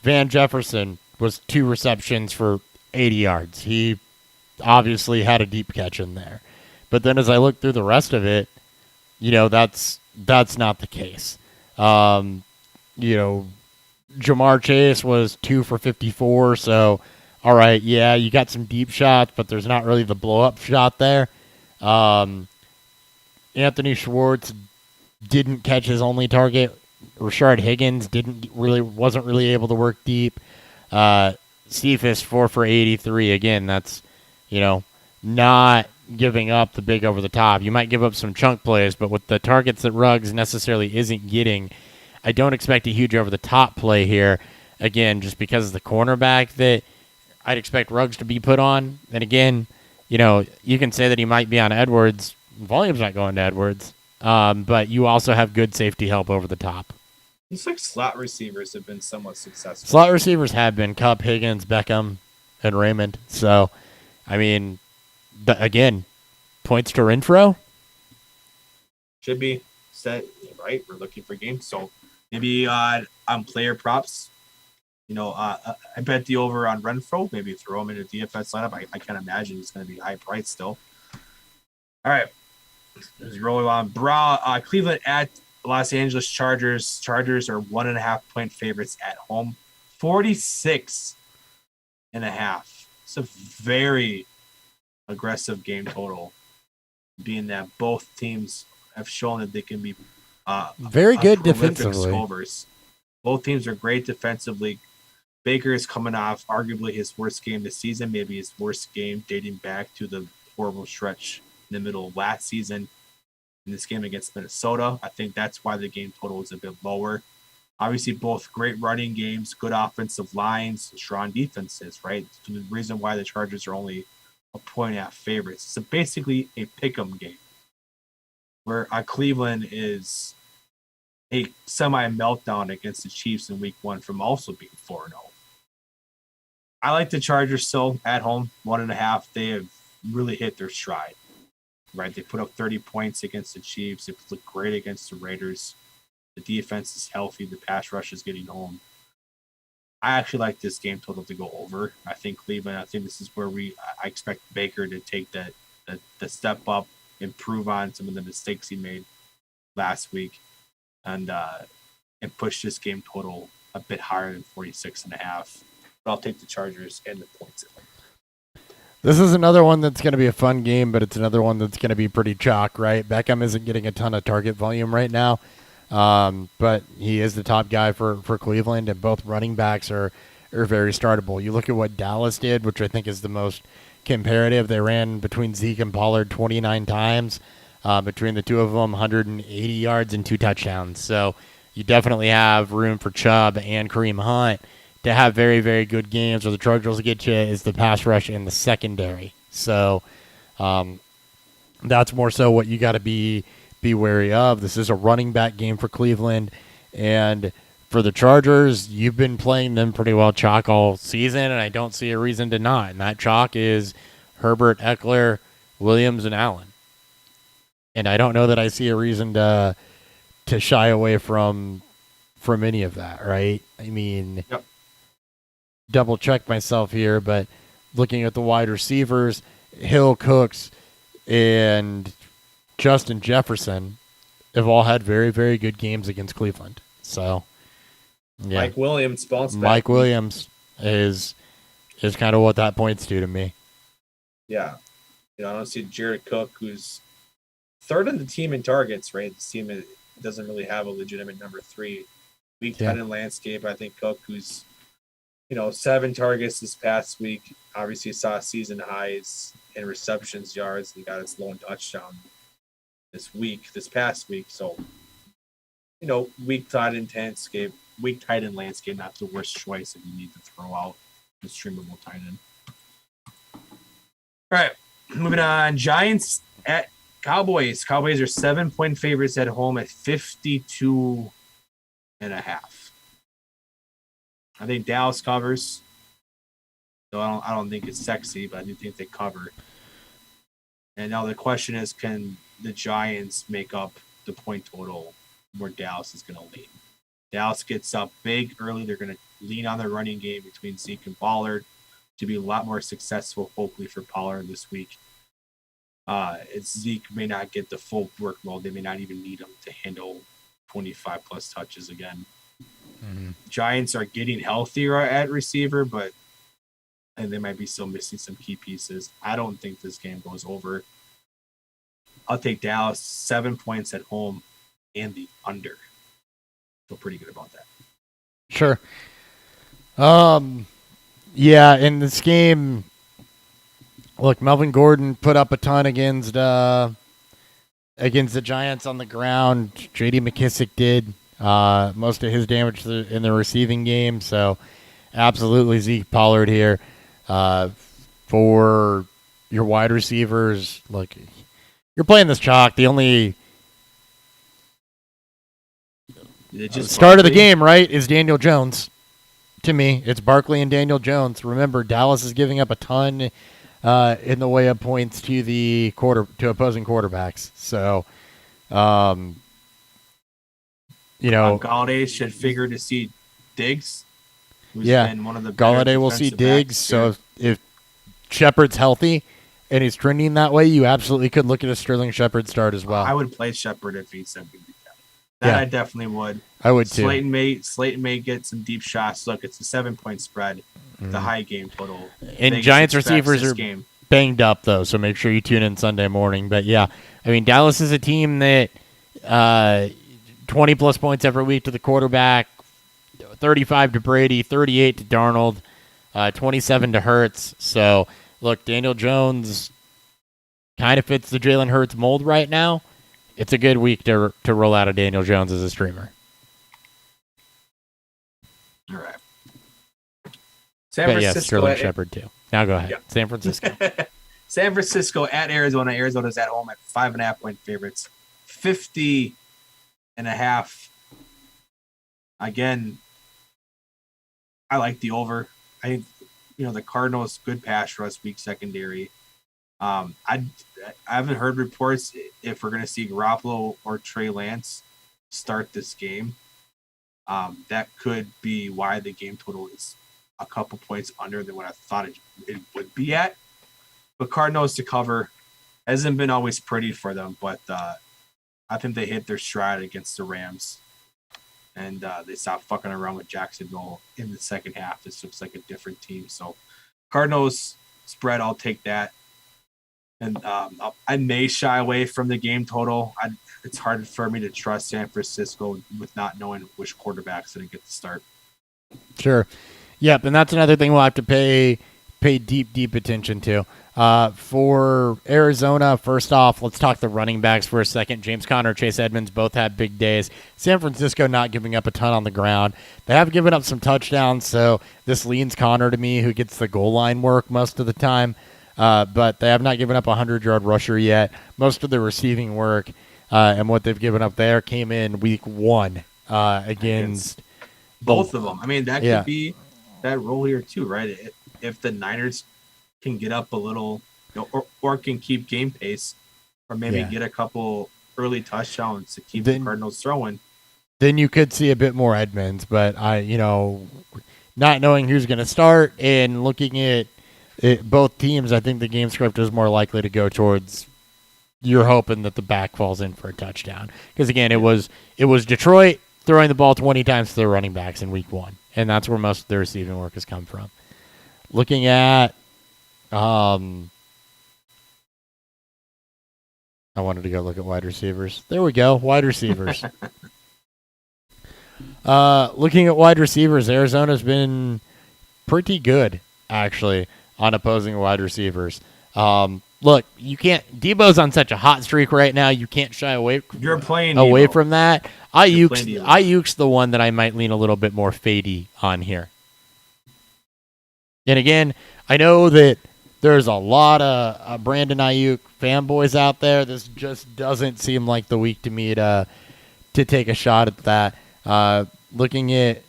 Van Jefferson was 2 receptions for 80 yards. He obviously had a deep catch in there. But then as I look through the rest of it, that's not the case. Jamar Chase was 2 for 54, so all right, yeah, you got some deep shots, but there's not really the blow-up shot there. Anthony Schwartz didn't catch his only target. Rashard Higgins wasn't really able to work deep. Cephas 4 for 83. Again, that's not giving up the big over the top. You might give up some chunk plays, but with the targets that Ruggs necessarily isn't getting, I don't expect a huge over the top play here. Again, just because of the cornerback that I'd expect Ruggs to be put on. And again, you can say that he might be on Edwards. Volume's not going to Edwards. But you also have good safety help over the top. Looks like slot receivers have been somewhat successful. Slot receivers have been Kupp, Higgins, Beckham, and Raymond. So, I mean, again, points to Renfro. Should be set, right? We're looking for games. So maybe on player props, I bet the over on Renfro. Maybe throw him in a DFS lineup. I can't imagine he's going to be high price still. All right. Let's roll on. Cleveland at Los Angeles Chargers. Chargers are 1.5-point favorites at home. 46.5. It's a very aggressive game total, being that both teams have shown that they can be very good defensively. Scovers. Both teams are great defensively. Baker is coming off arguably his worst game this season, maybe his worst game dating back to the horrible stretch in the middle of last season. In this game against Minnesota, I think that's why the game total is a bit lower. Obviously, both great running games, good offensive lines, strong defenses, right? So the reason why the Chargers are only a 1.5 favorites. So basically a pick'em game where Cleveland is a semi-meltdown against the Chiefs in week 1 from also being 4-0. I like the Chargers still at home, 1.5. They have really hit their stride. Right, they put up 30 points against the Chiefs. They look great against the Raiders. The defense is healthy. The pass rush is getting home. I actually like this game total to go over. I think Cleveland. I think this is where I expect Baker to take the step up, improve on some of the mistakes he made last week, and push this game total a bit higher than 46.5. But I'll take the Chargers and the points. This is another one that's going to be a fun game, but it's another one that's going to be pretty chalk, right? Beckham isn't getting a ton of target volume right now, but he is the top guy for Cleveland, and both running backs are very startable. You look at what Dallas did, which I think is the most comparative. They ran between Zeke and Pollard 29 times. Between the two of them, 180 yards and 2 touchdowns. So you definitely have room for Chubb and Kareem Hunt to have very, very good games. Where the Chargers will get you is the pass rush in the secondary. So that's more so what you got to be wary of. This is a running back game for Cleveland. And for the Chargers, you've been playing them pretty well chalk all season, and I don't see a reason to not. And that chalk is Herbert, Eckler, Williams, and Allen. And I don't know that I see a reason to shy away from any of that, right? I mean, yep. Double check myself here, but looking at the wide receivers, Hill, Cooks, and Justin Jefferson have all had very, very good games against Cleveland. So, yeah. Mike Williams bounced back. Mike Williams is kind of what that points to me. Yeah. I don't see Jared Cook, who's third on the team in targets, right? This team doesn't really have a legitimate number 3. Week 10 in landscape, I think Cook, who's 7 targets this past week. Obviously saw season highs in receptions, yards. He got his lone touchdown this past week. So, weak tight end landscape, not the worst choice if you need to throw out the streamable tight end. All right, moving on. Giants at Cowboys. Cowboys are 7-point favorites at home at 52.5. I think Dallas covers. So I don't think it's sexy, but I do think they cover. And now the question is, can the Giants make up the point total where Dallas is going to lean? Dallas gets up big early. They're going to lean on their running game between Zeke and Pollard to be a lot more successful, hopefully, for Pollard this week. Zeke may not get the full workload. They may not even need him to handle 25-plus touches again. Mm-hmm. Giants are getting healthier at receiver, and they might be still missing some key pieces. I don't think this game goes over. I'll take Dallas 7 points at home and the under. Feel pretty good about that. Sure. Yeah, in this game, Look, Melvin Gordon put up a ton against the Giants on the ground. J.D. McKissick did most of his damage in the receiving game. So, absolutely Zeke Pollard here. For your wide receivers, look, you're playing this chalk. The only start of the game, right, is Daniel Jones. To me, it's Barkley and Daniel Jones. Remember, Dallas is giving up a ton in the way of points to opposing quarterbacks. So, Galladay should figure to see Diggs. Who's been one of the Galladay will see Diggs. So if Shepard's healthy and he's trending that way, you absolutely could look at a Sterling Shepard start as well. I would play Shepard if he's going to be that. I definitely would. I would too. Slayton may get some deep shots. Look, it's a 7-point spread. The high game total. And Giants receivers are banged up, though, so make sure you tune in Sunday morning. But, yeah, I mean, Dallas is a team that 20-plus points every week to the quarterback, 35 to Brady, 38 to Darnold, 27 to Hurts. So, look, Daniel Jones kind of fits the Jalen Hurts mold right now. It's a good week to roll out a Daniel Jones as a streamer. All right. San Francisco. Sterling Shepard, too. Now go ahead. Yep. San Francisco. San Francisco at Arizona. Arizona's at home at 5.5-point favorites. 50.5. Again, I like the over. I think, the Cardinals, good pass rush, weak secondary. I haven't heard reports if we're going to see Garoppolo or Trey Lance start this game. That could be why the game total is a couple points under than what I thought it would be at. But Cardinals to cover hasn't been always pretty for them, but I think they hit their stride against the Rams. And they stopped fucking around with Jacksonville in the second half. This looks like a different team. So Cardinals spread, I'll take that. And I may shy away from the game total. It's hard for me to trust San Francisco with not knowing which quarterback's going to get the start. Sure. Yep, and that's another thing we'll have to pay deep attention to. For Arizona, first off, let's talk the running backs for a second. James Conner, Chase Edmonds both had big days. San Francisco not giving up a ton on the ground. They have given up some touchdowns, so this leans Conner to me, who gets the goal line work most of the time. But they have not given up a 100-yard rusher yet. Most of the receiving work and what they've given up there came in week 1 against both of them. I mean, that could be that role here too, right? If the Niners can get up a little, or can keep game pace, or maybe get a couple early touchdowns to keep the Cardinals throwing, then you could see a bit more Edmonds. But not knowing who's going to start and looking at both teams, I think the game script is more likely to go towards you're hoping that the back falls in for a touchdown. Because, again, it was Detroit throwing the ball 20 times to their running backs in week 1, and that's where most of their receiving work has come from. Looking at I wanted to go look at wide receivers. There we go, wide receivers. Looking at wide receivers, Arizona's been pretty good, actually, on opposing wide receivers. Look, you can't. Debo's on such a hot streak right now. You can't shy away. You're playing away Debo. From that. Ayuk's the one that I might lean a little bit more fadey on here. And again, I know that there's a lot of Brandon Ayuk fanboys out there. This just doesn't seem like the week to me to take a shot at that. Looking at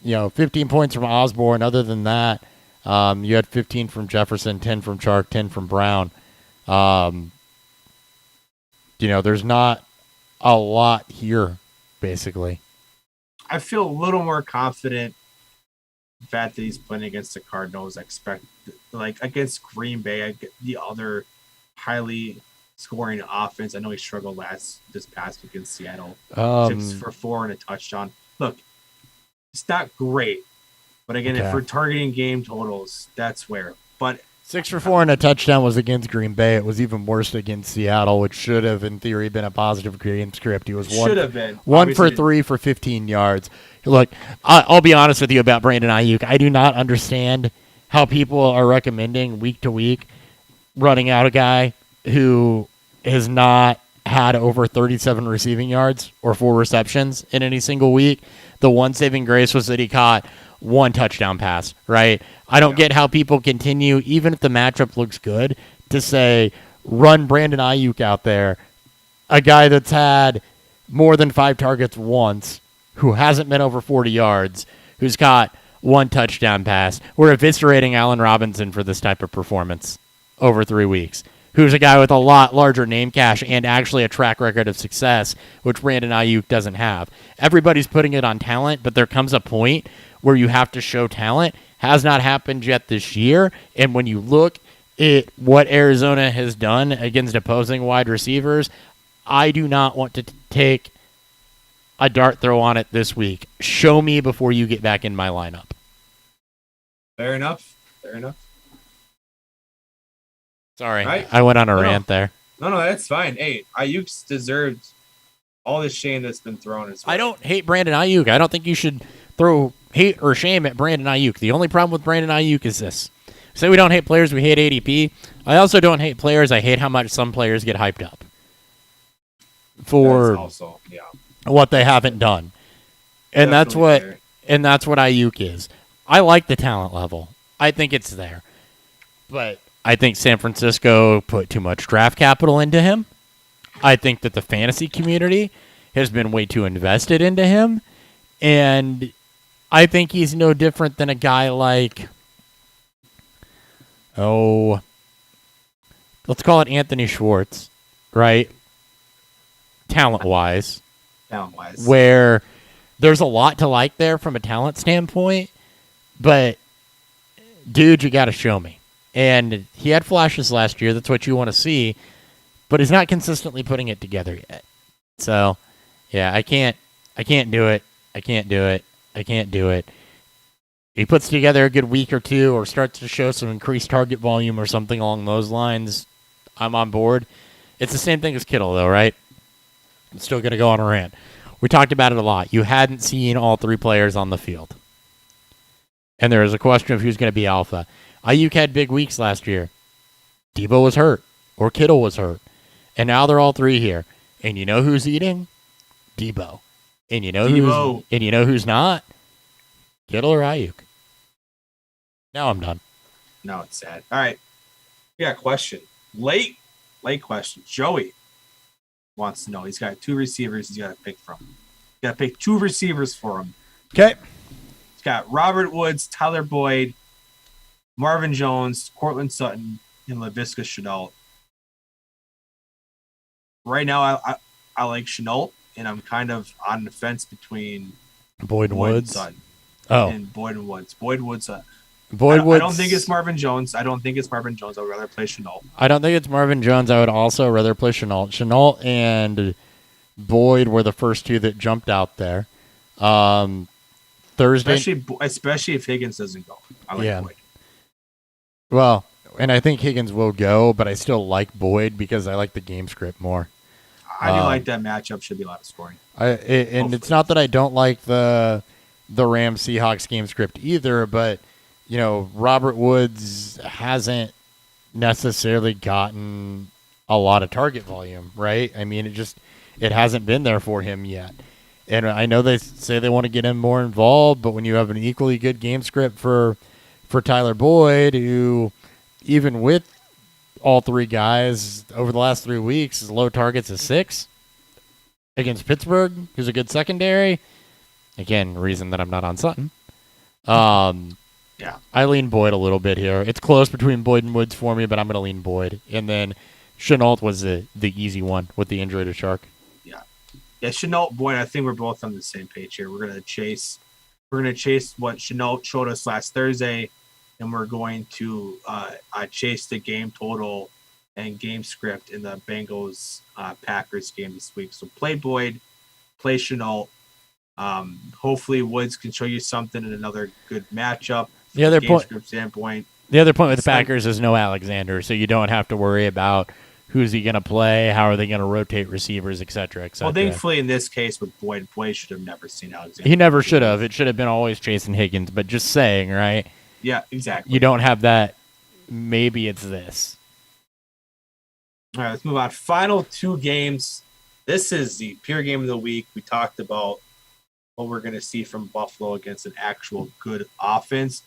15 points from Osborne. Other than that, you had 15 from Jefferson, 10 from Chark, 10 from Brown. There's not a lot here, basically. I feel a little more confident the fact that he's playing against the Cardinals. Against Green Bay, the other highly scoring offense. I know he struggled this past week against Seattle. 6 for 4 and a touchdown. Look, it's not great. But again, if we're targeting game totals, that's where. But 6 for 4 and a touchdown was against Green Bay. It was even worse against Seattle, which should have, in theory, been a positive game script. He was one for 3 for 15 yards. Look, I'll be honest with you about Brandon Ayuk. I do not understand how people are recommending week to week running out a guy who has not had over 37 receiving yards or 4 receptions in any single week. The one saving grace was that he caught 1 touchdown pass, right? I don't get how people continue, even if the matchup looks good, to say, run Brandon Ayuk out there, a guy that's had more than 5 targets once, who hasn't been over 40 yards, who's caught 1 touchdown pass. We're eviscerating Allen Robinson for this type of performance over 3 weeks, who's a guy with a lot larger name cash and actually a track record of success, which Brandon Ayuk doesn't have. Everybody's putting it on talent, but there comes a point where you have to show talent. Has not happened yet this year, and when you look at what Arizona has done against opposing wide receivers, I do not want to take a dart throw on it this week. Show me before you get back in my lineup. Fair enough. Sorry, Right. I went on a rant there. No, that's fine. Hey, Ayuk's deserved all the shame that's been thrown his way. I don't hate Brandon Ayuk. I don't think you should throw hate or shame at Brandon Ayuk. The only problem with Brandon Ayuk is this. Say we don't hate players, we hate ADP. I also don't hate players. I hate how much some players get hyped up for also, what they haven't done. And that's what Ayuk is. I like the talent level. I think it's there. But I think San Francisco put too much draft capital into him. I think that the fantasy community has been way too invested into him. And I think he's no different than a guy like, let's call it Anthony Schwartz, right? Talent-wise. Where there's a lot to like there from a talent standpoint, but, dude, you got to show me. And he had flashes last year. That's what you want to see. But he's not consistently putting it together yet. So, yeah, I can't do it. I can't do it. He puts together a good week or two or starts to show some increased target volume or something along those lines. I'm on board. It's the same thing as Kittle, though, right? I'm still going to go on a rant. We talked about it a lot. You hadn't seen all 3 players on the field. And there is a question of who's going to be alpha. Ayuk had big weeks last year. Debo was hurt, or Kittle was hurt. And now they're all 3 here. And you know who's eating? Debo. And you know who's not? Kittle or Ayuk. Now I'm done. Now it's sad. All right. We got a question. Late question. Joey wants to know. He's got 2 receivers he's got to pick from. He's got to pick 2 receivers for him. Okay. He's got Robert Woods, Tyler Boyd, Marvin Jones, Cortland Sutton, and Laviska Shenault. Right now, I like Shenault, and I'm kind of on the fence between Boyd and Woods. Sutton and Boyd and Woods. Boyd Woods. I Woods. don't think it's Marvin Jones. I would rather play Shenault. I don't think it's Marvin Jones. I would also rather play Shenault. Shenault and Boyd were the first 2 that jumped out there. Thursday, especially if Higgins doesn't go. I like Boyd. Well, and I think Higgins will go, but I still like Boyd because I like the game script more. I do like that matchup. Should be a lot of scoring. And it's not that I don't like the Rams Seahawks game script either, but Robert Woods hasn't necessarily gotten a lot of target volume, right? I mean, it hasn't been there for him yet. And I know they say they want to get him more involved, but when you have an equally good game script for Tyler Boyd, who even with all 3 guys over the last 3 weeks, his low targets is 6 against Pittsburgh, who's a good secondary. Again, reason that I'm not on Sutton. Yeah, I lean Boyd a little bit here. It's close between Boyd and Woods for me, but I'm going to lean Boyd. And then Shenault was the easy one with the injury to Shark. Yeah, Shenault, Boyd. I think we're both on the same page here. We're gonna chase what Shenault showed us last Thursday, and we're going to chase the game total and game script in the Bengals Packers game this week. So play Boyd, play Shenault. Hopefully Woods can show you something in another good matchup. The other point standpoint. The other point with the Packers is no Alexander, so you don't have to worry about who's he going to play, how are they going to rotate receivers, et cetera, et cetera. Well, thankfully in this case with Boyd should have never seen Alexander. He never should have. It should have been always chasing Higgins, but just saying, right? Yeah, exactly. You don't have that. Maybe it's this. All right, let's move on. Final two games. This is the pure game of the week. We talked about what we're going to see from Buffalo against an actual good offense.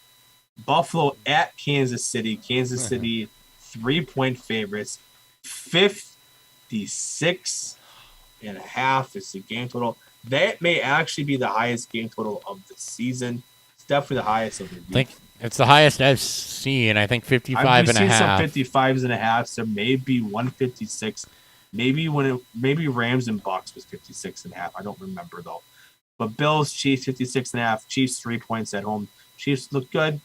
Buffalo at Kansas City. Kansas City, 3-point favorites. 56.5 is the game total. That may actually be the highest game total of the season. It's definitely the highest of the week. I think it's the highest I've seen. I think 55 I've and a seen half. some 55s and a half, so maybe 156. Maybe maybe Rams and Bucks was 56 and a half. I don't remember though. But Bills, Chiefs 56 and a half. Chiefs 3 points at home. Chiefs look good.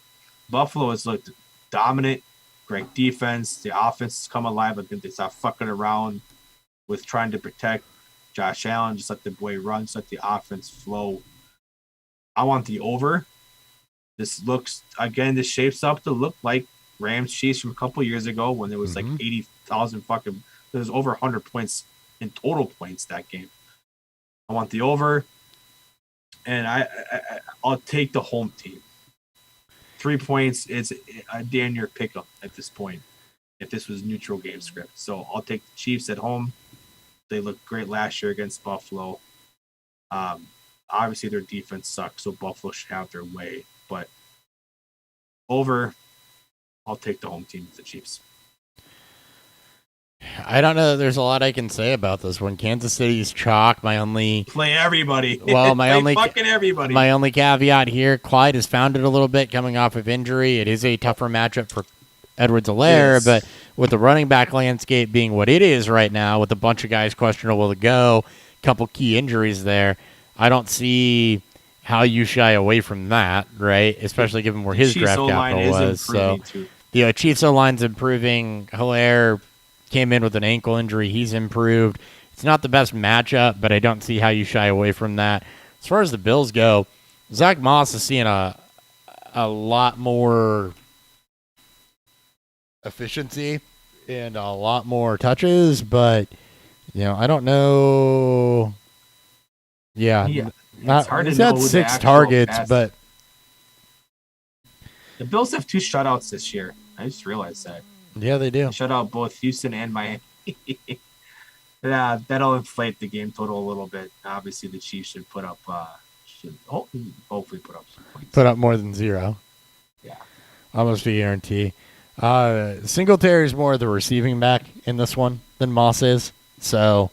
Buffalo has looked dominant. Great defense. The offense has come alive. I think they stop fucking around with trying to protect Josh Allen. Just let the boy run. Just let the offense flow. I want the over. This shapes up to look like Rams Chiefs from a couple years ago when there was like 80,000 fucking. There was over 100 points in total points that game. I want the over, and I'll take the home team. 3 points is a damn near pick 'em at this point. If this was neutral game script, so I'll take the Chiefs at home. They looked great last year against Buffalo. Obviously their defense sucks, so Buffalo should have their way. But over, I'll take the home team, the Chiefs. I don't know. There's a lot I can say about this one. Kansas City's chalk. My only play everybody. Well, fucking everybody. My only caveat here: Clyde has found it a little bit coming off of injury. It is a tougher matchup for Edwards-Helaire, but with the running back landscape being what it is right now, with a bunch of guys questionable to go, couple key injuries there, I don't see how you shy away from that, right? Especially given where his draft capital was. So the Chiefs O-line's improving. Helaire came in with an ankle injury. He's improved. It's not the best matchup, but I don't see how you shy away from that. As far as the Bills go, Zach Moss is seeing a lot more efficiency and a lot more touches, but I don't know. Yeah, it's hard to he's know had who the 6 actual targets, but the Bills have 2 shutouts this year. I just realized that. Yeah, they do. They shut out both Houston and Miami. Yeah, that'll inflate the game total a little bit. Obviously, the Chiefs should put up, hopefully put up some points. Put up more than 0. Yeah, almost a guarantee. Singletary is more the receiving back in this one than Moss is. So,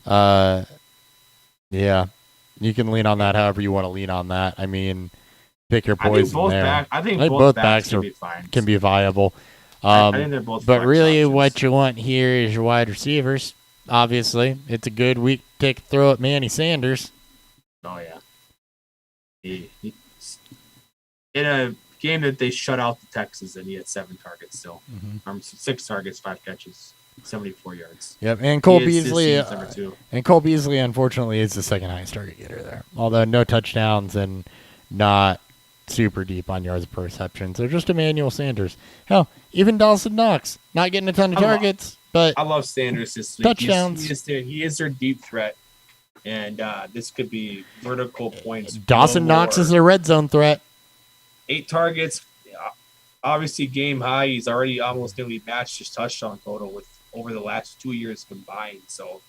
yeah, you can lean on that however you want to lean on that. I mean, pick your poison there. I think both backs can be fine. Can be viable. I think they're both. But really, options. what you want here is your wide receivers. Obviously, it's a good week to take a throw at Manny Sanders. Oh yeah. He in a game that they shut out the Texans, and he had 7 targets still. 6 targets, 5 catches, 74 yards. Yep, and Cole Beasley. And Cole Beasley, unfortunately, is the second highest target getter there. Although no touchdowns and not super deep on yards per reception. So just Emmanuel Sanders. Hell, even Dawson Knox, not getting a ton of targets, but I love Sanders this week. Touchdowns. He is their deep threat, and this could be vertical points. Dawson Knox is their red zone threat. 8 targets, obviously game high. He's already almost nearly matched his touchdown total with over the last 2 years combined. So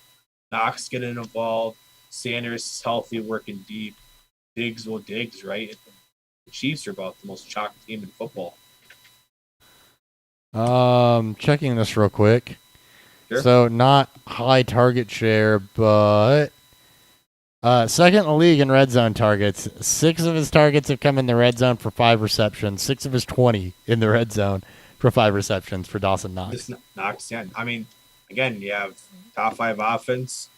Knox getting involved. Sanders is healthy, working deep. Diggs will Diggs, right? The Chiefs are about the most chalk team in football. Checking this real quick. Sure. So not high target share, but second in the league in red zone targets. 6 of his targets have come in the red zone for 5 receptions. 6 of his 20 in the red zone for 5 receptions for Dawson Knox. Knox, yeah. I mean, again, you have top 5 offense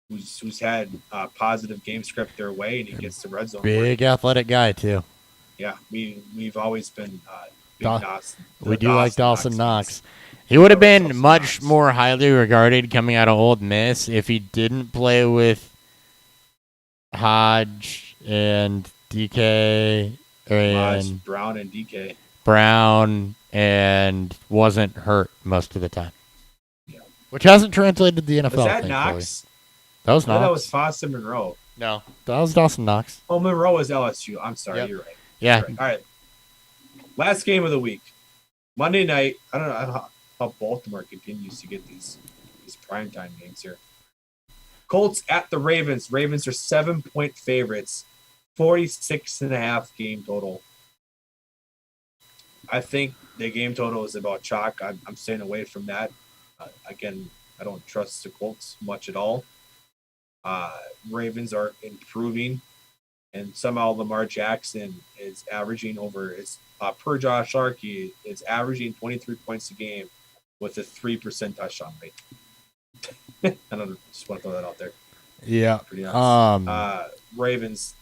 who's had a positive game script their way, and he gets the red zone. Big athletic guy too. Yeah, we've always been big Dawson. We do like Dawson Knox. He would have been much more highly regarded coming out of Ole Miss if he didn't play with Hodge and DK and Brown and DK. Brown and wasn't hurt most of the time. Yeah. Which hasn't translated to the NFL. Was that Knox? That was Knox. That was Foster Monroe. No, that was Dawson Knox. Oh, Monroe was LSU. I'm sorry, You're right. Yeah. Right. All right. Last game of the week. Monday night. I don't know. how Baltimore continues to get these primetime games here. Colts at the Ravens. Ravens are 7-point favorites, 46.5 game total. I think the game total is about chalk. I'm staying away from that. Again, I don't trust the Colts much at all. Ravens are improving, and somehow Lamar Jackson is averaging per Josh Sarkey is averaging 23 points a game with a 3% touchdown rate. I don't know, just want to throw that out there. Yeah. Pretty honest. Ravens.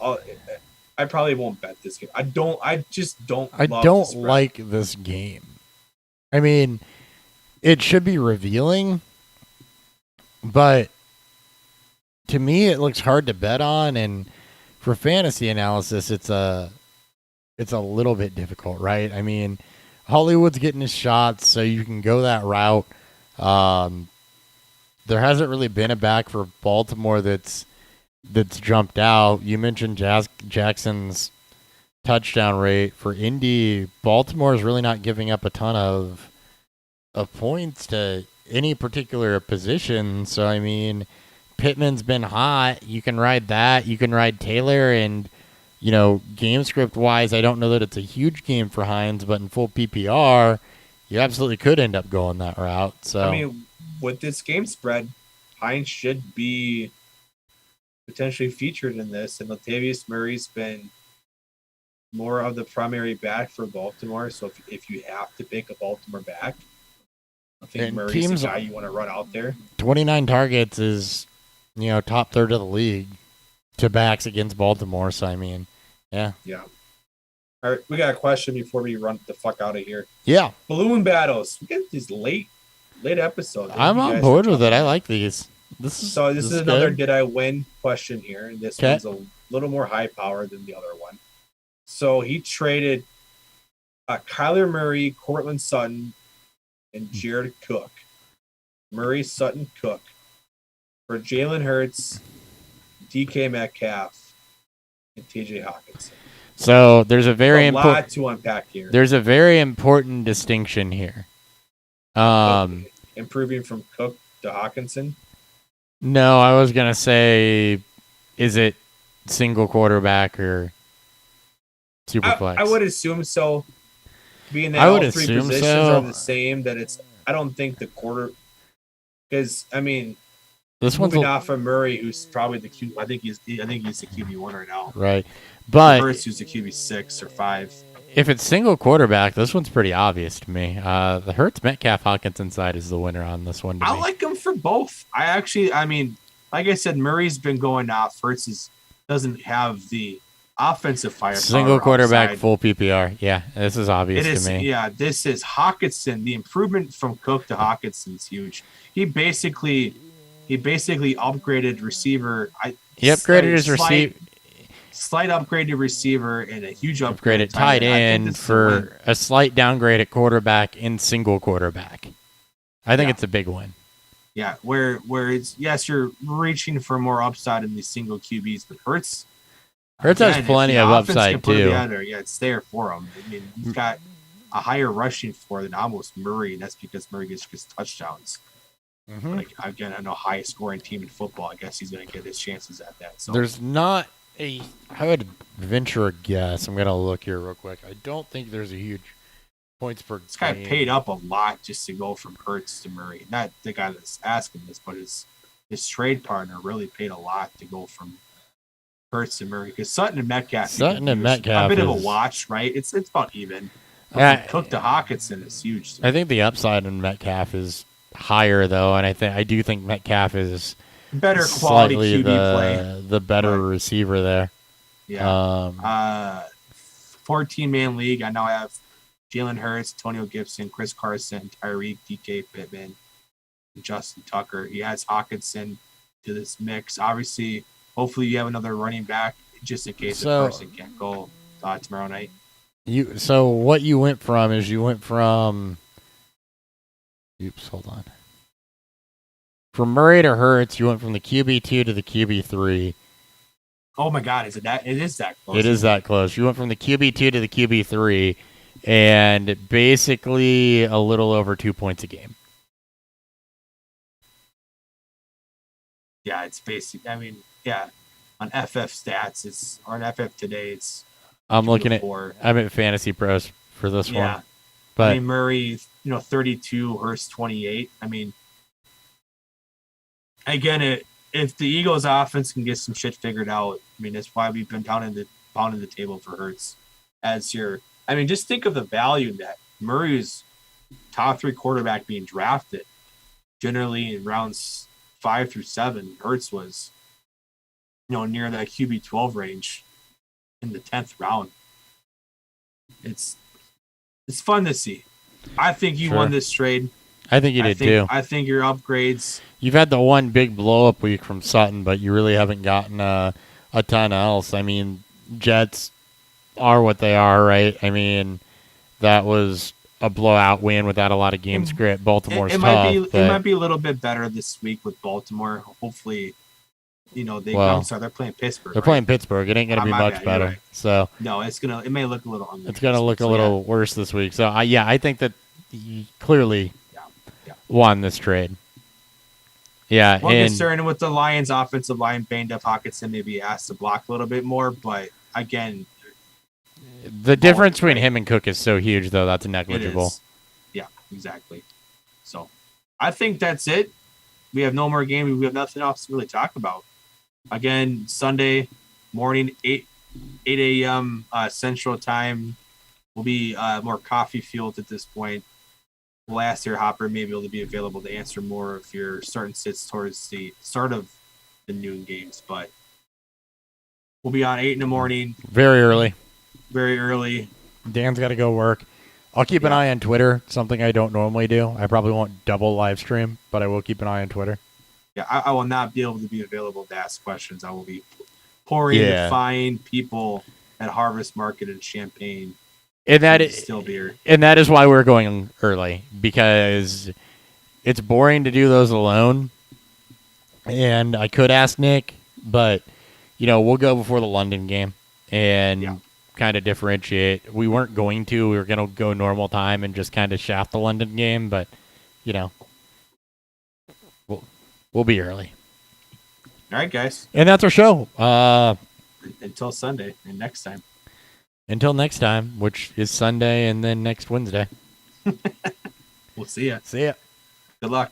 I probably won't bet this game. I don't like this game. I mean, it should be revealing, but to me, it looks hard to bet on, and for fantasy analysis, it's a little bit difficult, right? I mean, Hollywood's getting his shots, so you can go that route. There hasn't really been a back for Baltimore that's jumped out. You mentioned Jackson's touchdown rate. For Indy, Baltimore is really not giving up a ton of points to any particular position. So, I mean, Pittman's been hot. You can ride that. You can ride Taylor. And, game script-wise, I don't know that it's a huge game for Hines, but in full PPR, you absolutely could end up going that route. So, I mean, with this game spread, Hines should be potentially featured in this, and Latavius Murray's been more of the primary back for Baltimore. So if you have to pick a Baltimore back, I think Murray's the guy you want to run out there. 29 targets is, top third of the league to backs against Baltimore. So, I mean, yeah. Yeah. All right, we got a question before we run the fuck out of here. Yeah. Balloon battles. We get these late episodes. I'm on board with it. I like these. This is another good. Did I win question here. And this one's a little more high power than the other one. So he traded Kyler Murray, Cortland Sutton, and Jared Cook. Murray, Sutton, Cook. For Jalen Hurts, DK Metcalf, and TJ Hawkinson. So there's a lot to unpack here. There's a very important distinction here. Improving from Cook to Hawkinson? No, I was going to say, is it single quarterback or super flex? I would assume so. Being that all three positions are the same, that it's, I don't think the quarter, because, I mean, this moving one's off of Murray, who's probably the Q, I think he's the QB1 right now. Right. But Hurts, who's the QB6 or 5. If it's single quarterback, this one's pretty obvious to me. The Hurts Metcalf Hawkinson side is the winner on this one. I like them for both. I mean, like I said, Murray's been going off. Hurts doesn't have the offensive firepower. Single quarterback, full PPR. Yeah, this is obvious to me. Yeah, this is Hawkinson. The improvement from Cook to Hawkinson is huge. He basically upgraded receiver. He upgraded his receiver. Slight upgrade to receiver and a huge upgrade at tight end for a slight downgrade at quarterback in single quarterback. I think it's a big win. Yeah, where it's, yes, you're reaching for more upside in these single QBs, but Hurts has plenty of upside too. Yeah, it's there for him. I mean, he's got a higher rushing floor than almost Murray, and that's because Murray gets touchdowns. Mm-hmm. Like, again, I know highest scoring team in football. I guess he's going to get his chances at that. So there's not I would venture a guess. I'm going to look here real quick. I don't think there's a huge points per game. This guy paid up a lot just to go from Hurts to Murray. Not the guy that's asking this, but his trade partner really paid a lot to go from Hurts to Murray. Because Sutton and Metcalf a bit of a watch, right? It's about even. Cook to Hawkinson is huge. I think the upside in Metcalf is higher, though, and I do think Metcalf is better quality QB play. The better receiver there. Yeah. 14-man league. I now have Jalen Hurts, Antonio Gibson, Chris Carson, Tyreek, DK Pittman, and Justin Tucker. He adds Hawkinson to this mix. Obviously, hopefully you have another running back just in case the person can't go tomorrow night. So what you went from is hold on. From Murray to Hurts, you went from the QB2 to the QB3. Oh my God, is it that? It is that close. It is that close. You went from the QB2 to the QB3. and basically a little over 2 points a game. Yeah, it's basic. I mean, yeah, on FF stats, or on FF today, it's. I'm looking at. 4. I'm at Fantasy Pros for this Yeah. one, but I mean, Murray, 32, Hurst 28. I mean, again, if the Eagles' offense can get some shit figured out, I mean, that's why we've been pounding the table for Hurts as your. I mean, just think of the value that Murray's top 3 quarterback being drafted. Generally, in rounds 5 through 7, Hurts was, near that QB 12 range in the 10th round. It's fun to see. I think you won this trade. I think you did too. I think your upgrades. You've had the one big blow up week from Sutton, but you really haven't gotten a ton else. I mean, Jets are what they are, right? I mean, that was a blowout win without a lot of game script. Baltimore's tough. It might be a little bit better this week with Baltimore. Hopefully, they're playing Pittsburgh. They're playing Pittsburgh. It ain't going to be much better. Right. So no, it may look a little. It's going to look a little worse this week. So I think that you clearly won this trade. Yeah, one concern with the Lions' offensive line banged up. Hawkinson maybe asked to block a little bit more, but again, the difference between him and Cook is so huge, though. That's negligible. Yeah, exactly. So I think that's it. We have no more games. We have nothing else to really talk about. Again, Sunday morning, 8 a.m. Central Time. Will be more coffee fueled at this point. We'll ask your Hopper maybe able to be available to answer more if your starting sits towards the start of the noon games. But we'll be on 8 in the morning. Very early. Very early. Dan's got to go work. I'll keep an eye on Twitter, something I don't normally do. I probably won't double live stream, but I will keep an eye on Twitter. Yeah, I will not be able to be available to ask questions. I will be pouring to find people at Harvest Market in Champaign. And that is still beer. And that is why we're going early, because it's boring to do those alone. And I could ask Nick, but we'll go before the London game and kind of differentiate. We weren't going to. We were going to go normal time and just kind of shaft the London game, but we'll be early. All right, guys. And that's our show. Until Sunday and next time. Until next time, which is Sunday and then next Wednesday. We'll see ya. See ya. Good luck.